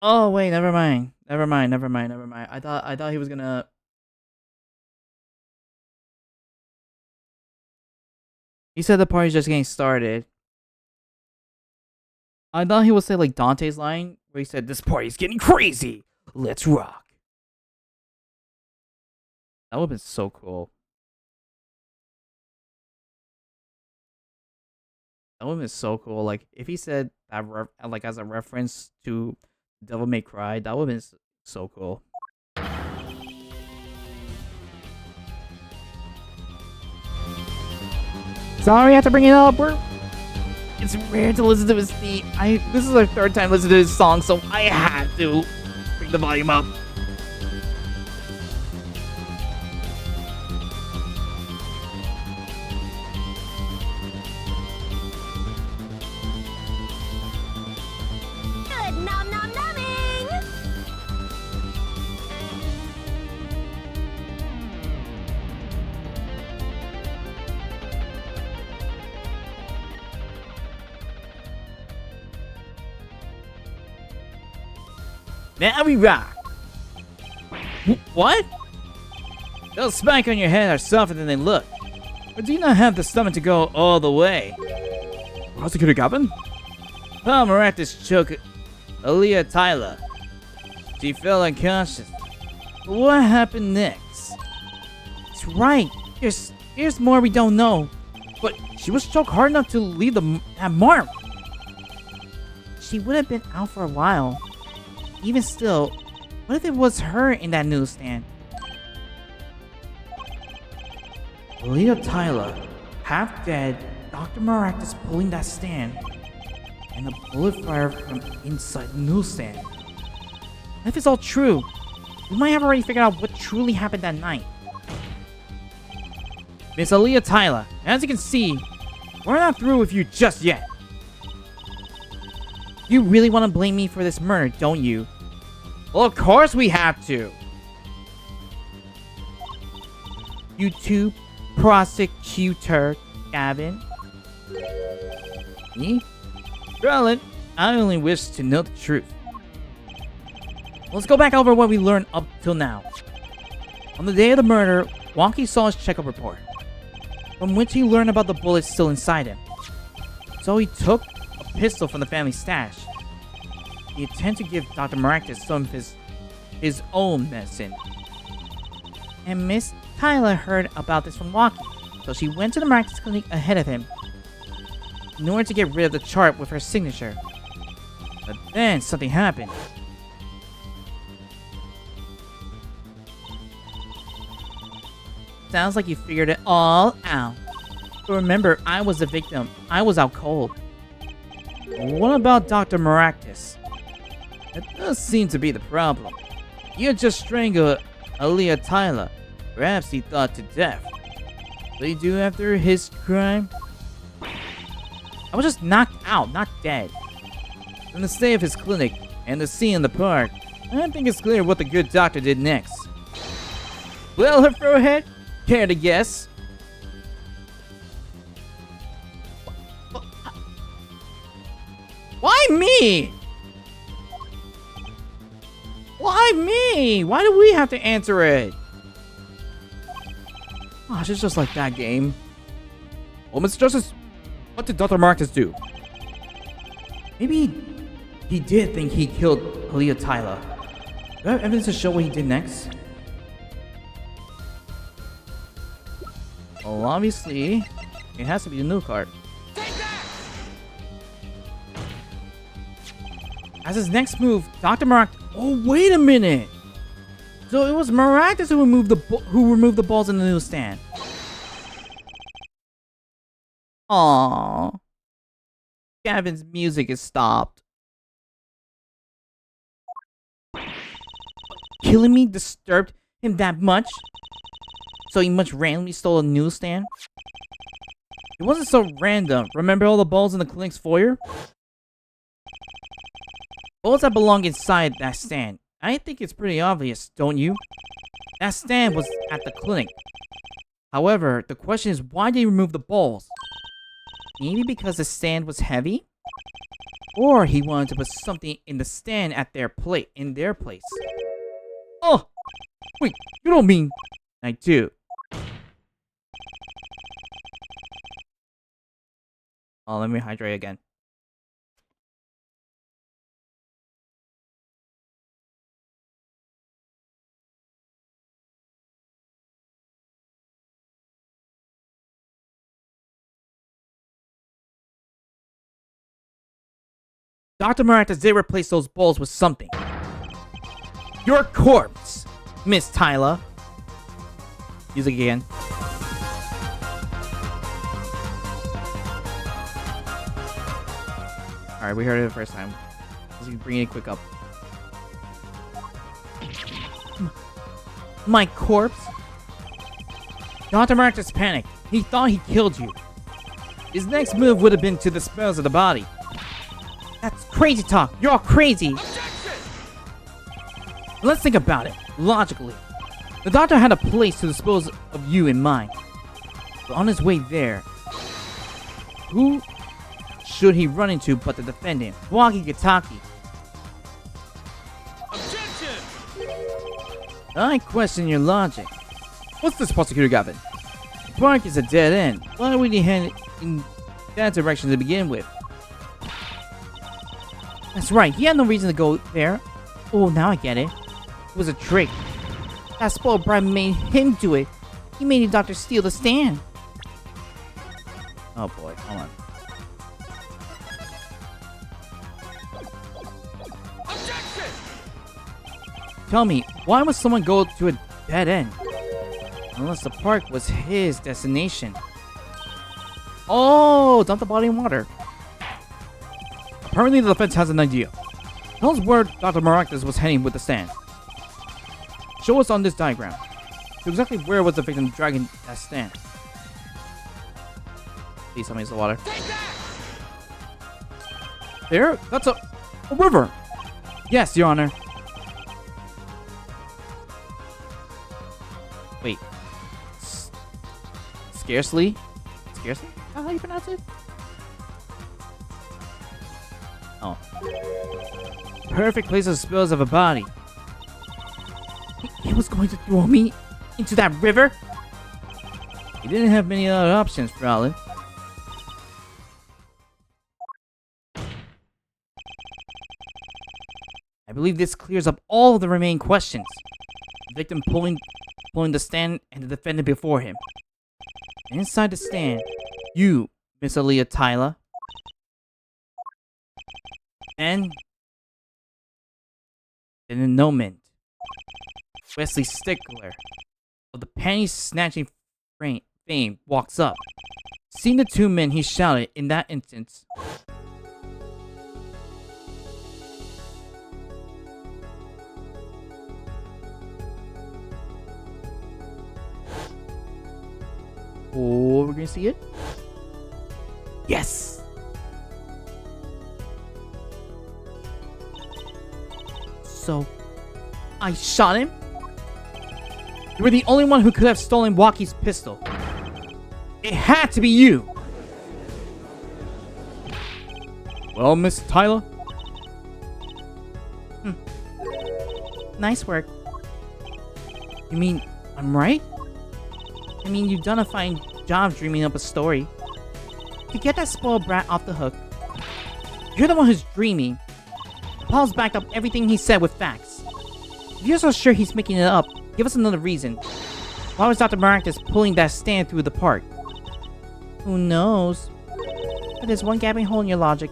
Oh, wait, never mind. Never mind. I thought he was gonna. He said the party's just getting started. I thought he would say like Dante's line where he said, "This party's getting crazy. Let's rock." That would have been so cool. That would have been so cool. Like if he said that like as a reference to Devil May Cry, that would have been so cool. Sorry I have to bring it up. It's rare to listen to his theme. This is our third time listening to his song, so I had to bring the volume up. Good nom nom nomming! Now we rock. What? Those spikes on your head are softer than they look. But do you not have the stomach to go all the way? Prosecutor Gavin? Paul Maractus choked Aaliyah Tyler. She fell unconscious. But what happened next? That's right. There's more we don't know. But she was choked hard enough to leave that mark. She would have been out for a while. Even still, what if it was her in that newsstand? Leah Tyler, half dead, Dr. Maractus pulling that stand, and a bullet fired from inside the newsstand. What if it's all true? We might have already figured out what truly happened that night. Miss Aaliyah Tyler, as you can see, we're not through with you just yet. You really want to blame me for this murder, don't you? Well, of course we have to. You two prosecutor, Gavin. Me? Darling, I only wish to know the truth. Let's go back over what we learned up till now. On the day of the murder, Wonky saw his checkup report, from which he learned about the bullets still inside him. So he took a pistol from the family stash. He intended to give Dr. Maractus some of his own medicine. And Miss Tyler heard about this from Wonky, so she went to the Maractus clinic ahead of him in order to get rid of the chart with her signature. But then something happened. Sounds like you figured it all out. But remember, I was the victim. I was out cold. What about Dr. Maractus? That does seem to be the problem. You just strangled Aaliyah Tyler. Perhaps he thought to death. What did he do after his crime? I was just knocked out, not dead. From the state of his clinic and the scene in the park, I think it's clear what the good doctor did next. Well, her forehead, care to guess? Why me? Why me? Why do we have to answer it? Gosh, it's just like that game. Well, Mr. Justice, what did Dr. Maractus do? Maybe he did think he killed Aaliyah Tyler. Do I have evidence to show what he did next? Well, obviously, it has to be the new card. As his next move, Dr. Maractus... Oh, wait a minute! So it was Maractus who removed the balls in the newsstand. Aww. Gavin's music is stopped. Killing me disturbed him that much? So he much randomly stole a newsstand? It wasn't so random. Remember all the balls in the clinic's foyer? Balls that belong inside that stand. I think it's pretty obvious, don't you? That stand was at the clinic. However, the question is, why did he remove the balls? Maybe because the stand was heavy? Or he wanted to put something in the stand at their in their place. Oh! Wait, you don't mean... I do. Oh, let me hydrate again. Dr. Maractus did replace those balls with something. Your corpse, Miss Tyler. Music again. Alright, we heard it the first time. Let's bring it quick up. My corpse? Dr. Maractus panicked. He thought he killed you. His next move would have been to dispose of the body. That's crazy talk. You're all crazy. Objection! Let's think about it. Logically. The doctor had a place to dispose of you in mind. But on his way there, who should he run into but the defendant, Wagi Gataki? Objection! I question your logic. What's this, Prosecutor Gavin? The park is a dead end. Why would he head in that direction to begin with? That's right, he had no reason to go there. Oh, now I get it. It was a trick. That spoiled brat made him do it. He made the doctor steal the stand. Oh boy, hold on. Objection! Tell me, why would someone go to a dead end? Unless the park was his destination. Oh, dump the body in water. Apparently the defense has an idea. Tell us where Dr. Maractus was heading with the stand. Show us on this diagram. So exactly where was the victim dragging that stand? Please tell me it's the water. There? That's a river! Yes, Your Honor. Wait. Scarcely? Scarcely? Is that how you pronounce it? Oh. Perfect place to dispose of a body. He was going to throw me into that river? He didn't have many other options, probably. I believe this clears up all of the remaining questions. The victim pulling the stand and the defendant before him. And inside the stand, you, Miss Aaliyah Tyler, and an annulment, Wesley Stickler, of the panty snatching fame, walks up. Seeing the two men, he shouted in that instance, "Oh, we're gonna see it? Yes!" So, I shot him? You were the only one who could have stolen Waki's pistol. It had to be you! Well, Miss Tyler? Nice work. You mean I'm right? I mean, you've done a fine job dreaming up a story. To get that spoiled brat off the hook, you're the one who's dreaming. Paul's backed up everything he said with facts. If you're so sure he's making it up, give us another reason. Why was Dr. Maractus pulling that stand through the park? Who knows? But there's one gaping hole in your logic.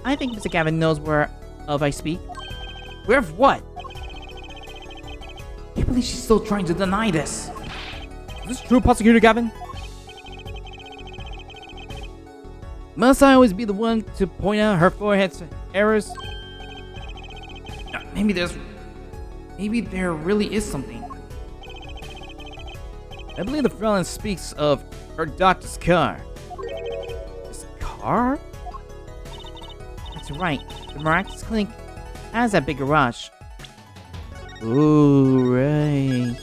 I think Mr. Gavin knows whereof I speak. Where of what? Can't believe she's still trying to deny this. Is this true, Prosecutor Gavin? Must I always be the one to point out her forehead's errors? Maybe there really is something. I believe the felon speaks of her doctor's car. His car? That's right. The Maractus Clinic has that big garage. Ooh, right.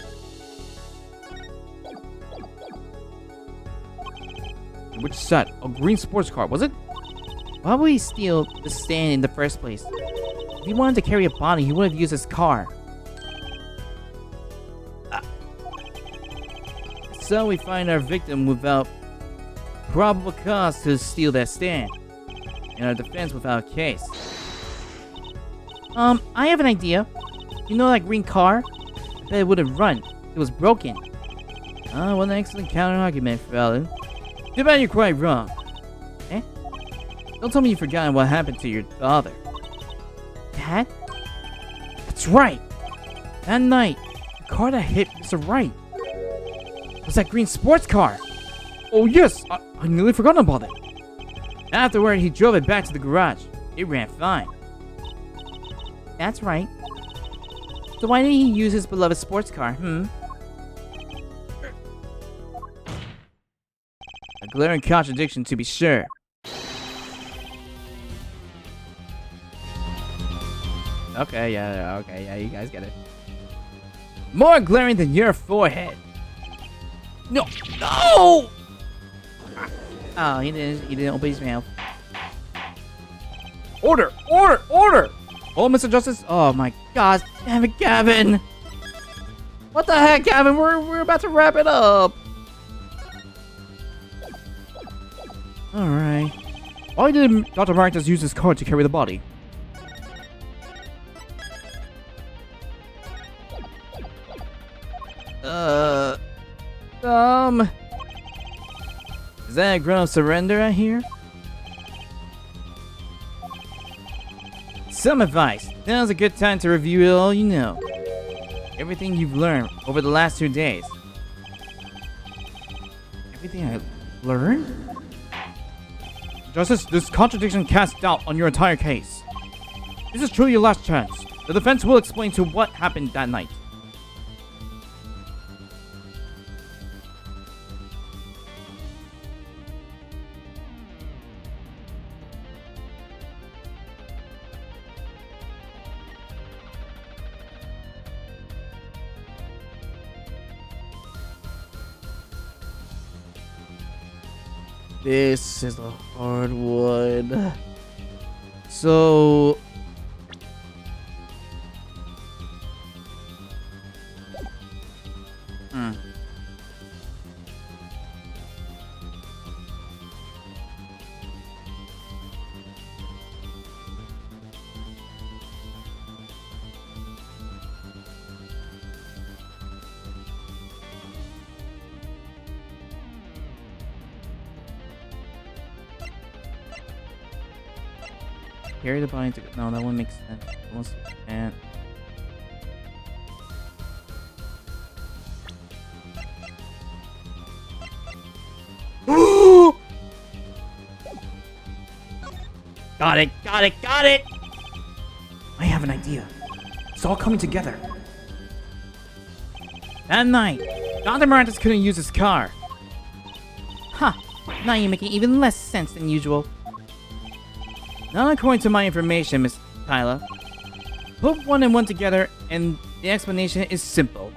Which set? A green sports car, was it? Why would he steal the stand in the first place? If he wanted to carry a body, he would have used his car. So we find our victim without probable cause to steal that stand, and our defense without a case. I have an idea. You know that green car? I bet it wouldn't run. It was broken. What an excellent counter-argument, felon. Too bad you're quite wrong. Eh? Don't tell me you've forgotten what happened to your father. Dad? That's right! That night, the car that hit Mr. Wright was that green sports car! Oh yes! I nearly forgot about it! Afterward, he drove it back to the garage. It ran fine. That's right. So why didn't he use his beloved sports car, A glaring contradiction, to be sure. Okay, yeah, you guys get it. More glaring than your forehead. No! Oh, he didn't obey his mouth. Order! Order! Order! Oh, Mr. Justice. Oh my gosh. Damn it, Gavin. What the heck, Gavin? We're about to wrap it up. Alright. Why did Dr. Maractus use his car to carry the body? Is that a ground of surrender I hear? Some advice. Now's a good time to review all you know. Everything you've learned over the last 2 days. Everything I learned? Justice, this contradiction casts doubt on your entire case. This is truly your last chance. The defense will explain to what happened that night. This is a hard one. So... Hmm. Carry the body to... No, that one makes sense. Almost can't. Got it! Got it! Got it! I have an idea. It's all coming together. That night, Dr. Maractus couldn't use his car. Huh. Now you're making even less sense than usual. Not according to my information, Miss Tyler. Put one and one together, and the explanation is simple.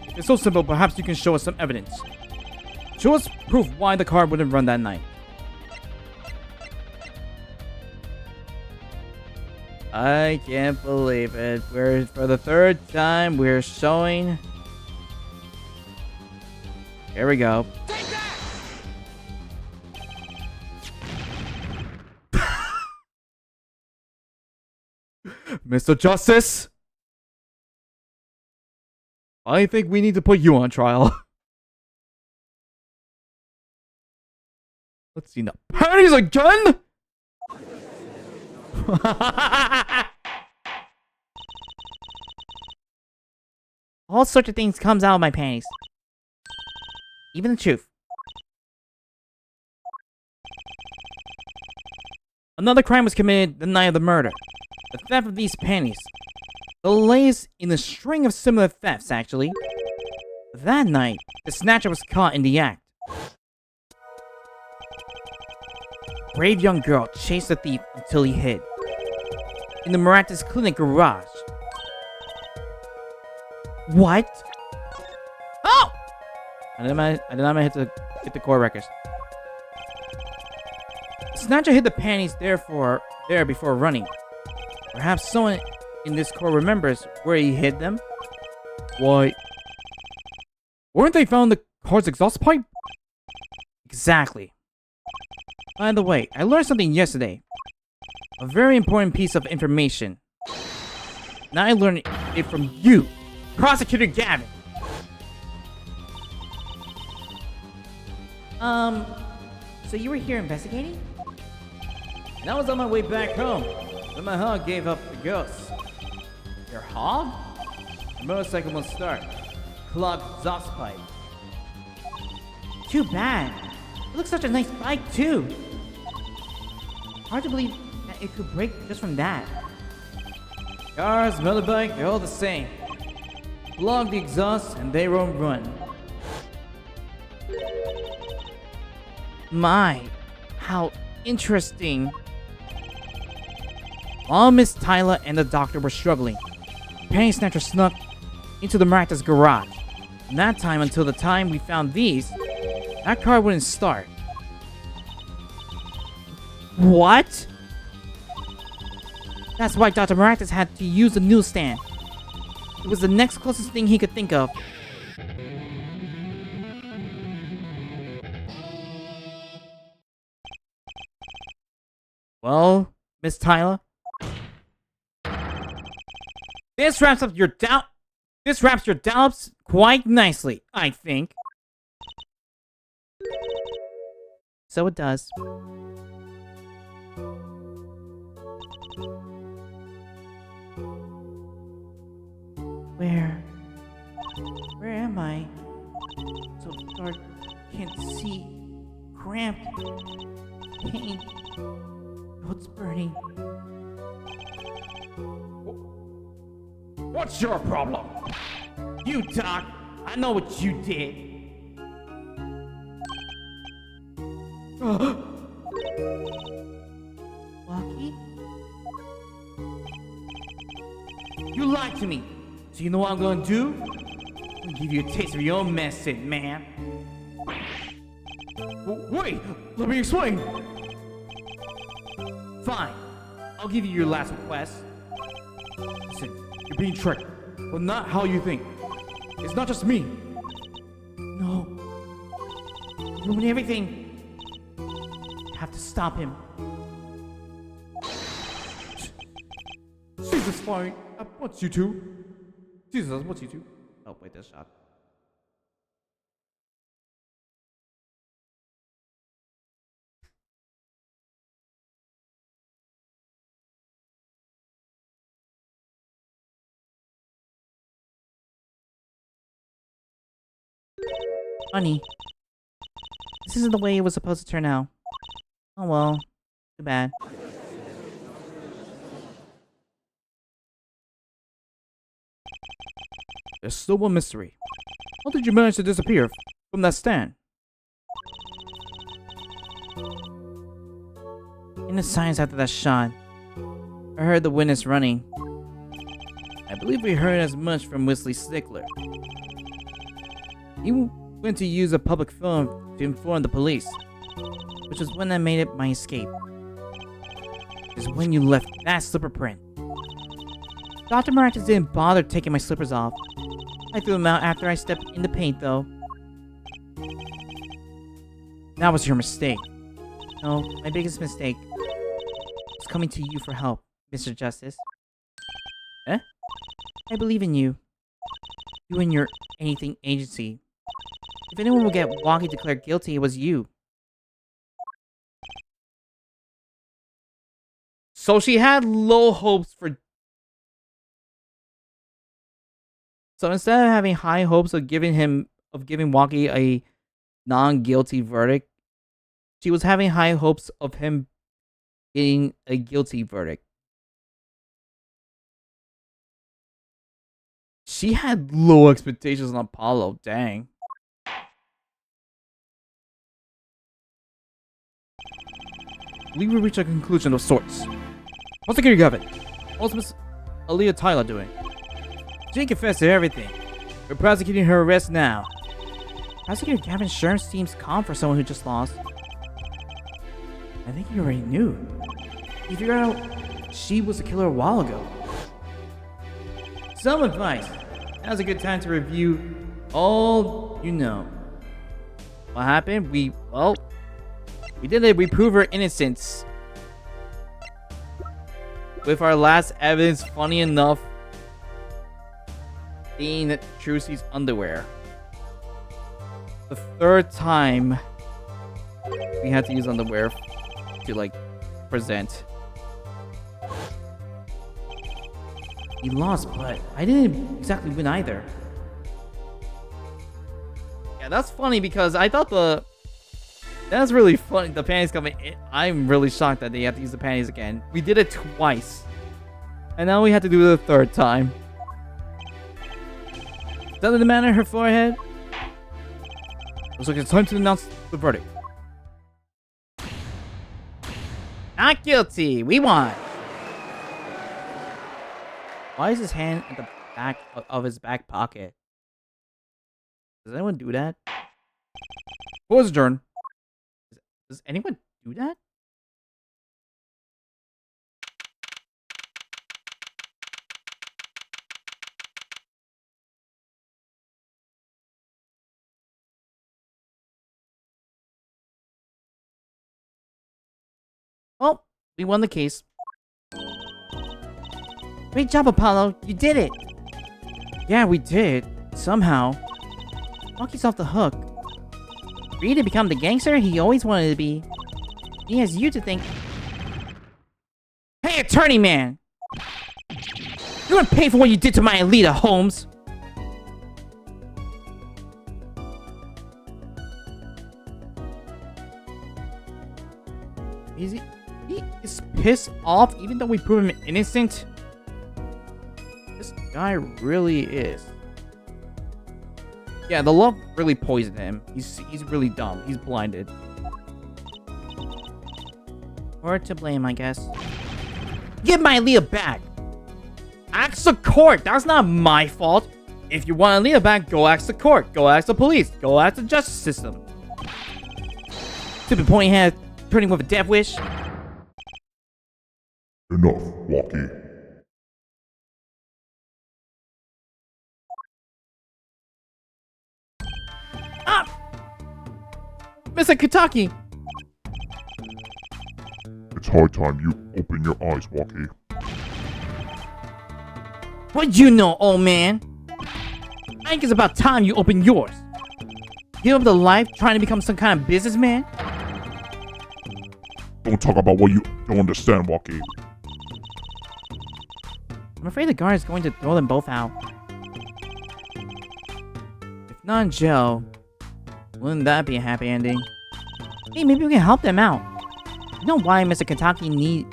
If it's so simple, perhaps you can show us some evidence. Show us proof why the car wouldn't run that night. I can't believe it. We're, for the third time, we're showing... Here we go. Take that! Mr. Justice! I think we need to put you on trial. Let's see now. Panties again? All sorts of things comes out of my panties. Even the truth. Another crime was committed the night of the murder. The theft of these panties. The latest in a string of similar thefts, actually. That night, the snatcher was caught in the act. Brave young girl chased the thief until he hid. In the Maractus Clinic garage. What? Oh! I did not hit the core records. The snatcher hid the panties there before running. Perhaps someone in this core remembers where he hid them? Why? Weren't they found in the car's exhaust pipe? Exactly. By the way, I learned something yesterday. A very important piece of information. Now I learned it from you, Prosecutor Gavin. So you were here investigating? And I was on my way back home when my hog gave up the ghost. Your hog? The motorcycle won't start. Clogged exhaust pipe. Too bad. It looks such a nice bike too. Hard to believe that it could break just from that. Cars, motorbike, they're all the same. Plug the exhaust and they won't run. My, how interesting. While Miss Tyler and the doctor were struggling, Penny Snatcher snuck into the Maractus garage. From that time until the time we found these, that car wouldn't start. What? That's why Dr. Maractus had to use the newsstand. It was the next closest thing he could think of. Well, Miss Tyler, this wraps up your doubt. This wraps your doubts quite nicely, I think. So it does. Where am I? So dark, can't see. Cramped. Pain. What's burning? What's your problem? You, Doc. I know what you did. Lucky? You lied to me. So you know what I'm gonna do? I'm gonna give you a taste of your own medicine, man. Wait, let me explain. Fine, I'll give you your last request. Listen, you're being tricked, but not how you think. It's not just me. No. You ruined everything. You have to stop him. Caesar's fine. What's you two? Caesar, what's you two? Oh, wait, this shot. Funny. This isn't the way it was supposed to turn out. Oh well. Too bad. There's still one mystery. How did you manage to disappear from that stand? In the silence after that shot, I heard the witness running. I believe we heard as much from Wesley Stickler. He went to use a public phone to inform the police. Which was when I made it my escape. Is when you left that slipper print. Dr. Maractus didn't bother taking my slippers off. I threw them out after I stepped in the paint, though. That was your mistake. No, my biggest mistake was coming to you for help, Mr. Justice. Eh? I believe in you. You and your anything agency. If anyone will get Wonky declared guilty, it was you. So she had low hopes for... So instead of having high hopes of giving Wonky a non-guilty verdict, she was having high hopes of him getting a guilty verdict. She had low expectations on Apollo, dang. We will reach a conclusion of sorts. What's the Gavin? What's Miss Aaliyah Tyler doing? She confessed to everything. We're prosecuting her arrest now. Prosecutor Gavin Sherm seems calm for someone who just lost. I think you already knew. You figured out she was a killer a while ago. Some advice. Now's a good time to review all you know. What happened? We did it. We proved her innocence. With our last evidence, funny enough, being Trucy's underwear. The third time we had to use underwear to, like, present. We lost, but I didn't exactly win either. Yeah, that's funny because I thought that's really funny. The panties coming. I'm really shocked that they have to use the panties again. We did it twice, and now we have to do it the third time. Doesn't it matter her forehead? Looks like it's time to announce the verdict. Not guilty. We won. Why is his hand at the back of his back pocket? Does anyone do that? Pause adjourn. Does anyone do that? Well, we won the case. Great job, Apollo. You did it. Yeah, we did. Somehow. Wonky's off the hook. For you to become the gangster he always wanted to be, he has you to thank. Hey, attorney man! You're gonna pay for what you did to my Alita, Holmes! Is he is pissed off even though we prove him innocent? This guy really is. Yeah, the love really poisoned him. He's really dumb. He's blinded. Or to blame, I guess. Give my Aaliyah back! Ask the court! That's not my fault! If you want Aaliyah back, go ask the court. Go ask the police. Go ask the justice system. Stupid pointy head turning with a death wish. Enough, Walkie. Mr. Kitaki! It's high time you open your eyes, Walkie. What you know, old man? I think it's about time you open yours. Give up the life trying to become some kind of businessman? Don't talk about what you don't understand, Walkie. I'm afraid the guard is going to throw them both out. If not in jail, wouldn't that be a happy ending? Hey, maybe we can help them out. You know why Mr. Kentucky needs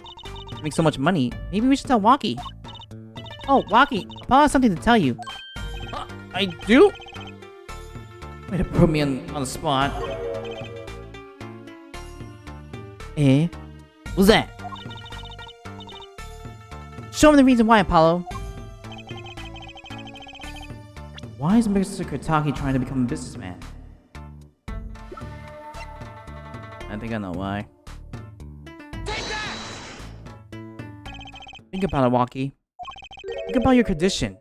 to make so much money? Maybe we should tell Walkie. Oh, Walkie, Paul has something to tell you. I do? Way to put me on the spot. Eh? What's that? Show him the reason why, Apollo. Why is Mr. Kitaki trying to become a businessman? I think I know why. Think about it, Walkie. Think about your condition.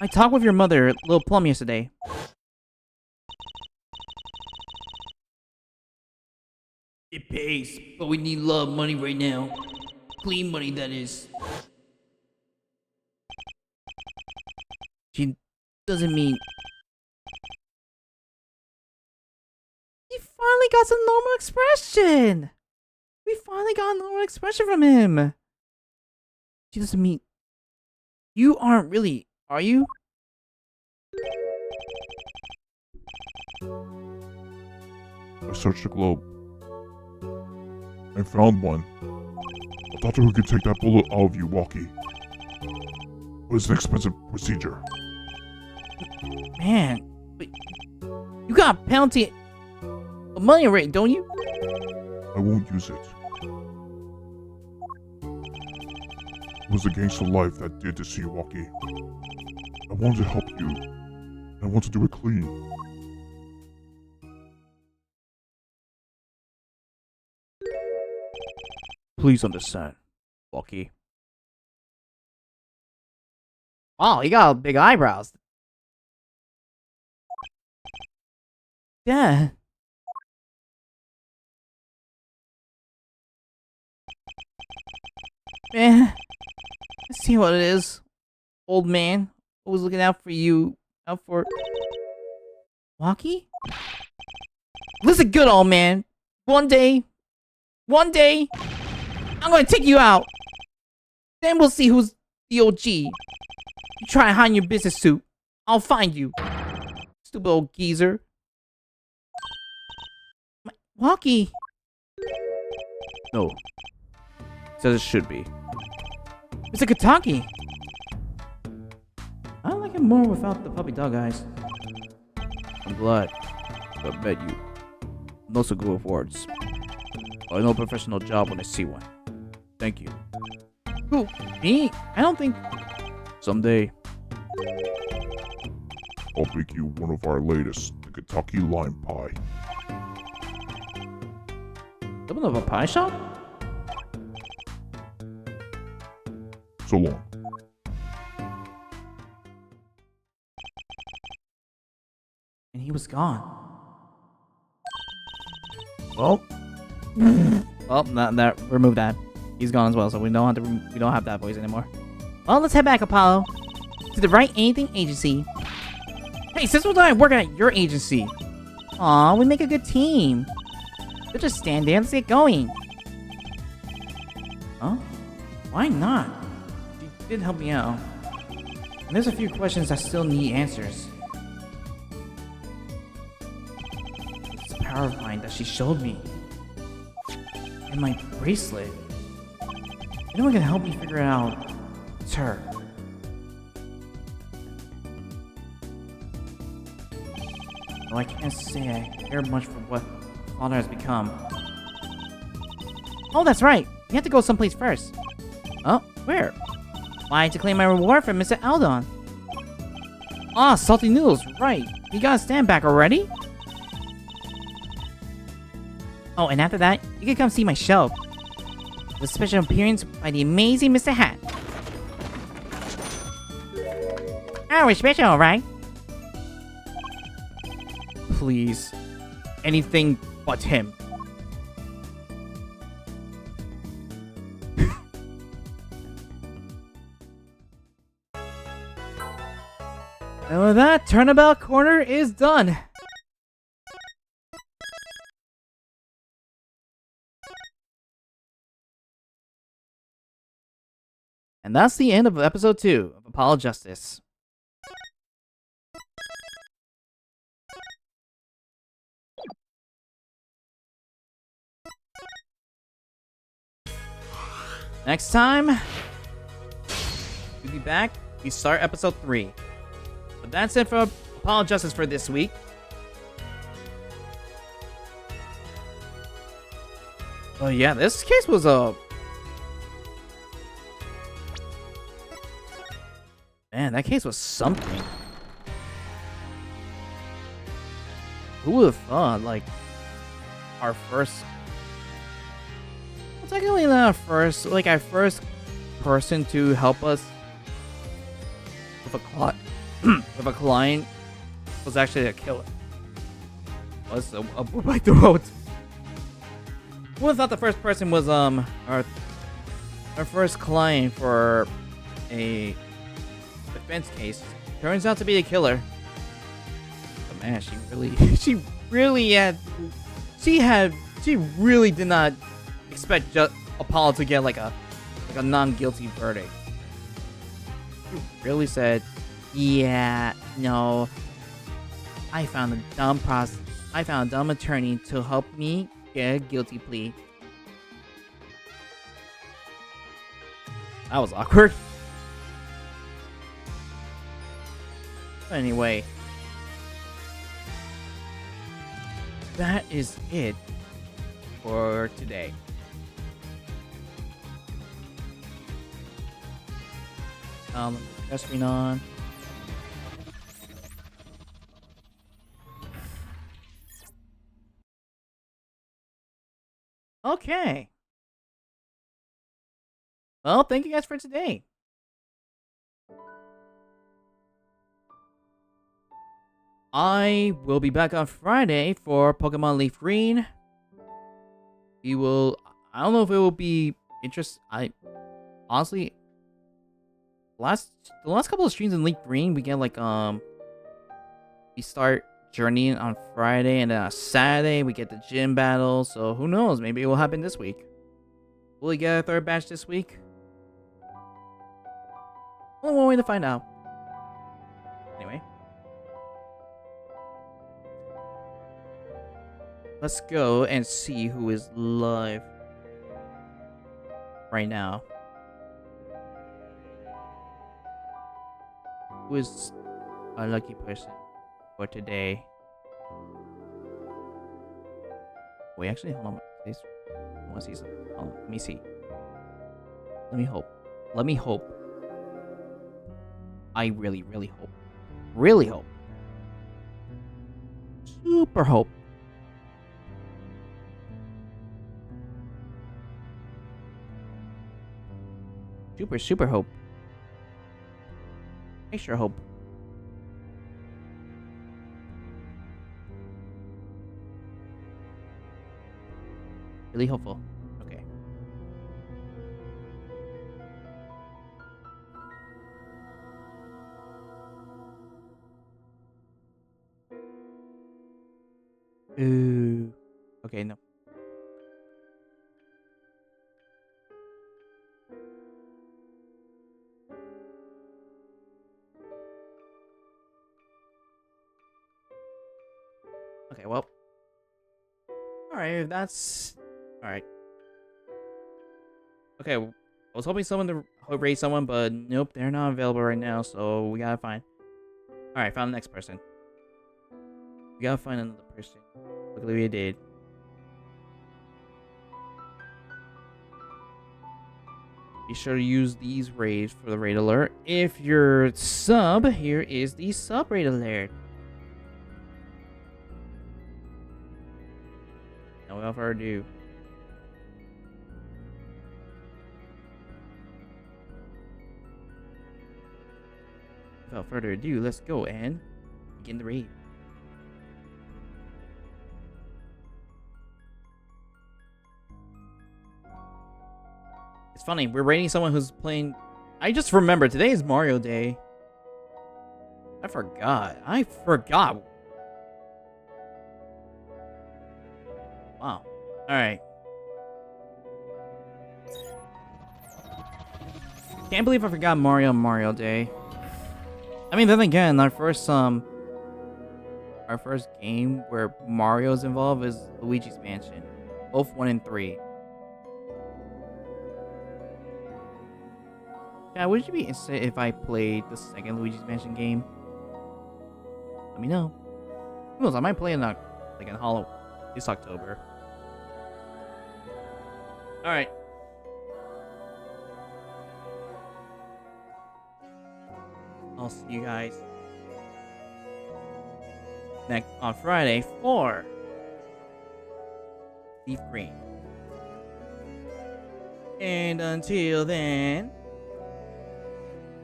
I talked with your mother, Lil Plum, yesterday. It pays, but we need a lot of money right now. Clean money, that is. She doesn't mean... He finally got some normal expression! We finally got a normal expression from him! She doesn't mean... You aren't really, are you? I searched the globe and found one. A doctor who can take that bullet out of you, Walkie. But it's an expensive procedure. Man, but you got a penalty of money already, don't you? I won't use it. It was a gangster life that did this to you, Walkie. I wanted to help you, and I want to do it clean. Please understand, Walkie. Wow, he got big eyebrows. Yeah. Man, I see what it is. Old man, always looking out for you. Out for... Walkie? Listen good, old man. One day, I'm gonna take you out. Then we'll see who's the OG. You try to hide in your business suit, I'll find you. Stupid old geezer. Walkie. No. Says it should be. Mr. Kitaki. I like him more without the puppy dog eyes. I'm glad. I bet you. I'm also good with words. I know a professional job when I see one. Thank you. Who? Me? I don't think... Someday, I'll bake you one of our latest, the Kentucky Lime Pie. Open up a pie shop? So long. And he was gone. well, that remove that. He's gone as well, so we don't have that voice anymore. Well, let's head back, Apollo. To the Right Anything Agency. Hey, since we're done working at your agency. Aw, we make a good team. We'll just stand there and let's get going. Huh? Why not? She did help me out. And there's a few questions that still need answers. It's the power of mine that she showed me. And my bracelet. Anyone can help me figure it out. It's her. Though I can't say I care much for what Father has become. Oh, that's right. We have to go someplace first. Oh, where? Why, to claim my reward from Mr. Aldon. Ah, salty noodles, right. You gotta stand back already? Oh, and after that, you can come see my show. With a special appearance by the amazing Mr. Hat. Oh, we're special, right? Please. Anything but him. And with that, Turnabout Corner is done. And that's the end of episode 2 of Apollo Justice. Next time, we'll be back. We start episode 3. But that's it for Apollo Justice for this week. Oh yeah, this case was man, that case was something. Who would have thought, like, our first... Well, technically not our first, like, our first person to help us with a client was actually a killer. Was a by throat. Who would have thought the first person was, our first client for a defense case turns out to be a killer. But man, she really did not expect Apollo to get like a non-guilty verdict. She really said, "Yeah, no, I found a dumb attorney to help me get a guilty plea." That was awkward. Anyway, that is it for today. Press screen on. Okay. Well, thank you guys for today. I will be back on Friday for Pokemon Leaf Green. I don't know if it will be honestly, the last couple of streams in Leaf Green, we get like, we start journeying on Friday, and then on Saturday, we get the gym battle, so who knows, maybe it will happen this week. Will we get a third batch this week? Only one way to find out. Anyway. Let's go and see who is live right now. Who is a lucky person for today? Wait, actually, hold on. I want to see something. Hold on, let me see. Let me hope. Let me hope. I really, really hope. Really hope. Super hope. Super hope. Extra hope. Really hopeful. Okay. Ooh. Okay, no. Okay, well. Alright, that's... Alright. Okay, I was hoping someone to raise someone, but nope, they're not available right now, so we gotta find... Alright, found the next person. We gotta find another person. Luckily we did. Be sure to use these raids for the raid alert. If you're sub, here is the sub raid alert. Now, without further ado, let's go and begin the raid. It's funny, we're raiding someone who's playing. I just remember today is Mario Day. I forgot. Wow. Alright. Can't believe I forgot Mario Day. I mean, then again, our first game where Mario's involved is Luigi's Mansion. Both 1 and 3. Yeah, would you be interested if I played the second Luigi's Mansion game? Let me know. Who knows? I might play in this October. All right. I'll see you guys next on Friday for Leaf Green. And until then,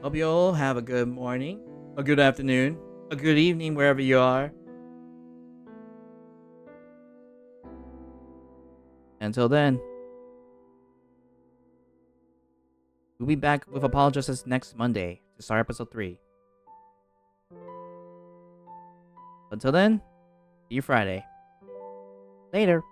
hope you all have a good morning, a good afternoon, a good evening wherever you are. Until then, we'll be back with Apologists next Monday to start episode 3. Until then, see you Friday. Later.